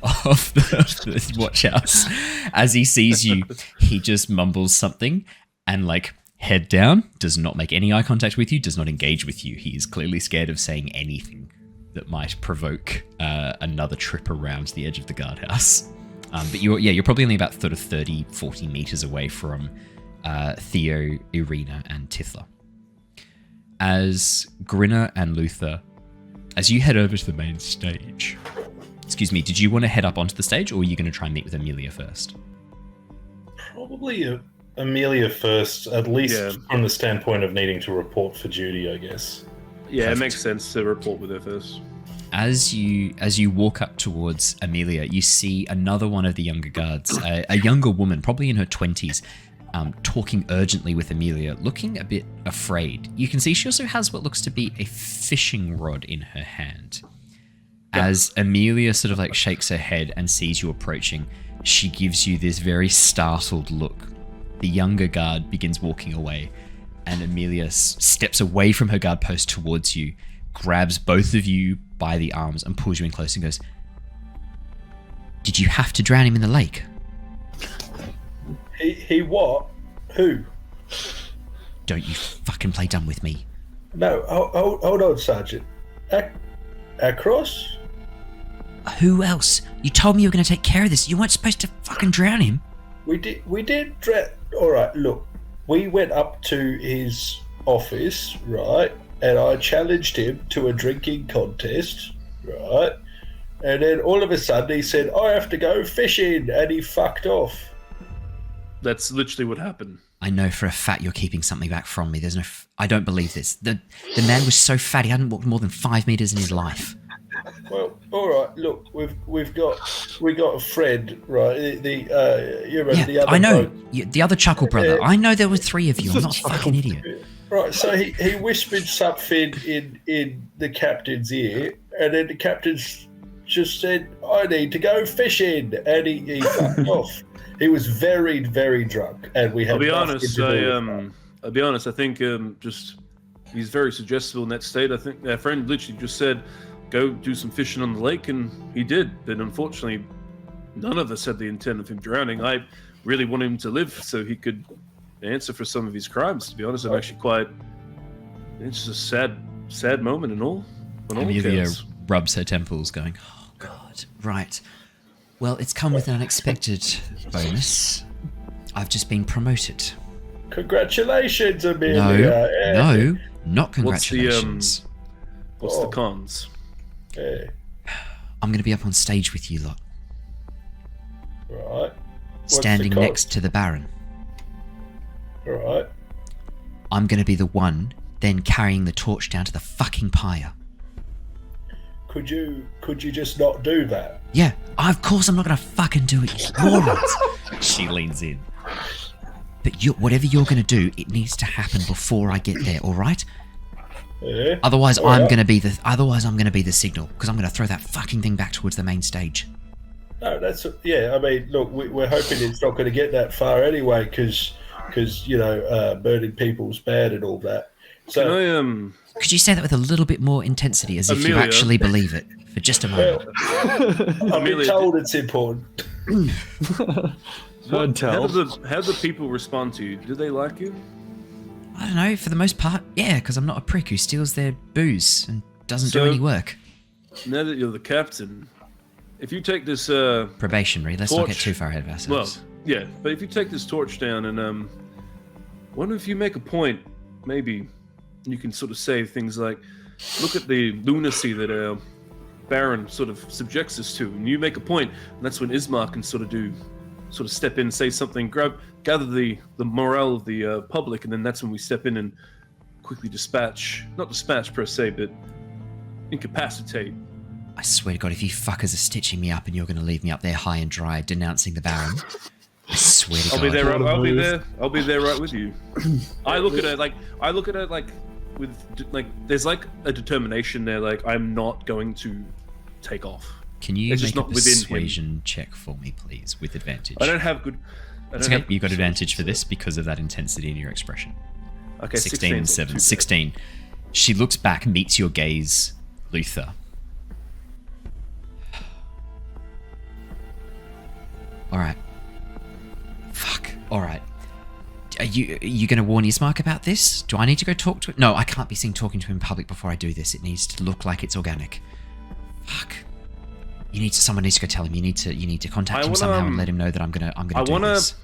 of the watch house. As he sees you, he just mumbles something and like head down, does not make any eye contact with you, does not engage with you. He is clearly scared of saying anything that might provoke another trip around the edge of the guardhouse. But you're probably only about sort of 30, 40 meters away from Theo, Irina, and Tithla. As Grinner and Luther, as you head over to the main stage, excuse me, did you want to head up onto the stage, or are you going to try and meet with Amelia first? Probably Amelia first, at least Yeah. from the standpoint of needing to report for duty, I guess. Yeah, Perfect. it makes sense to report with her first. As you walk up towards Amelia, you see another one of the younger guards, a younger woman, probably in her 20s, talking urgently with Amelia, looking a bit afraid. You can see she also has what looks to be a fishing rod in her hand. As Amelia sort of like shakes her head and sees you approaching, she gives you this very startled look. The younger guard begins walking away, and Amelia steps away from her guard post towards you, grabs both of you by the arms and pulls you in close and goes, "Did you have to drown him in the lake?" He what? Who? "Don't you fucking play dumb with me." No, hold on, Sergeant. Across? "Who else? You told me you were going to take care of this. You weren't supposed to fucking drown him." We did. Alright, look. We went up to his office, right? And I challenged him to a drinking contest, right? And then all of a sudden he said, I have to go fishing, and he fucked off. That's literally what happened. I know for a fact you're keeping something back from me. There's no... I don't believe this. The man was so fat he hadn't walked more than 5 meters in his life. Well, all right. Look, we got a friend, right? You remember the other I know. bloke? The other Chuckle brother. I know there were 3 of you. I'm not a fucking idiot. Right. So he whispered something in the captain's ear, and then the captain just said, "I need to go fishing," and he fucked off. He was very, very drunk, and we had. I'll be honest. I think just he's very suggestible in that state. I think our friend literally just said, "Go do some fishing on the lake," and he did. But unfortunately, none of us had the intent of him drowning. I really wanted him to live so he could answer for some of his crimes. To be honest, I'm actually quite. It's just a sad moment and all. Amelia rubs her temples, going, "Oh God, right. Well, it's come with an unexpected bonus. I've just been promoted." Congratulations, Amelia. No, not congratulations. What's the cons? I'm going to be up on stage with you lot. Right. Standing next to the Baron. Right. I'm going to be the one then carrying the torch down to the fucking pyre. Could you just not do that? Yeah, of course I'm not going to fucking do it, you morons. She leans in. But whatever you're going to do, it needs to happen before I get there, all right? Yeah. Otherwise, I'm going to be the signal, because I'm going to throw that fucking thing back towards the main stage. No, I mean, look, we're hoping it's not going to get that far anyway, because burning people's bad and all that. So, can I, could you say that with a little bit more intensity, as if you Amelia, actually believe it, for just a moment? I've been told it's important. how do the people respond to you? Do they like you? I don't know, for the most part, yeah, because I'm not a prick who steals their booze and doesn't do any work. Now that you're the captain, if you take this probationary, let's not get too far ahead of ourselves. Well, yeah, but if you take this torch down and wonder if you make a point, maybe you can sort of say things like, look at the lunacy that our Baron sort of subjects us to, and you make a point, and that's when Ismark can sort of step in, say something, gather the morale of the public, and then that's when we step in and quickly not dispatch per se, but incapacitate. I swear to God, if you fuckers are stitching me up and you're going to leave me up there high and dry denouncing the Baron, I swear to God. I'll be there right with you. I look at it like with like there's like a determination there, like I'm not going to take off. Can you make a persuasion check for me, please, with advantage? I don't have good. It's okay. You got advantage for this because of that intensity in your expression. Okay, 16 and 7. 16. She looks back, meets your gaze, Luther. All right. Fuck. All right. Are you going to warn Ismark about this? Do I need to go talk to him? No, I can't be seen talking to him in public before I do this. It needs to look like it's organic. Fuck. Someone needs to go tell him. You need to contact him somehow and let him know that I'm gonna do this.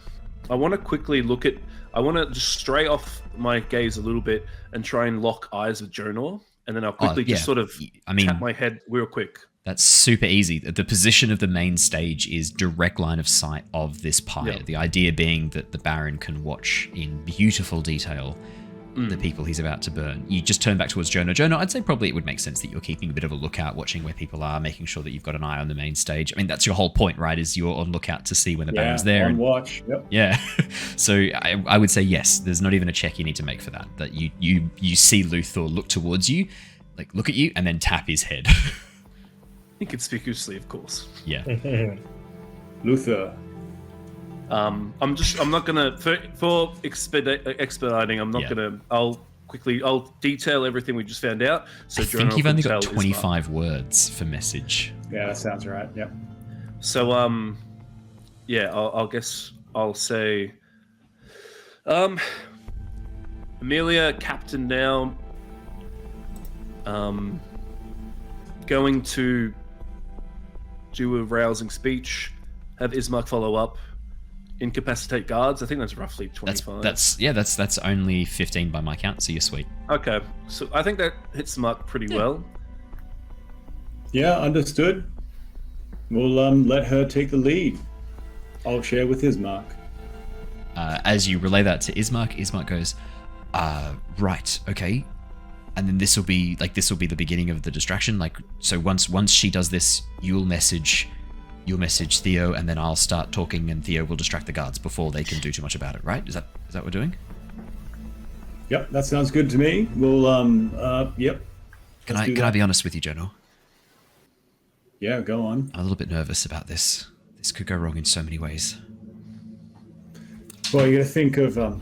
I want to quickly look at. I want to just stray off my gaze a little bit and try and lock eyes with Jonor, and then I'll quickly just sort of tap my head real quick. That's super easy. The position of the main stage is direct line of sight of this pyre. Yep. The idea being that the Baron can watch in beautiful detail the people he's about to burn. You just turn back towards Jonor. Jonor, I'd say probably it would make sense that you're keeping a bit of a lookout, watching where people are, making sure that you've got an eye on the main stage. I mean, that's your whole point, right? Is you're on lookout to see when the Baron's there. On watch. Yep. Yeah. So I would say yes. There's not even a check you need to make for that. That you see Luthor look towards you, like look at you, and then tap his head. Inconspicuously, of course. Yeah. Luther. I'm not gonna for expediting. I'm not gonna. I'll detail everything we just found out. So I think you've only got 25 words for message. Yeah, that sounds right. Yep. So I'll guess I'll say, Amelia, captain now. Going to do a rousing speech. Have Ismark follow up. Incapacitate guards. I think that's roughly 25. That's only 15 by my count, so you're sweet. Okay, so I think that hits the mark pretty well. Yeah, understood. We'll let her take the lead. I'll share with Ismark. As you relay that to Ismark goes, right, okay. And then this will be the beginning of the distraction. Like, so once she does this, you'll message Theo, and then I'll start talking, and Theo will distract the guards before they can do too much about it. Right? Is that what we're doing? Yep, that sounds good to me. We'll yep. Can I be honest with you, General? Yeah, go on. I'm a little bit nervous about this. This could go wrong in so many ways. Well, you got to think of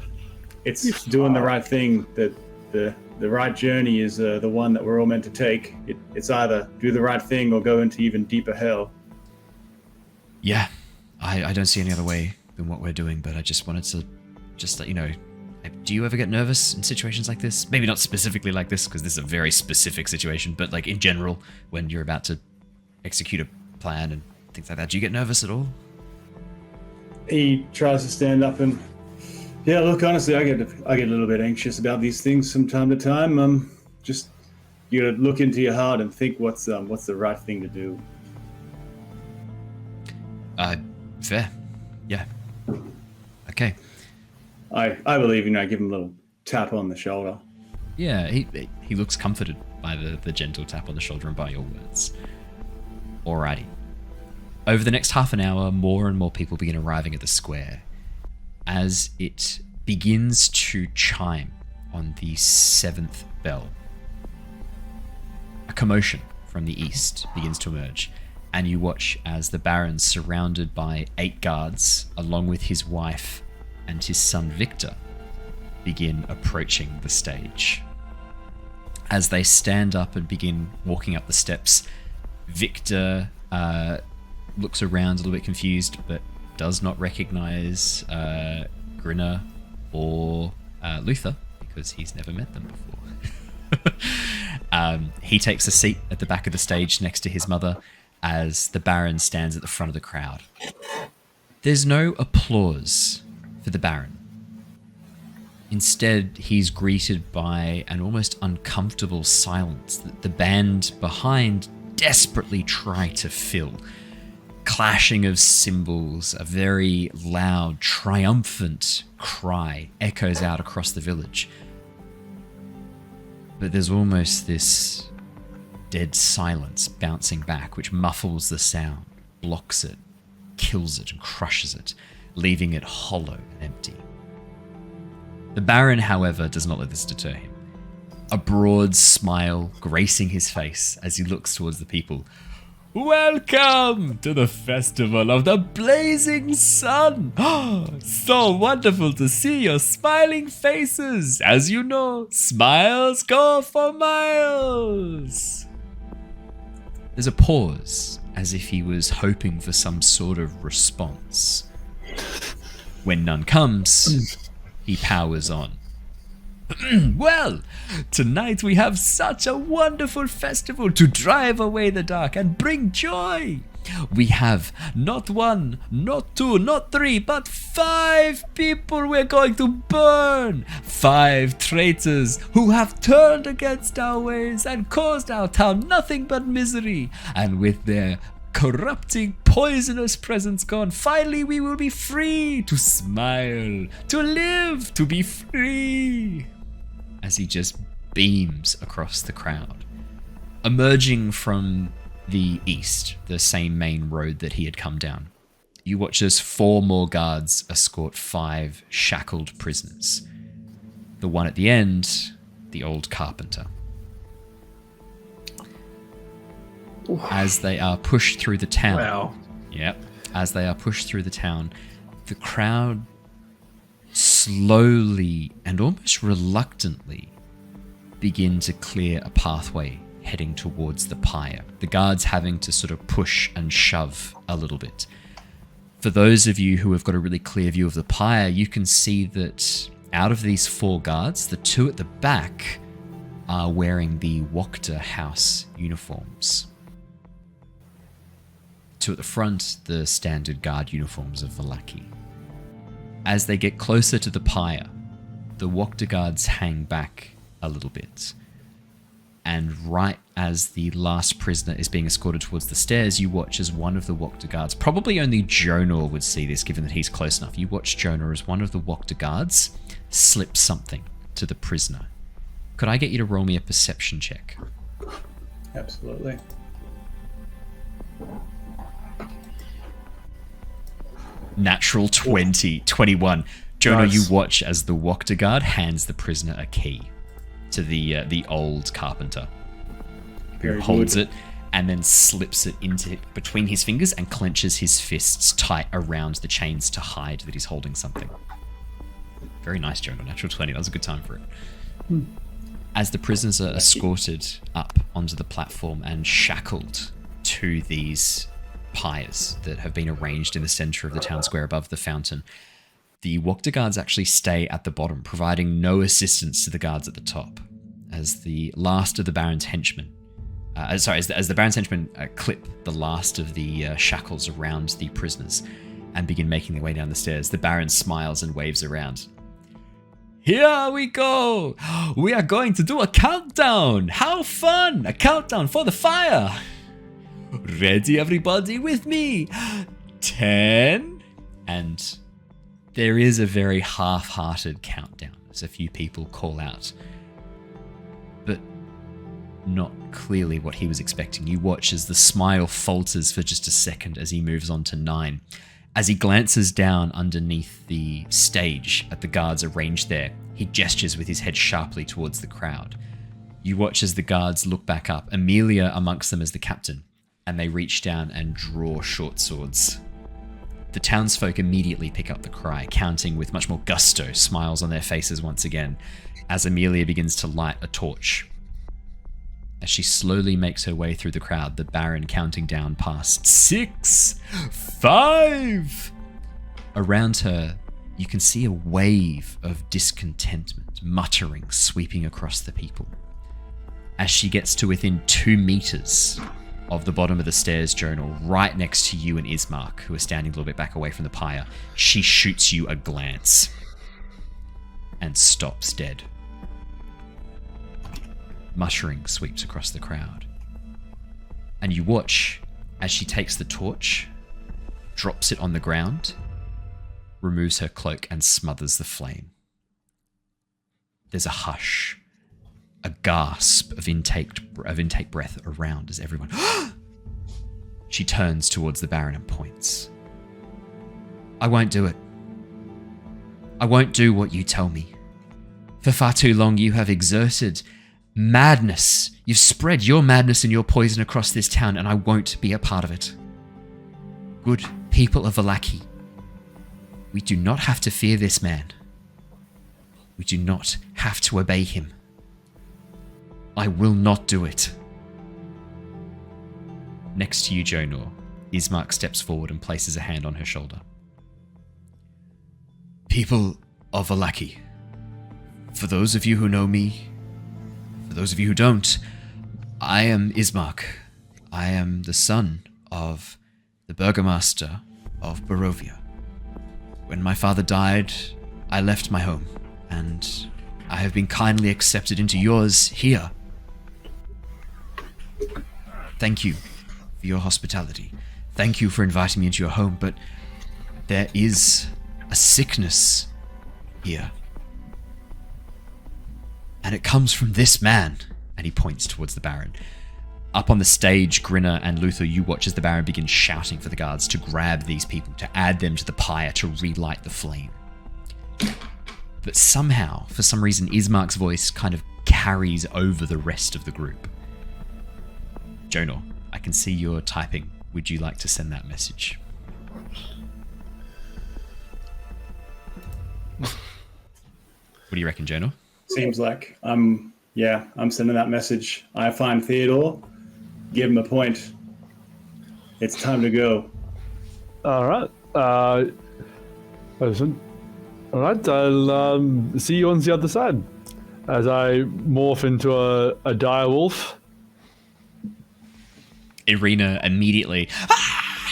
it's doing the right thing. That the right journey is the one that we're all meant to take. It's either do the right thing or go into even deeper hell. Yeah, I don't see any other way than what we're doing, but I just wanted to let you know. Do you ever get nervous in situations like this? Maybe not specifically like this, because this is a very specific situation, but like in general, when you're about to execute a plan and things like that, do you get nervous at all? He tries to stand up and, yeah, look, honestly, I get a little bit anxious about these things from time to time. Just you gotta look into your heart and think what's the right thing to do. Fair. Yeah. Okay. I believe I give him a little tap on the shoulder. Yeah, he looks comforted by the gentle tap on the shoulder and by your words. Alrighty. Over the next half an hour, more and more people begin arriving at the square as it begins to chime on the 7th bell. A commotion from the east begins to emerge, and you watch as the Baron, surrounded by 8 guards, along with his wife and his son Victor, begin approaching the stage. As they stand up and begin walking up the steps, Victor looks around a little bit confused, but does not recognize Grinner or Luther, because he's never met them before. He takes a seat at the back of the stage next to his mother as the Baron stands at the front of the crowd. There's no applause for the Baron. Instead, he's greeted by an almost uncomfortable silence that the band behind desperately try to fill. Clashing of cymbals, a very loud, triumphant cry echoes out across the village. But there's almost this dead silence bouncing back, which muffles the sound, blocks it, kills it, and crushes it, leaving it hollow and empty. The Baron, however, does not let this deter him. A broad smile gracing his face as he looks towards the people. Welcome to the Festival of the Blazing Sun! So wonderful to see your smiling faces! As you know, smiles go for miles! There's a pause, as if he was hoping for some sort of response. When none comes, he powers on. Well, tonight we have such a wonderful festival to drive away the dark and bring joy. We have not 1, not 2, not 3, but 5 people we're going to burn. 5 traitors who have turned against our ways and caused our town nothing but misery. And with their corrupting, poisonous presence gone, finally we will be free to smile, to live, to be free. As he just beams across the crowd. Emerging from the east, the same main road that he had come down, you watch as 4 more guards escort 5 shackled prisoners. The one at the end, the old carpenter. As they are pushed through the town. Wow. Yep. As they are pushed through the town, the crowd slowly and almost reluctantly begin to clear a pathway heading towards the pyre. The guards having to sort of push and shove a little bit. For those of you who have got a really clear view of the pyre, you can see that out of these 4 guards, the 2 at the back are wearing the Wachter House uniforms. 2 at the front, the standard guard uniforms of Vallaki. As they get closer to the pyre, the Wachter guards hang back a little bit. And right as the last prisoner is being escorted towards the stairs, you watch as one of the Wokta guards, probably only Jonor would see this given that he's close enough, you watch Jonor as one of the Wokta guards slip something to the prisoner. Could I get you to roll me a perception check? Absolutely. Natural 20, 21. Jonor, Nice. you watch as the Wokta guard hands the prisoner a key to the old carpenter. Very Holds good. it and then slips it into between his fingers and clenches his fists tight around the chains to hide that he's holding something. Very nice, Jonor. Natural 20. That was a good time for it. As the prisoners are escorted up onto the platform and shackled to these pyres that have been arranged in the center of the town square above the fountain, the Wokta guards actually stay at the bottom, providing no assistance to the guards at the top. As the last of the Baron's henchmen, as the Baron's henchmen clip the last of the shackles around the prisoners and begin making their way down the stairs, the Baron smiles and waves around. Here we go! We are going to do a countdown! How fun! A countdown for the fire! Ready, everybody, with me? 10. And there is a very half-hearted countdown as a few people call out. But not clearly what he was expecting. You watch as the smile falters for just a second as he moves on to 9. As he glances down underneath the stage at the guards arranged there, he gestures with his head sharply towards the crowd. You watch as the guards look back up, Amelia amongst them as the captain, and they reach down and draw short swords. The townsfolk immediately pick up the cry, counting with much more gusto, smiles on their faces once again, as Amelia begins to light a torch. As she slowly makes her way through the crowd, the Baron counting down past 6, 5. Around her, you can see a wave of discontentment, muttering, sweeping across the people. As she gets to within 2 meters of the bottom of the stairs, Jonor, right next to you and Ismark, who are standing a little bit back away from the pyre, she shoots you a glance and stops dead. Muttering sweeps across the crowd. And you watch as she takes the torch, drops it on the ground, removes her cloak and smothers the flame. There's a hush, a gasp of intake breath around as everyone... She turns towards the Baron and points. I won't do it. I won't do what you tell me. For far too long you have exerted madness. You've spread your madness and your poison across this town, and I won't be a part of it. Good people of Vallaki, we do not have to fear this man. We do not have to obey him. I will not do it. Next to you, Jonor, Ismark steps forward and places a hand on her shoulder. People of Vallaki, for those of you who know me, for those of you who don't, I am Ismark. I am the son of the Burgomaster of Barovia. When my father died, I left my home, and I have been kindly accepted into yours here. Thank you for your hospitality. Thank you for inviting me into your home, but there is a sickness here. And it comes from this man. And he points towards the Baron. Up on the stage, Grinner and Luther, you watch as the Baron begins shouting for the guards to grab these people, to add them to the pyre, to relight the flame. But somehow, for some reason, Ismark's voice kind of carries over the rest of the group. Jonor, I can see you're typing. Would you like to send that message? What do you reckon, Jonor? Seems like I'm sending that message. I find Theodore, give him a point. It's time to go. All right. Listen. All right. I'll see you on the other side as I morph into a dire wolf. Irina immediately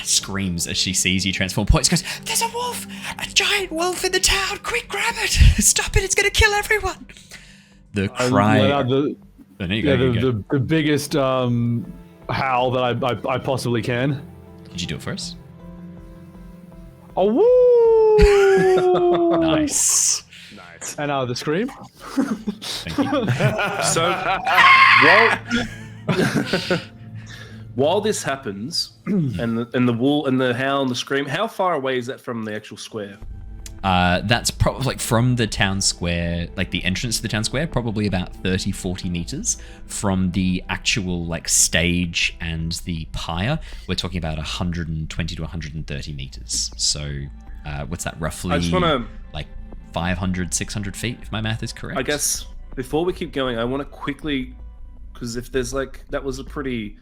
screams as she sees you transform. Points, goes, "There's a wolf! A giant wolf in the town! Quick, grab it! Stop it! It's going to kill everyone!" The cry. There you go. The biggest howl that I possibly can. Did you do it first? Oh, woo! Nice. And the scream. Thank you. So, while this happens, and the wool and the howl and the scream, how far away is that from the actual square? That's probably like from the town square, like the entrance to the town square, probably about 30, 40 meters. From the actual like stage and the pyre, we're talking about 120 to 130 meters. So, what's that roughly? I just want to, like 500, 600 feet, if my math is correct. I guess before we keep going, I want to quickly, because if there's like, that was a pretty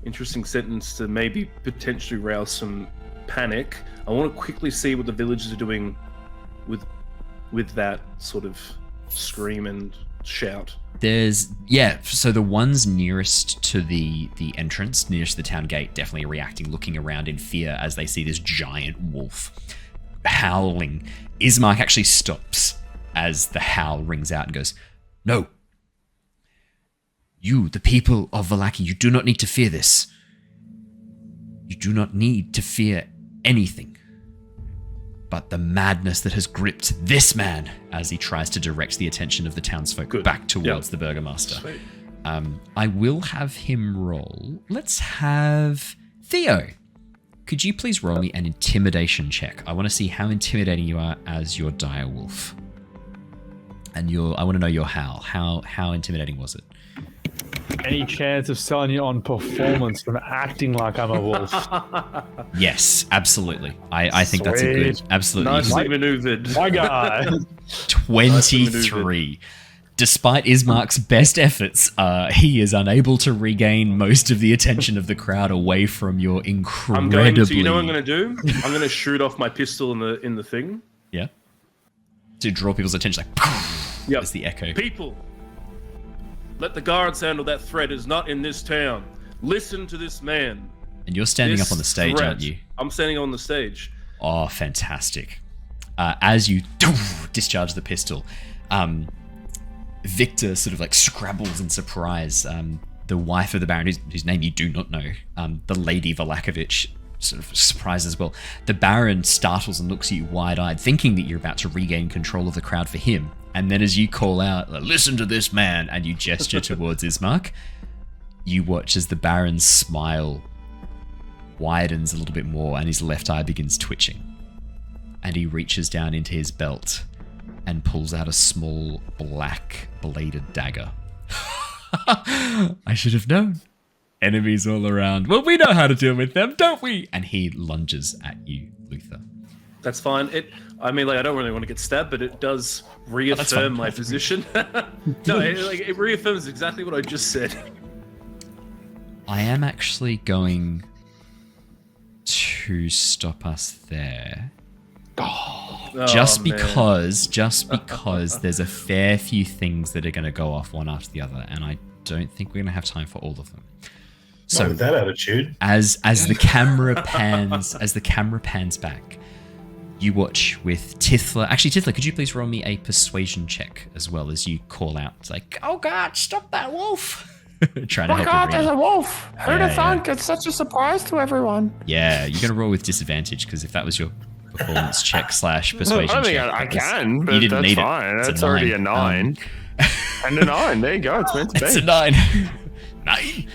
interesting sentence to maybe potentially rouse some panic. I want to quickly see what the villagers are doing with that sort of scream and shout. So the ones nearest to the entrance, nearest to the town gate, definitely reacting, looking around in fear as they see this giant wolf howling. Ismark actually stops as the howl rings out and goes, "No. You, the people of Vallaki, you do not need to fear this. You do not need to fear anything but the madness that has gripped this man," as he tries to direct the attention of the townsfolk back towards the Burgomaster. Sweet. I will have him roll. Let's have Theo. Could you please roll me an intimidation check? I want to see how intimidating you are as your dire wolf. And I want to know your howl. How intimidating was it? Any chance of selling you on performance from acting like I'm a wolf? Yes, absolutely. I think that's a good, absolutely. Nicely maneuvered. My God. 23. Despite Ismark's best efforts, he is unable to regain most of the attention of the crowd away from your incredibly... You know what I'm going to do? I'm going to shoot off my pistol in the thing. Yeah. To draw people's attention, like... Yep. As the echo. People, let the guards handle that threat. Is not in this town. Listen to this man. And you're standing up on the stage, aren't you? I'm standing on the stage. Oh, fantastic. As you discharge the pistol, Victor sort of like scrabbles in surprise. The wife of the Baron, whose name you do not know, the Lady Valakovich, sort of surprised as well. The Baron startles and looks at you wide-eyed, thinking that you're about to regain control of the crowd for him. And then as you call out, "Listen to this man," and you gesture towards Ismark, you watch as the Baron's smile widens a little bit more and his left eye begins twitching. And he reaches down into his belt and pulls out a small black bladed dagger. I should have known. Enemies all around. Well, we know how to deal with them, don't we? And he lunges at you, Luther. That's fine. I don't really want to get stabbed, but it does reaffirm my position. No, it reaffirms exactly what I just said. I am actually going to stop us there. Just because there's a fair few things that are going to go off one after the other, and I don't think we're going to have time for all of them. So not with that attitude. As the camera pans back, you watch with Tithla. Actually, Tithla, could you please roll me a persuasion check as well as you call out? It's like, "Oh God, stop that wolf!" Trying to help. Oh God, there's everyone. a wolf! Who'd have thunk? It's such a surprise to everyone. Yeah, you're gonna roll with disadvantage because if that was your performance check / persuasion I think check, I can, but you didn't that's need fine. It. That's already a 9. And a 9. There you go. It's meant to be. It's a 9. 9.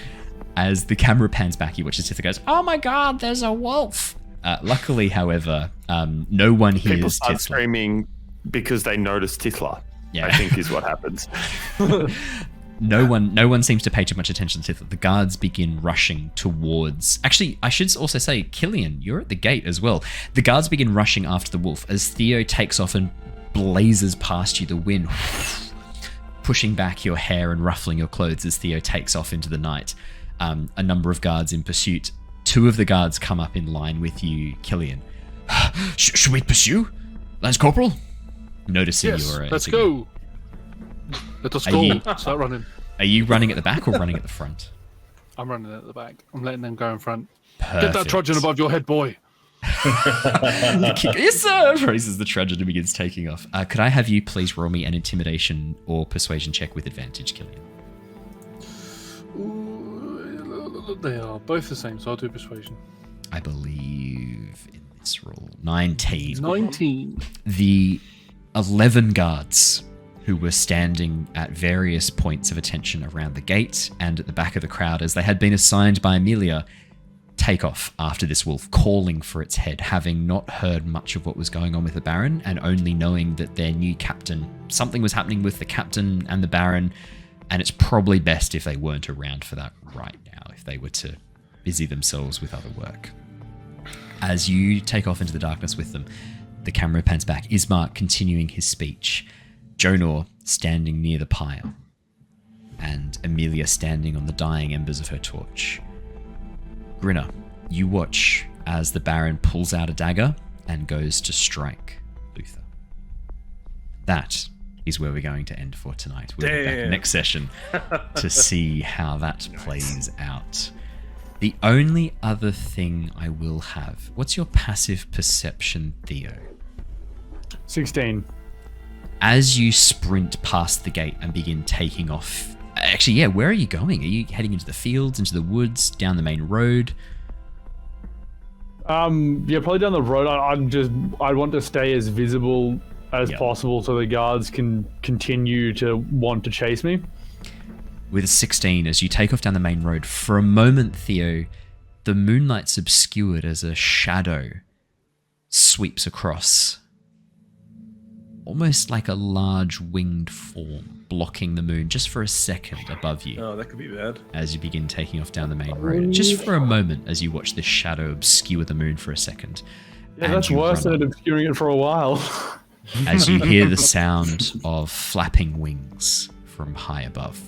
As the camera pans back, you watch as Tithla goes, "Oh my God, there's a wolf!" Luckily, however, no one hears People start Tithla. screaming because they notice Tithla. Yeah. I think is what happens. No one seems to pay too much attention to Tithla. The guards begin rushing towards... Actually, I should also say, Killian, you're at the gate as well. The guards begin rushing after the wolf as Theo takes off and blazes past you, the wind pushing back your hair and ruffling your clothes as Theo takes off into the night. A number of guards in pursuit. 2 of the guards come up in line with you, Killian. Should we pursue? Lance Corporal? Noticing Yes, you're... let's go. Let us go. Start running. Are you running at the back or running at the front? I'm running at the back. I'm letting them go in front. Perfect. Get that trudgeon above your head, boy. Yes, sir! Raises the trudgeon and begins taking off. Could I have you please roll me an intimidation or persuasion check with advantage, Killian? They are both the same, so I'll do persuasion. I believe in this roll. 19. 19. The 11 guards who were standing at various points of attention around the gate and at the back of the crowd as they had been assigned by Amelia take off after this wolf, calling for its head, having not heard much of what was going on with the Baron and only knowing that their new captain, something was happening with the captain and the Baron, and it's probably best if they weren't around for that right now, if they were to busy themselves with other work. As you take off into the darkness with them, the camera pans back. Ismark continuing his speech. Jonor standing near the pyre. And Amelia standing on the dying embers of her torch. Grinner, you watch as the Baron pulls out a dagger and goes to strike Luther. That is where we're going to end for tonight. We'll be back next session to see how that plays out. The only other thing I will have... What's your passive perception, Theo? 16. As you sprint past the gate and begin taking off... Actually, yeah, where are you going? Are you heading into the fields, into the woods, down the main road? Yeah, probably down the road. I want to stay as visible as possible so the guards can continue to want to chase me. With a 16, as you take off down the main road, for a moment, Theo, the moonlight's obscured as a shadow sweeps across. Almost like a large winged form blocking the moon just for a second above you. Oh, that could be bad. As you begin taking off down the main road. Just for a moment as you watch this shadow obscure the moon for a second. Yeah, that's worse than obscuring it for a while. As you hear the sound of flapping wings from high above.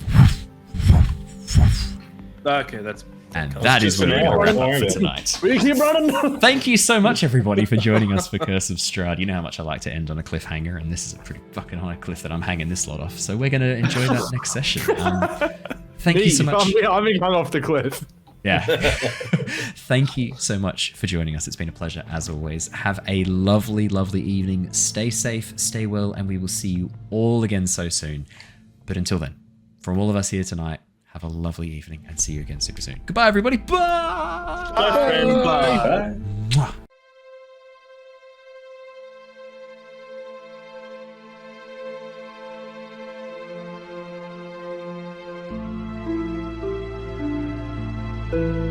Okay, that's... And that is where we're going to wrap up for tonight. We keep running. Thank you so much, everybody, for joining us for Curse of Strahd. You know how much I like to end on a cliffhanger, and this is a pretty fucking high cliff that I'm hanging this lot off. So we're going to enjoy that next session. Thank you so much. I'm being hung off the cliff. Yeah. Thank you so much for joining us. It's been a pleasure, as always. Have a lovely, lovely evening. Stay safe, stay well, and we will see you all again so soon. But until then, from all of us here tonight, have a lovely evening and see you again super soon. Goodbye, everybody. Bye. Bye. Mwah. Bye.